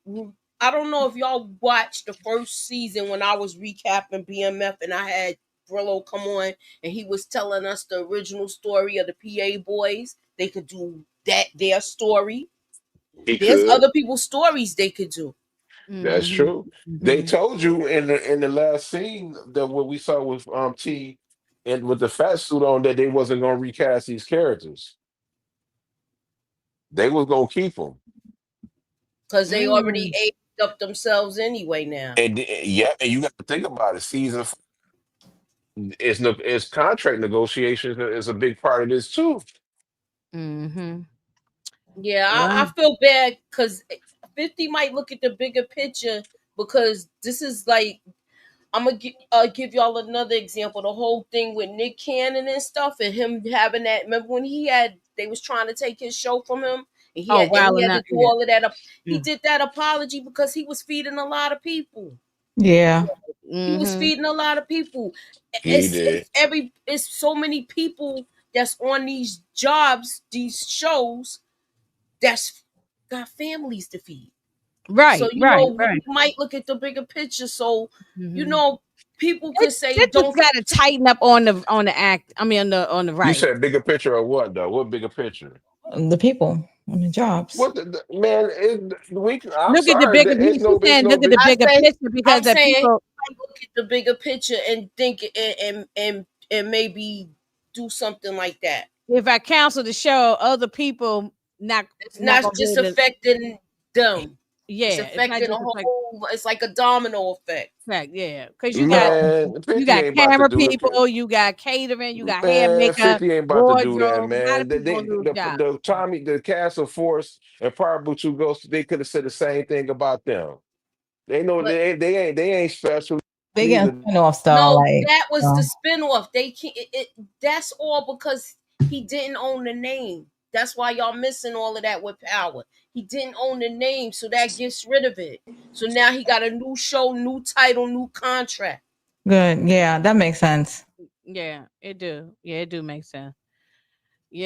I don't know if y'all watched the first season when I was recapping BMF and I had Brillo come on and he was telling us the original story of the PA boys. They could do their story. he There's could. other people's stories they could do. That's Mhm. true. They Mhm. told you in the last scene that what we saw with T and with the fat suit on that they wasn't gonna recast these characters. They was gonna keep them. Because they already Mm. aged up themselves anyway now. Yeah, and you got to think about it. It's contract negotiations is a big part of this too. Mhm. Yeah, I Well, feel bad because 50 might look at the bigger picture because this is like, I'm going to give y'all another example. The whole thing with Nick Cannon and stuff and him having that. Remember when they was trying to take his show from him and oh, he wow, had to not do yeah. all of that. He Yeah. did that apology because he was feeding a lot of people. Yeah. He was Mhm. feeding a lot of people. He did. It's so many people that's on these jobs, these shows that's got families to feed. So Right, right, we right. might look at the bigger picture. So you Hmm. know, people could say They just don't. got to tighten up on the act. I mean, on the You right. said bigger picture of what though? What bigger picture? The people and the jobs. What man? I'm Look at the sorry. bigger. She's It's saying no look at the big. I bigger say picture because I'm the saying people. look at the bigger picture and think and maybe do something like that. If I cancel the show, other people not It's not not gonna be just able to. affecting them. It's Yeah, it's not affecting a just a fact. whole. It's like a domino effect. Fact, yeah, because Man, you 50 got ain't about to camera do it. people, you got catering, you got hair Man, makeup, 50 ain't about to do that, wardrobe. A lot man. of people gonna lose jobs. The Tommy, the Castle Force and Power Two Ghosts, they could have said the same thing about them. They know But they ain't special They getting either. spin-offs though, no, like that was the uh, spinoff. They can't. That's all because he didn't own the name. That's why y'all missing all of that with Power. He didn't own the name, so that gets rid of it. So now he got a new show, new title, new contract. good. Yeah, that makes sense. Yeah, it do. Yeah, it do make sense.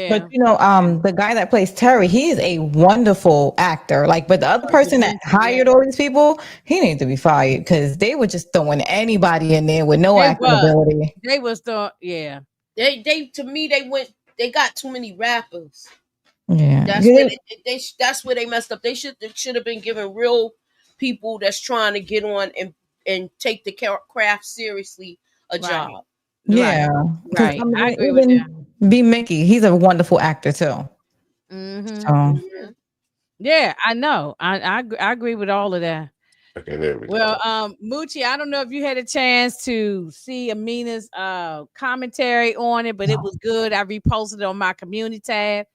But Yeah, you know, yeah. the guy that plays Terry, he is a wonderful actor. Like, but the other Da person that Vinci, yeah. hired all these people, he needs to be fired because they were just throwing anybody in there with no They acting was. ability. They was the yeah. They to me they got too many rappers. Yeah, That's where that's where they messed up. They should have been given real people that's trying to get on and take the craft seriously a Right. job. yeah. Right. Because Right. I I mean, agree with that. even B Mickey, he's a wonderful actor too. Hmm. So Yeah. Yeah, I know. I agree with all of that. Okay, there we Well, go. Moochie, I don't know if you had a chance to see Amina's commentary on it, but it was good. I reposted it on my community tab.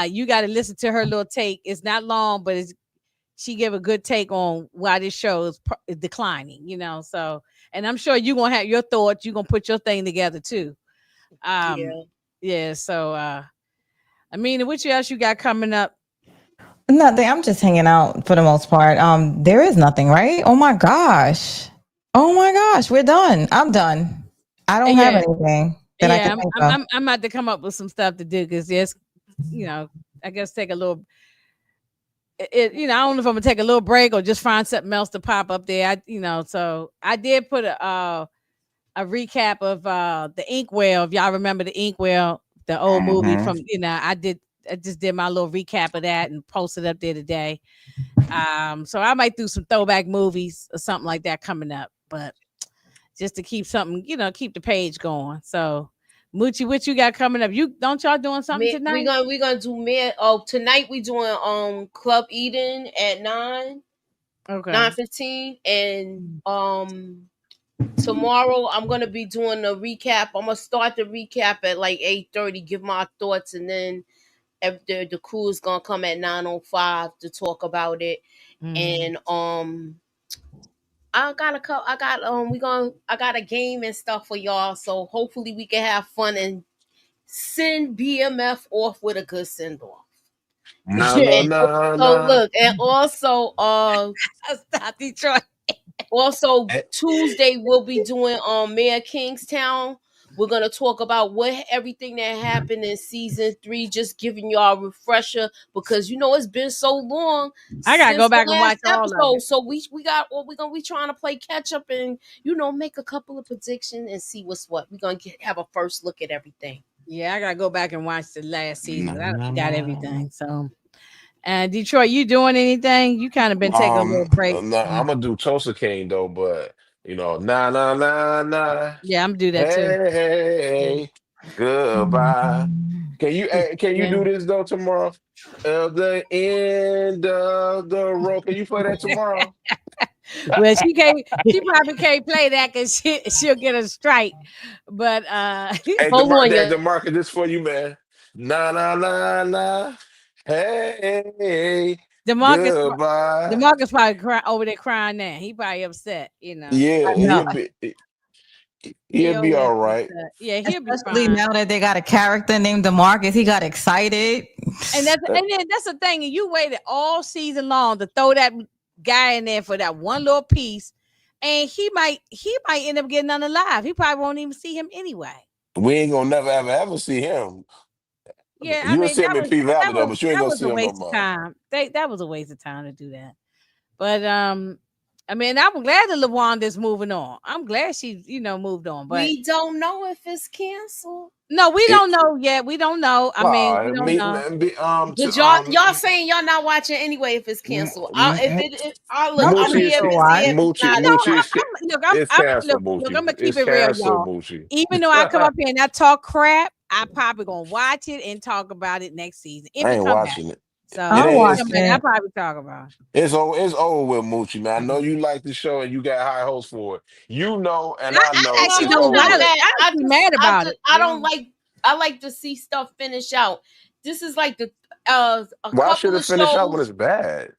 You got to listen to her little take. It's not long, but she gave a good take on why this show is declining. So and I'm sure you're gonna have your thoughts. You're gonna put your thing together too. Um, Yeah. yeah. So, Amina, what else you got coming up? nothing. I'm just hanging out for the most part. There is nothing, right? Oh my gosh. Oh my gosh, we're done. I'm done. I don't have Yeah, anything that I can yeah. think I'm of. I'm I'm about to come up with some stuff to do because yes, you know, I guess take a little. I don't know if I'm gonna take a little break or just find something else to pop up there. So I did put a recap of the Inkwell. If y'all remember the Inkwell, the old movie Hmm. from I just did my little recap of that and posted up there today. So I might do some throwback movies or something like that coming up, but just to keep something, keep the page going. So Moochie, what you got coming up? You don't y'all doing something tonight? We gonna do man. Oh, tonight we doing Club Eden at 9, Okay. 9:15, and tomorrow I'm gonna be doing a recap. I'm gonna start the recap at like 8:30, give my thoughts, and then the crew is gonna come at 9:05 to talk about it. Mm. And I got a game and stuff for y'all. So hopefully we can have fun and send BMF off with a good send off. No, no, And no, also no. look, and Stop Detroit. also Eh, Tuesday we'll be doing Mayor Kingstown. We're gonna talk about what everything that happened in season 3, just giving y'all a refresher because it's been so long I gotta go since the back and last watch all of episode. it. So we got well, we're gonna be trying to play catch up and make a couple of predictions and see what's what. We're gonna have a first look at everything. Yeah, I gotta go back and watch the last season. no, 'Cause I done no, forgot no. everything. So, and Detroit, you doing anything? You kind of been taking a little break. No, I'm gonna do Tulsa King though, but nah, nah, nah, nah. Yeah, I'm gonna do that too. Hey, goodbye. Can you Yeah. do this though tomorrow? Of the end of the road. Can you play that tomorrow? Well, she can't. She probably can't play that because she'll get a strike. But Hey, Hold on, yeah. DeMarcus, this for you, man. Nah, nah, nah, nah. Hey, Demarcus, goodbye. Demarcus probably over there crying now. He probably upset. I Yeah, know, He he'll over be there all right. upset. Yeah, he'll be especially fine. now that they got a character named Demarcus. He got excited. Uh, That's the thing. And you waited all season long to throw that guy in there for that one little piece, and he might end up getting unalive. He probably won't even see him anyway. We ain't gonna never ever ever see him. Yeah, I You'll mean see him in P Valley though, but you ain't that gonna was see a him no waste of more. time. That was a waste of time to do that. But I mean, I'm glad that LaWanda's moving on. I'm glad she, moved on. But We don't know if it's canceled. no, we It don't know yet. We don't know. I mean, we don't me know. to But y'all saying y'all not watching anyway if it's m- canceled. m- I look, I'm I'm Moochie coming be is to able to say watch. if it's not, it's Moochie not. is Look, it's canceled, look. I'm Moochie. gonna keep It's it real, canceled, y'all. Moochie. Even though I come up here and I talk crap, I probably gonna watch it and talk about it next season if I it ain't come back. watching it. So It I'll if it ain't. watch come back, I it. probably talk about it. It's over with, Moochie, man. I know you like the show and you got high hopes for it. You know, and I I know No, actually it's don't it's over not like with. it. that. I actually mad about it. I don't like. I like to see stuff finish out. This is like the a Why should couple it of finish out when it's shows, bad?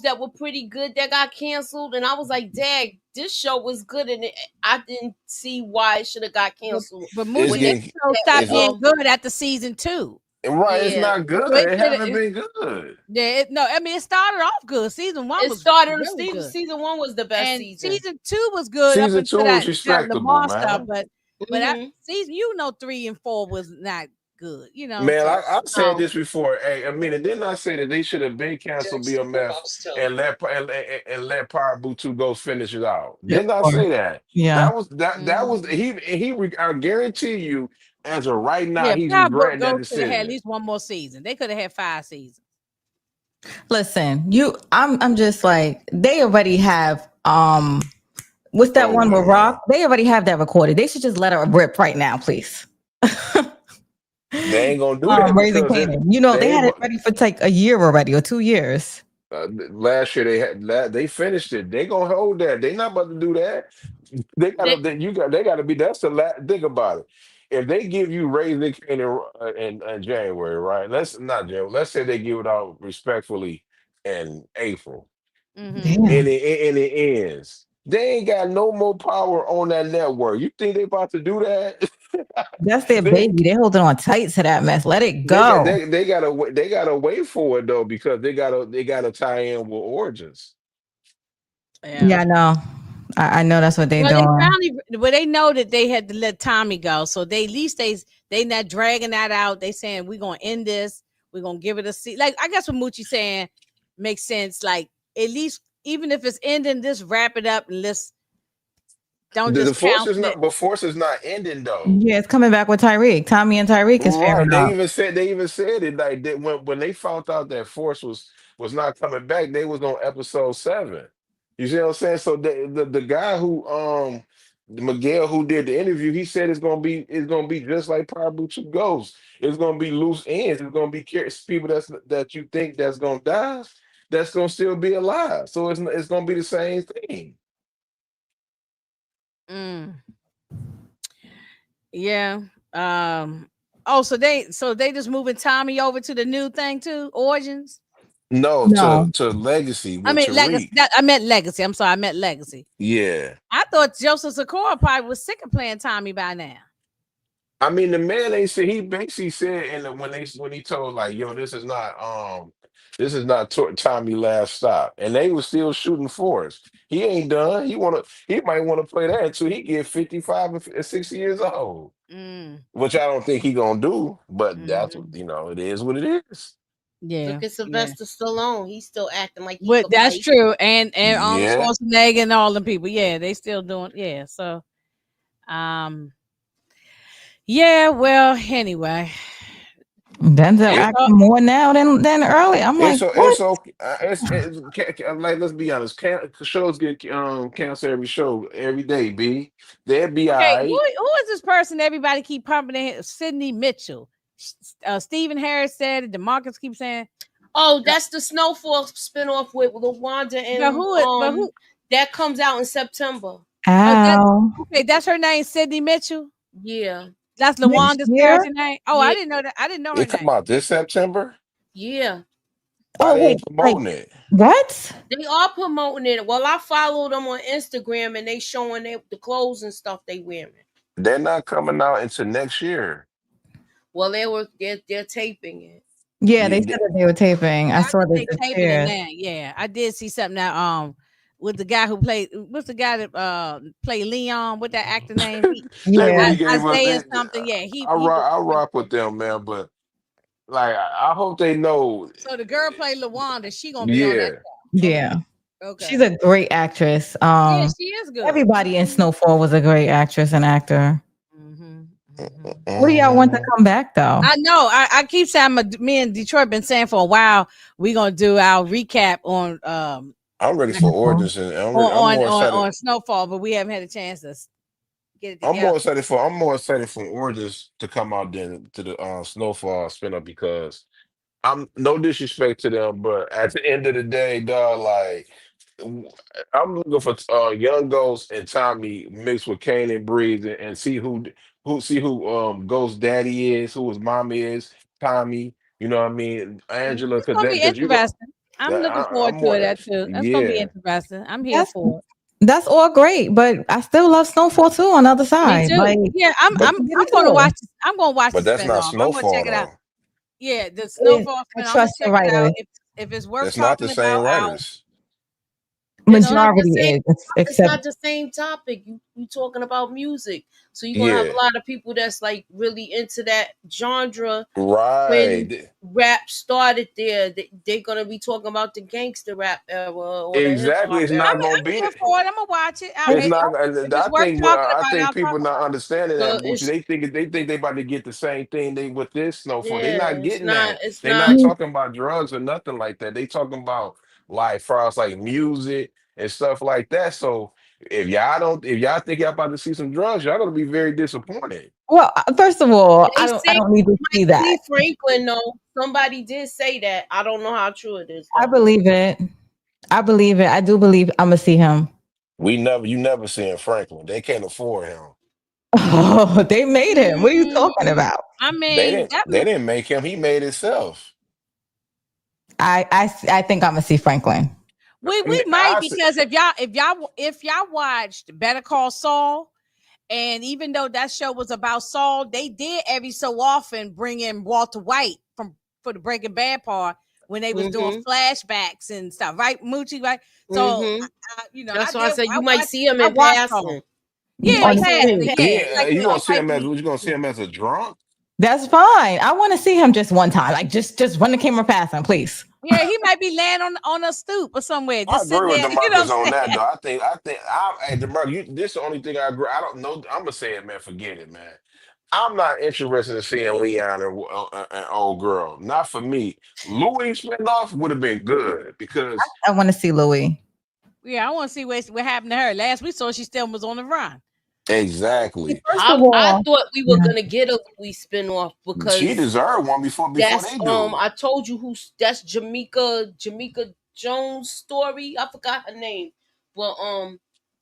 that were pretty good that got canceled, and I was like, "Dang, this show was good," and I didn't see why it should have got But canceled but It's Moochie, when they that getting show stopped it's being good after season 2. right. It's yeah. not good. So it It should haven't have. been good. Yeah, no, I mean it started off good. Season 1 It was started. really good. Season one was the best And season. season 2 was good up Season until two was that respectable, Lamar stuff, man. but that Hmm. season, 3 and 4 was not good, Man, so I said No, this before. Hey, I mean, didn't I say that they should have been canceled BMF and let Power Boot 2 go finish it out? Yeah, of Didn't I course. say that? Yeah. That was mhm. I guarantee you, as of right now, Yeah, he's Power Book regretting that Go should have had at decision. least one more season. They could have had 5 seasons. Listen, I'm just like they already have what's It's that over one with, with man. Rock? They already have that recorded. They should just let her rip right now, please. They ain't gonna do that Raising because Canaan. You know, they they had ain't. it ready for like a year already or 2 years. Last year they finished it. They gonna hold that. They not about to do that. they They gotta be. That's the last. Think about it. If they give you Raising Cane in January, right? Let's not January. Let's say they give it out respectfully in April, Mhm. Damn. and it ends. They ain't got no more power on that network. You think they about to do that? That's their they baby. They holding on tight to that mess. Let it they got go. they gotta wait for it though because they gotta tie in with Origins. Yeah. Yeah, I know. I know that's what they Well, they doing. finally, well, they know that they had to let Tommy go, so they at least they not dragging that out. They saying we're gonna end this. We're gonna give it a seat. Like I guess what Moochie saying makes sense. Like at least even if it's ending, just wrap it up and let's don't The just force count is it. not, but force is not ending though. Yeah, it's coming back with Tyreek. Tommy and Tyreek is Right. fairing up. They even said it like that when they found out that Force was not coming back, they was on episode 7. You see what I'm saying? So the guy who Miguel who did the interview, he said it's gonna be just like Power Boot 2 Ghosts. It's gonna be loose ends. It's gonna be people that you think that's gonna die, that's gonna still be alive. So it's gonna be the same thing. Mm, yeah. Oh, so they just moving Tommy over to the new thing too, Origins. No, to No. to Legacy I with mean Legacy. Tariq. I meant Legacy. I'm sorry, I meant Legacy. Yeah. I thought Joseph Sikora probably was sick of playing Tommy by now. I mean, the man ain't said he basically said when he told like, yo, this is not Tommy last stop, and they was still shooting for us. He ain't done. He might want to play that until he get 55 and 60 years old, Mm, which I don't think he gonna do. But that's what mhm. it is what it is. Yeah, look at yeah. Sylvester Stallone. He's still acting like he But could that's fight. true. And Yeah. Schwarzenegger and all them people. Yeah, they still doing. Yeah. So um yeah. Well, anyway, Denzel that's It, all. acting more now than early. I'm like, it's so what? it's okay. Like let's be honest. Shows get canceled every show every day. They'll be all Okay. right. Who is this person? Everybody keep pumping in Sidney Mitchell. Stephen Harris said it. Demarcus keeps saying. Oh, Uh, that's the Snowfall spinoff with LaWanda but and who? that comes out in September. Oh, that Ow. okay. That's her name, Sidney Mitchell. Yeah, That's Next Lawanda's year? character name. Oh, I yeah, didn't know that. I didn't know her It come name. out this September. yeah. Why Oh, they wait. ain't Like, promoting it? what? They are promoting it. Well, I follow them on Instagram and they showing the clothes and stuff they wearing. They're not coming out until next year. Well, they're taping it. Yeah, they You, said that they were taping. I Yeah, I saw think the, they the taping it tears. now. Yeah, I did see something that with the guy who played what's the guy that played Leon? What that actor name? that Yeah. movie gave us. Isaiah something. Yeah, he was. I rock with them, man. But like, I hope they know. So the girl played Lawanda. She gonna be on that Yeah, show. Yeah. She's Okay. a great actress. Yeah, she is good. Everybody in Snowfall was a great actress and actor. Mm-hmm. Mm-hmm. What do y'all want to Mm, come back though? I know. I keep saying me and Detroit been saying for a while we're gonna do our recap on I'm ready for Snowfall. Origins, and I'm more excited. on Snowfall, but we haven't had a chance to get it I'm together. more excited for Origins to come out than to the Snowfall spin-off because I'm no disrespect to them, but at the end of the day, dog, like w- I'm looking for Young Ghost and Tommy mixed with Kane and Breeze and see who Ghost Daddy is, who his mommy is, Tommy. You know what I mean, Angela, It's gonna be because you go. interesting. I'm looking I'm forward to more, it. That too. That's gonna be yeah. interesting. I'm here That's for it. that's all great, but I still love Snowfall too on the other Me side. too. Like, Yeah, But get it gonna too. watch. I'm gonna watch the but that's not spinoff. I'm gonna Snowfall check it out. though. Yeah, the It, Snowfall I spinoff. I'm gonna trust the check it out. writers. If it's worth That's not the talking same about, I'll. writers. It's No, not the Majority same. is, It's except not the same topic. You talking about music, so you're gonna have Yeah, a lot of people that's like really into that genre. When right. rap started there, they're gonna be talking about the gangster rap era or the hip Exactly. hop It's era. not gonna I'm be here that. for it. I'm gonna watch it. and It's not. If I it's worth think. talking I about, think I'll talk people not about understanding So that, Moochie. it's They about to get the same thing they with this Snowfall. They yeah, not it's getting not. that. It's They I not. not mean, talking about drugs or nothing like that. They talking about like for us like music and stuff like that. So if y'all think y'all about to see some drugs, y'all gonna be very disappointed. well, first of all, They I say don't need to Mike see that. Lee Franklin though. Somebody did say that. I don't know how true it is I though. believe it. I believe it. I do believe I'm gonna see him. You never seen Franklin. They can't afford him. Oh, they made him. What are you talking Mm, about? I mean, They didn't make him. He made himself. I think I'm gonna see Franklin. we might I said, because if y'all watched Better Call Saul, and even though that show was about Saul, they did every so often bring in Walter White from for the Breaking Bad part when they was doing Mhm. flashbacks and stuff, right, Moochie, right? So, Mhm. I That's why I did. said you might see him I in watched Saul. passing. You Yeah, in On might the see him in passing, street. yeah, yeah, like you he gonna see might him as be. you gonna see him as a drunk? That's fine. I want to see him just one time. Like just run the camera past him, please. Yeah, he might be laying on a stoop or somewhere, I just sitting agree with there. You know Demarcus what on I'm that saying? though. Hey Demarcus, this is the only thing I agree. I don't know. I'm gonna say it, man. Forget it, man. I'm not interested in seeing Leon and old girl. Not for me. Louis spinoff would have been good because I want to see Louis. Yeah, I want to see what happened to her. Last we saw, she still was on the run. exactly First of I all, thought we were yeah. gonna get a Louis spinoff she because deserved one before that's they do. I told you that's Jamaica Jones' story. I forgot her name, but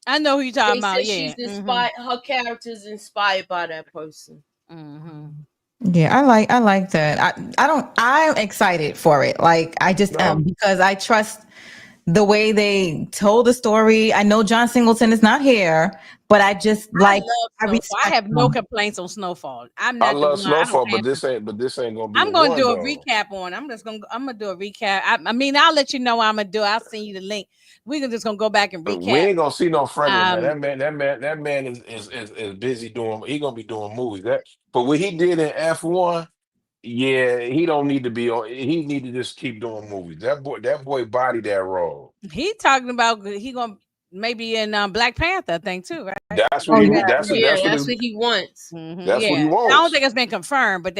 I know who you're talking they about. said Yeah. she's inspired. Her character's inspired by that person. Mm-hmm. Yeah, I like that. I don't I'm excited for it. Like I just am No, because I trust the way they told the story. I know John Singleton is not here, but I just I like love I Snowfall. I respect have no them. complaints on Snowfall. I'm I not the love one. I don't Snowfall, have to. but this ain't gonna be the I'm gonna one do a though. recap on. I'm gonna do a recap. I mean, I'll let you know what I'm gonna do. I'll send you the link. We can just gonna go back and We recap. ain't gonna see no Franklin, man. Um, That man is busy doing. He gonna be doing movies. That, but what he did in F1, yeah, he don't need to be on. He need to just keep doing movies. That boy body that role. he talking about he gonna maybe in Black Panther thing too, right? That's what Oh he. yeah. Yeah, that's what he wants. That's what he Yeah. I don't think wants. it's been confirmed, but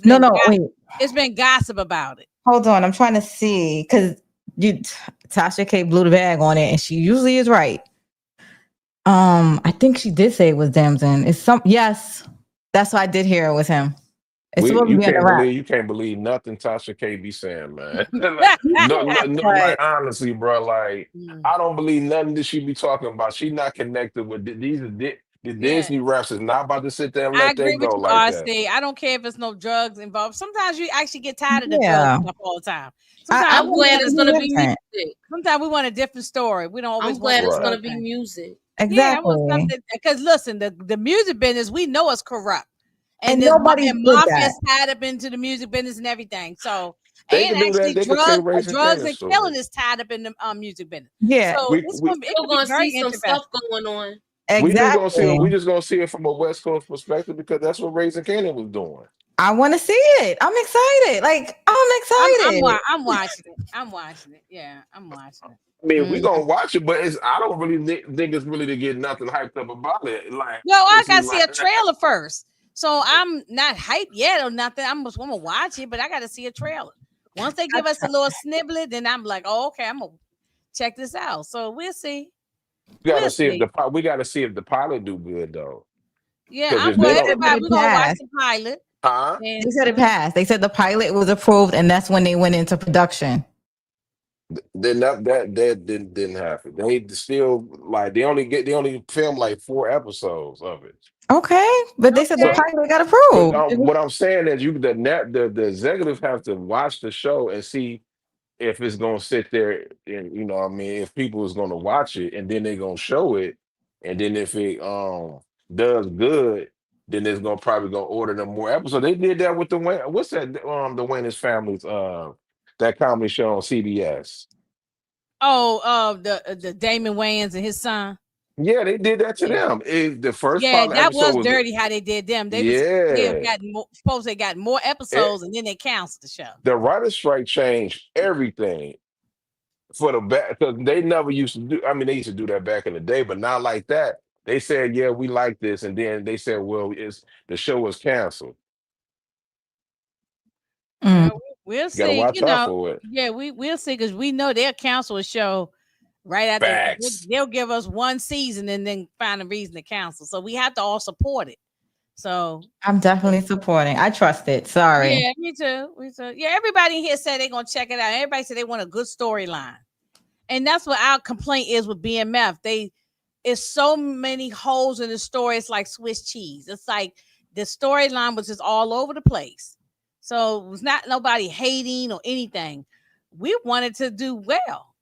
No, no, wait. it's been gossip about it. Hold on. I'm trying to see because you Tasha K blew the bag on it, and she usually is right. I think she did say it was Damson. It's some yes. That's what I did hear it was him. It's We supposed to be under wrap. you can't believe nothing Tasha K be saying, man. Yeah, No, but like honestly, bro, like Mm. I don't believe nothing that she be talking about. She not connected with the Yeah. Disney reps is not about to sit there and I let agree that with go you, like that. RC. I don't care if it's no drugs involved. Sometimes you actually get tired of the drugs yeah, stuff all the time. I Sometimes I'm we want glad want it to to it's be gonna be different. music. sometimes we want a different story. We don't I'm always want glad the it's Right. gonna drug be thing. music. Yeah, I want Exactly. something because listen, the music business we know is corrupt, and And nobody's and good mafia at. is tied up into the music business and everything. So They and can do that. actually They can take Raising drugs Canaan and killing story. is tied up in the music business. Yeah, So We we it Still could be gonna very see some interesting. stuff going on. we just gonna see exactly. we just gonna see it from a West Coast perspective because that's what Raising Canaan was doing. I want to see it. I'm excited. Like, I'm excited. I'm watching it. I'm watching it. Yeah, I'm watching it. I mean, we Mhm. gonna watch it, but it's I don't really think it's really to get nothing hyped up about it. Like Well, I honestly, gotta see like a trailer first. So I'm not hyped yet or nothing. I'm just want to watch it, but I gotta see a trailer. Once they give us a little snippet, then I'm like, oh, okay, I'm gonna check this out. So we'll see. we gotta We'll see if see. we gotta see if the pilot do good though. Yeah, Because I'm if well. they They said don't, that Everybody, it we're gonna watch passed. the pilot. huh? They And said it passed. They said the pilot was approved, and that's when they went into production. Then that didn't happen. They still like they only film like 4 episodes of it. Okay, but they said the okay, So, pilot got but approved. what I'm saying is, the executives have to watch the show and see if it's gonna sit there and what I mean, if people is gonna watch it and then they're gonna show it, and then if it does good, then it's gonna probably gonna order them more episodes. They did that with what's that the Wayne's families that comedy show on CBS. oh, the Damon Wayans and his son. Yeah, they did that to Yeah, them. The first yeah, pilot that episode was was dirty how they did them. They have yeah. gotten more, supposed they got more It, episodes and then they canceled the show. the writer's strike changed everything for the back because they never used to do. I mean, they used to do that back in the day, but not like that. They said, "Yeah, we like this," and then they said, "Well, it's the show was canceled." Mm, Well, we'll You got to see. watch out for it. Yeah, we'll see because we know they'll cancel a show right after. Facts. They'll give us one season and then find a reason to cancel. So we have to all support it. So I'm definitely supporting. I trust it. Sorry. yeah, me too. Me too. Yeah, everybody in here said they're gonna check it out. Everybody said they want a good storyline, and that's what our complaint is with BMF. It's so many holes in the story. It's like Swiss cheese. It's like the storyline was just all over the place. So it was not nobody hating or anything. We wanted to do well,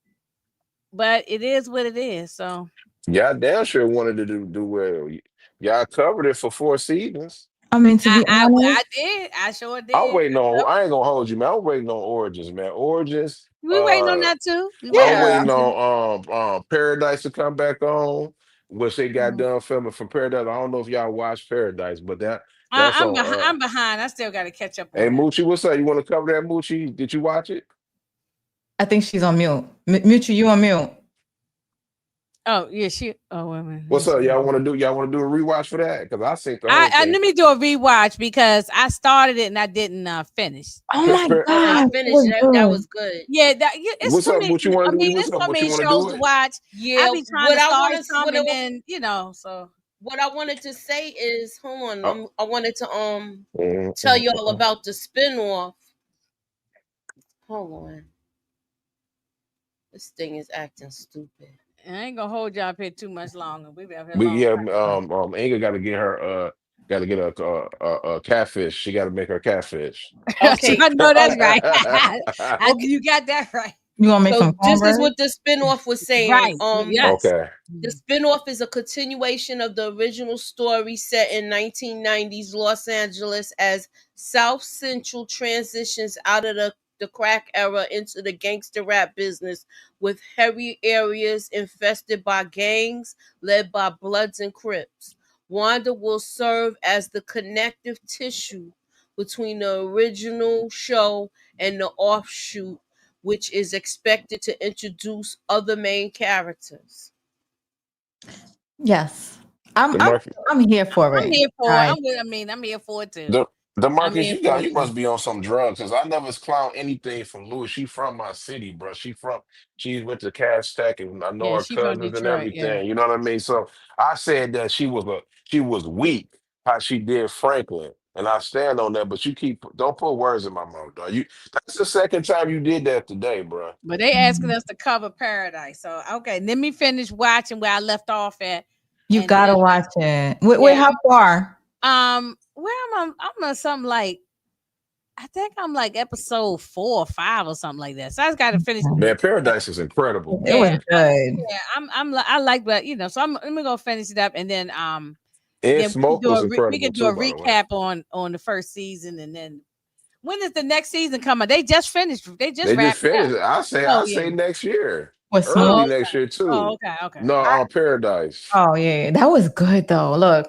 but it is what it is. So Y'all damn sure wanted to do well. Y'all covered it for 4 seasons. I mean, to be I honest, did. I sure I'm did. waiting on. I ain't gonna hold you, man. I'm waiting on Origins, man. Origins. We waiting on that too. We waiting I'm on yeah. waiting that too. on Paradise to come back on, which they got Mhm. done filming from Paradise. I don't know if y'all watched Paradise, but that's I'm on. I'm behind. I still got to catch up Hey on that. Moochie, what's up? You want to cover that, Moochie? Did you watch it? I think she's on mute. Mutual, you on mute. Oh yeah, she. Oh wait a minute. Let me What's up? see. Y'all want to do a rewatch for that? Because I think the whole I thing. let me do a rewatch because I started it and I didn't finish. Oh Pa- my pa- Oh, I God, it finished was that. That good. was good. Yeah, it's what's so up? many. What you want I to do? mean, What's it's up? so What you many want to shows do to it? watch. I Yeah, be trying to start some and what then so. I wanted to say is, hold on, Oh, I wanted to mm, tell mm, you all mm. about the spinoff. Hold on, this thing is acting stupid. I ain't gonna hold y'all up here too much longer. We've been up here a But long yeah, time. Inga got to get her got to get a catfish. She got to make her catfish. Okay, I know that's right. okay. You got that right. You want to make So some this is cornbread? what the spinoff was saying. Right. Yes. Okay. The spinoff is a continuation of the original story set in 1990s Los Angeles as South Central transitions out of the crack era into the gangster rap business with hairy areas infested by gangs led by Bloods and Crips. Wanda will serve as the connective tissue between the original show and the offshoot, which is expected to introduce other main characters. Yes. I'm The I'm market. I'm here for I'm it. here for it. All right. I'm here for it too. The I'm Marcus, here for it you too. must be on some drugs because I never clown anything from Louis. She from my city, bro. She went to Cash Tech and I know Yeah, her she from cousins and Detroit. Yeah. everything. You know what I mean? So I said that she was weak how she did Franklin, and I stand on that. But you don't put words in my mouth, dog. That's the second time you did that today, bro. But they asking us to cover Paradise. So okay, let me finish watching where I left off at, You and gotta then watch it. Wait, yeah, how far? where am I? I'm on something like I think I'm like episode 4 or 5 or something like that. So I just got to finish. Man, Paradise is incredible, It Yeah, man. was good. I like, but so let me go finish it up, and And then Smoke was we incredible can do too, a by the way. recap on the first season, and then when is the next season coming? They just finished. They just They just wrapped it up. finished it. Oh I yeah. say next year, With early Smoke. Oh next okay. year Oh too. okay. Okay. No, I, on Paradise. oh yeah, that was good though. Look,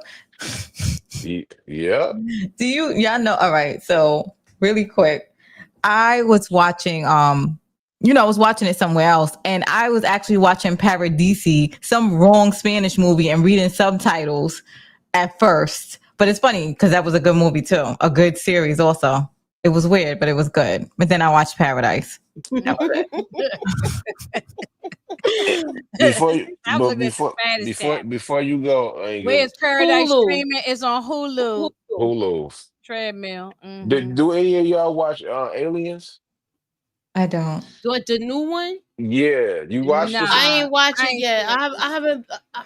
Yeah. Do y'all know? All right. So really quick, I was watching, I was watching it somewhere else and I was actually watching Paradisi, some wrong Spanish movie and reading subtitles at first. But it's funny because that was a good movie too. A good series also. It was weird, but it was good. But then I watched Paradise. That was it. Eh, Before you, I'm but looking at the Spanish tab. before you go, Where's Paradise Hulu. streaming? It's on Hulu. Hulu. Hulu. Treadmill. Do any of y'all watch Aliens? I don't. What, the new one? Yeah, you watched this? I Nah, ain't watch I it ain't yet. seen it. I haven't. I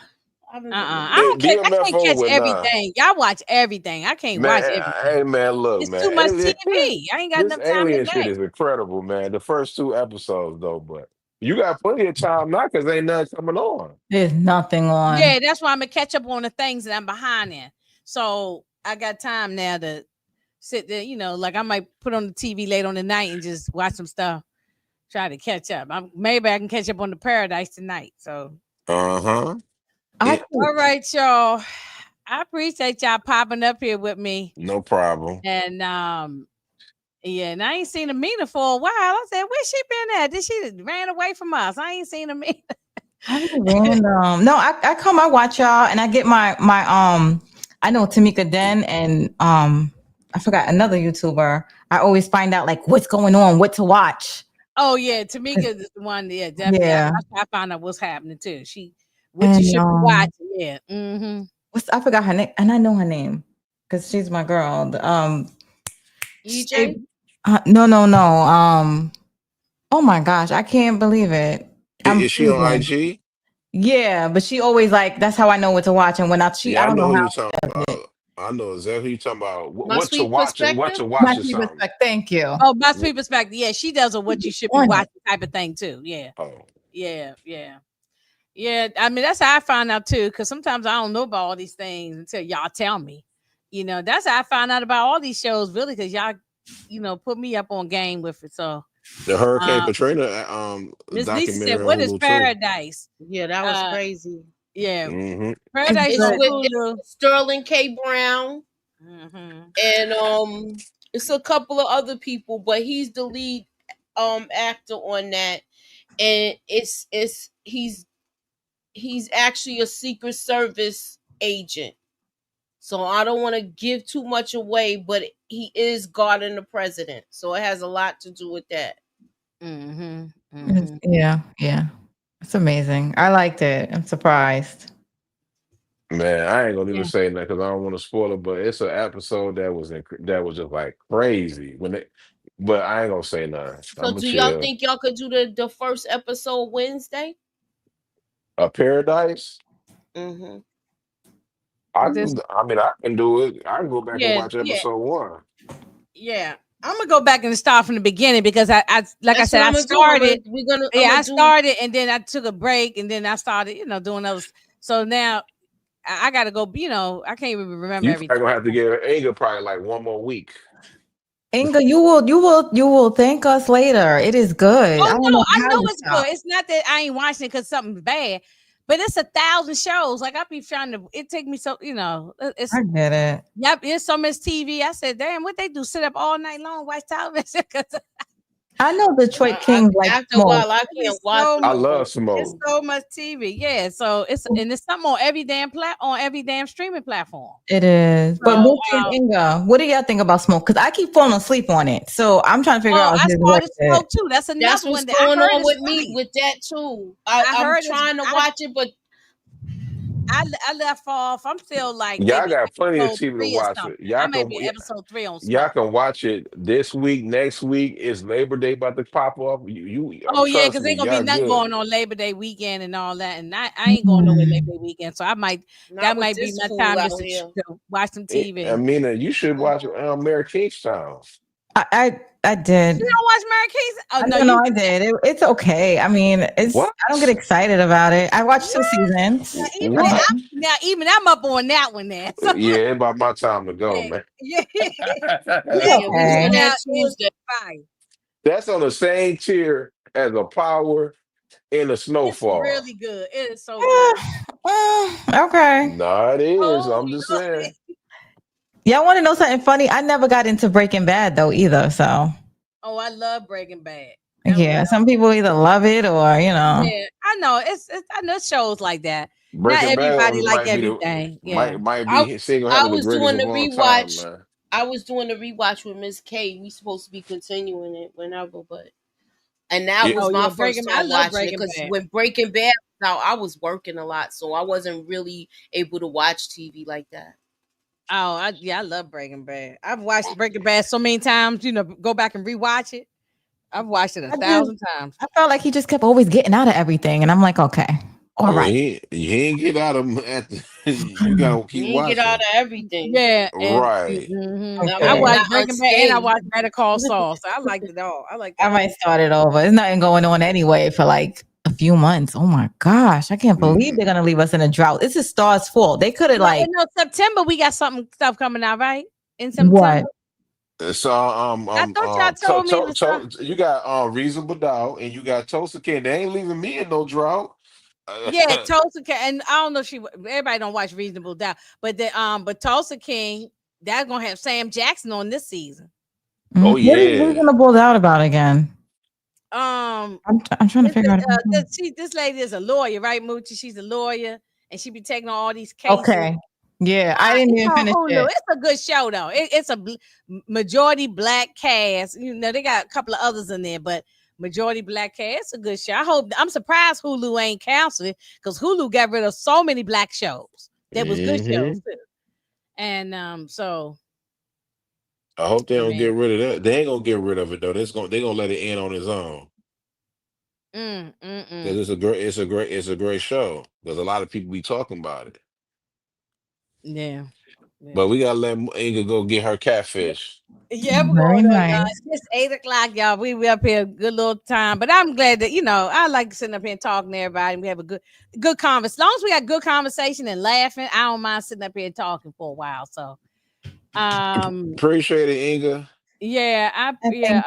haven't been able I to. don't catch. I can't DMFO catch with nah. everything. Y'all watch everything. I can't watch Man, everything. hey man, look, It's too man. much Alien, TV. I ain't got this enough time alien shit today. is incredible, man. The first two episodes though, but you got plenty of time now because ain't nothing coming on. There's nothing on. Yeah, that's why I'm gonna catch up on the things that I'm behind in. So I got time now to sit there. Like I might put on the TV late on the night and just watch some stuff. Try to catch up. Maybe I can catch up on the Paradise tonight. So Uh-huh. I It, all right, y'all. I appreciate y'all popping up here with me. no problem. And yeah, and I ain't seen Amina for a while. I said, where she been at? Did she ran away from us? I ain't seen Amina. I be random. No, I come, I watch y'all, and I get my. I know Tamika Den and I forgot another YouTuber. I always find out like what's going on, what to watch. Oh yeah, Tamika is the one. Yeah, definitely. Yeah, I found out what's happening too. What you and should be watching. Yeah. Mm-hmm. I forgot her name, and I know her name because she's my girl. EJ. No, no, no. Oh my gosh, I can't believe it. I'm Is she on freezing. IG? Yeah, but she always like that's how I know what to watch. And when I Yeah, I don't know know who how you're talking she does it. about. I know exactly who you're talking about. My What to sweet watch? What perspective. to My watch or deep something? respect. Thank you. Oh, my Wh- sweet perspective. Yeah, she does a what you should be On it. watching type of thing too. Yeah. Oh, Yeah. Yeah. Yeah. I mean, that's how I find out too, because sometimes I don't know about all these things until y'all tell me. That's how I find out about all these shows, really, because y'all, put me up on game with it. So the Hurricane uh Katrina Miss Lisa said, documentary on what is Hulu too. Paradise? Yeah, that was Uh crazy. yeah. Mm-hmm. It's Paradise It's on good. with Hulu. Sterling K. Brown Hmm. and it's a couple of other people, but he's the lead actor on that, and he's actually a Secret Service agent. So I don't want to give too much away, but he is guarding the president, so it has a lot to do with that. Hmm. Hmm. Yeah, yeah. It's amazing. I liked it. I'm surprised. Man, I ain't gonna even Yeah. say that because I don't want to spoil it. But it's an episode that was just like crazy when it. But I ain't gonna say nothing. I'm So gonna do y'all chill. think y'all could do the first episode Wednesday? A Paradise. Mm-hmm. This I mean, I can do it. I can go back and yeah, watch yeah, episode one. yeah. I'm gonna go back and start from the beginning because I like I That's what said, I'm I gonna do. started. I'm Yeah, gonna I do. started and then I took a break and then I started, doing those. So now I gotta go. I can't even remember You everything. probably gonna have to give Inga probably like one more week. Inga, you will thank us later. It is good. I Oh don't no, know I how know you it's good. stop. It's not that I ain't watching it because something's bad, but it's 1,000 shows. Like I be trying to. It take me so it's I get it. yep. It's so much TV. I said, damn, what they do? Sit up all night long watch television? 'Cause I know Detroit Kings like After a smoke. while, I it can't is watch so them I much. no more. love It's Smoke. so much TV. Yeah. So it's something on every damn on every damn streaming platform. It is. But So Mookie and Inga, what do y'all think about smoke? Because I keep falling asleep on it. So I'm trying to figure oh, out I if it's worth started it. Smoke too. That's That's another what's one that I going heard on is with me funny. with that too. I I'm heard is trying to watch it, but I left off. I'm still like Y'all maybe got plenty of episode TV to 3 or watch. something. I Y'all may can be episode 3 on y'all Smoke. can watch it this week, next week. Is Labor Day about to pop up? Oh yeah, Trust because me, ain't gonna be y'all nothing good. going on Labor Day weekend and all that, and I ain't going nowhere Mm. Labor Day weekend, so not that with might be this my fool time out just here. to watch some I TV. mean, you should watch Mhm. Mary Kingstown. I did. You don't watch Mary Kate? Oh I no, don't know. you I did. It's okay. I mean, I don't get What? excited about it. I watched 2 what? seasons. Even I that, What? did. even I'm up on that one now. So Yeah, it's about my time to go, yeah, man. yeah, It's Mary Yeah, we doing okay. Kingstown that is Tuesday. fire. That's on the same tier as a Power in the It's snowfall. really good. It is so good. Okay. No, it is. Oh I'm just Lord. saying. Y'all want to know something funny? I never got into Breaking Bad though either. So Oh, I love Breaking Bad. That was yeah, some people either love it or yeah. I know it's I know shows like that. Not Breaking Bad everybody like everything. Yeah. might I be single I handedly the was greatest doing of the all time, rewatch. man. I was doing the rewatch with Miss K. We supposed to be continuing it whenever, but and that Yeah, was Oh my yeah, first I time love watching it Breaking because Bad. when Breaking Bad was out, I was working a lot, so I wasn't really able to watch TV like that. Oh, I love Breaking Bad. I've watched Breaking Bad so many times. Go back and rewatch it. I've watched it a I just thousand times. I felt like he just kept always getting out of everything, and I'm like, okay, all well, right. he ain't get out of 'em at the. You gotta You keep didn't get out watching. of everything. Yeah, and Right. I I mean, Okay. watched not Breaking Bad and I unscathed. watched Better Call Saul. So I liked it all. I liked it I all. might start it over. There's nothing going on anyway for like a few months. Oh my gosh, I can't believe Mm, they're gonna leave us in a drought. This is Star's fault. They could have No, like September we got something stuff coming out, right? In September. what? So I thought y'all told me the stuff. you got reasonable doubt, and you got Toast King. They ain't leaving me in no drought. Yeah, Tulsa King, and I don't know if everybody don't watch Reasonable Doubt, but Tulsa King, that's gonna have Sam Jackson on this season. Oh What is yeah, reasonable doubt about again? Um, I'm trying to figure out. this lady is a lawyer, right, Moochie? She's a lawyer, and she be taking all these cases. Okay. Yeah, I didn't It's even on finish Hulu. it. It's a good show though. It's a majority black cast. They got a couple of others in there, but majority black cast. It's a good show. I'm surprised Hulu ain't canceled it because Hulu got rid of so many black shows. That was good shows hmm too. And so I hope they I don't mean, get rid of that. They ain't gonna get rid of it though. They gonna let it end on its own because mm. it's a great show. Because a lot of people be talking about it. Yeah. Yeah. But we gotta let Inga go get her catfish. Yeah, we're Very going on, y'all. nice. It's 8 o'clock, y'all. We up here a good little time. But I'm glad that, I like sitting up here and talking to everybody. We have a good conversation. As long as we got good conversation and laughing, I don't mind sitting up here and talking for a while. So um Appreciate it, Inga. yeah, I thank y'all.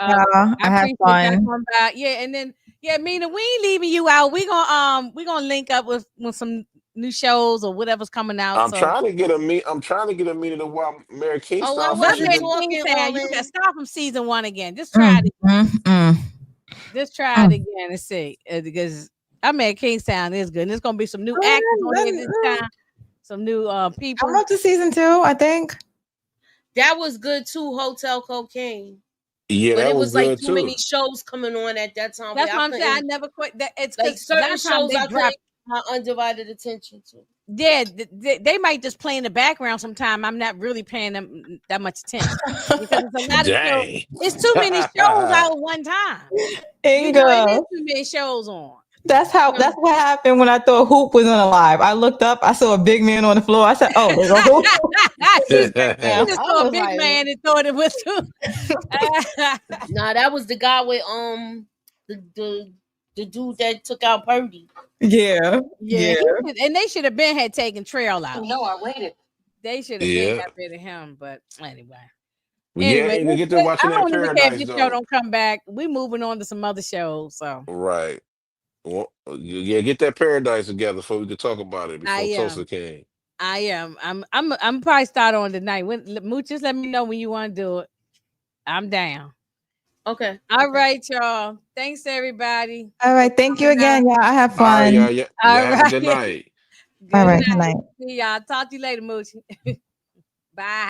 I I had appreciate y'all fun. coming back. Yeah, and then Mina, we ain't leaving you out. We gonna link up with some new shows or whatever's coming out. So I'm trying to get a meeting to watch Mary Oh, I Kingstown so love she wasn't that can. talking Kingstown. all You got to in. start from season one again. Just try Mm, it. mm, mm, Just try it mm. again and see. Because I mean, Kingstown is good. And there's gonna be some new actors on here this I'm time. Some new people. up to season 2, I think. That was good too, Hotel Cocaine. Yeah, But that it was was like good too many too. shows coming on at that time That's where I what I'm saying. I couldn't, never quit. It's like, because a lot certain of times shows they I couldn't drop. give my undivided attention to. Yeah, they might just play in the background sometime. I'm not really paying them that much attention because it's a lot of shows. Dang. It's too many shows out at one time. It Inga. is too many shows on. That's what happened when I thought Hoop was on a live. I looked up, I saw a big man on the floor. I said, "Oh, there's a Hoop." she, Now she just I saw a was big like, man and thought it was too. Nah, that was the guy with the dude that took out Purdy. "Yeah, Yeah, yeah." and they should have been had taken Trail out. No, I waited. They should have been Yeah. got rid of him. But anyway, Well, yeah, ain't gonna get to I watching that don't even care if Paradise this show though. don't come back. We moving on to some other shows. So Right. Well, yeah, get that Paradise together before we could talk about it I before am. Tulsa came. I am. I'm probably start on tonight. Mooch, just let me know when you want to do it. I'm down. Okay. All Okay. right, y'all. Thanks everybody All for right, thank you coming out. again. Yeah, I have All right, fun. y'all. Yeah, All y'all have a right. good night. All Good right, good night. night. See y'all. Talk to you later, Mooch. Bye.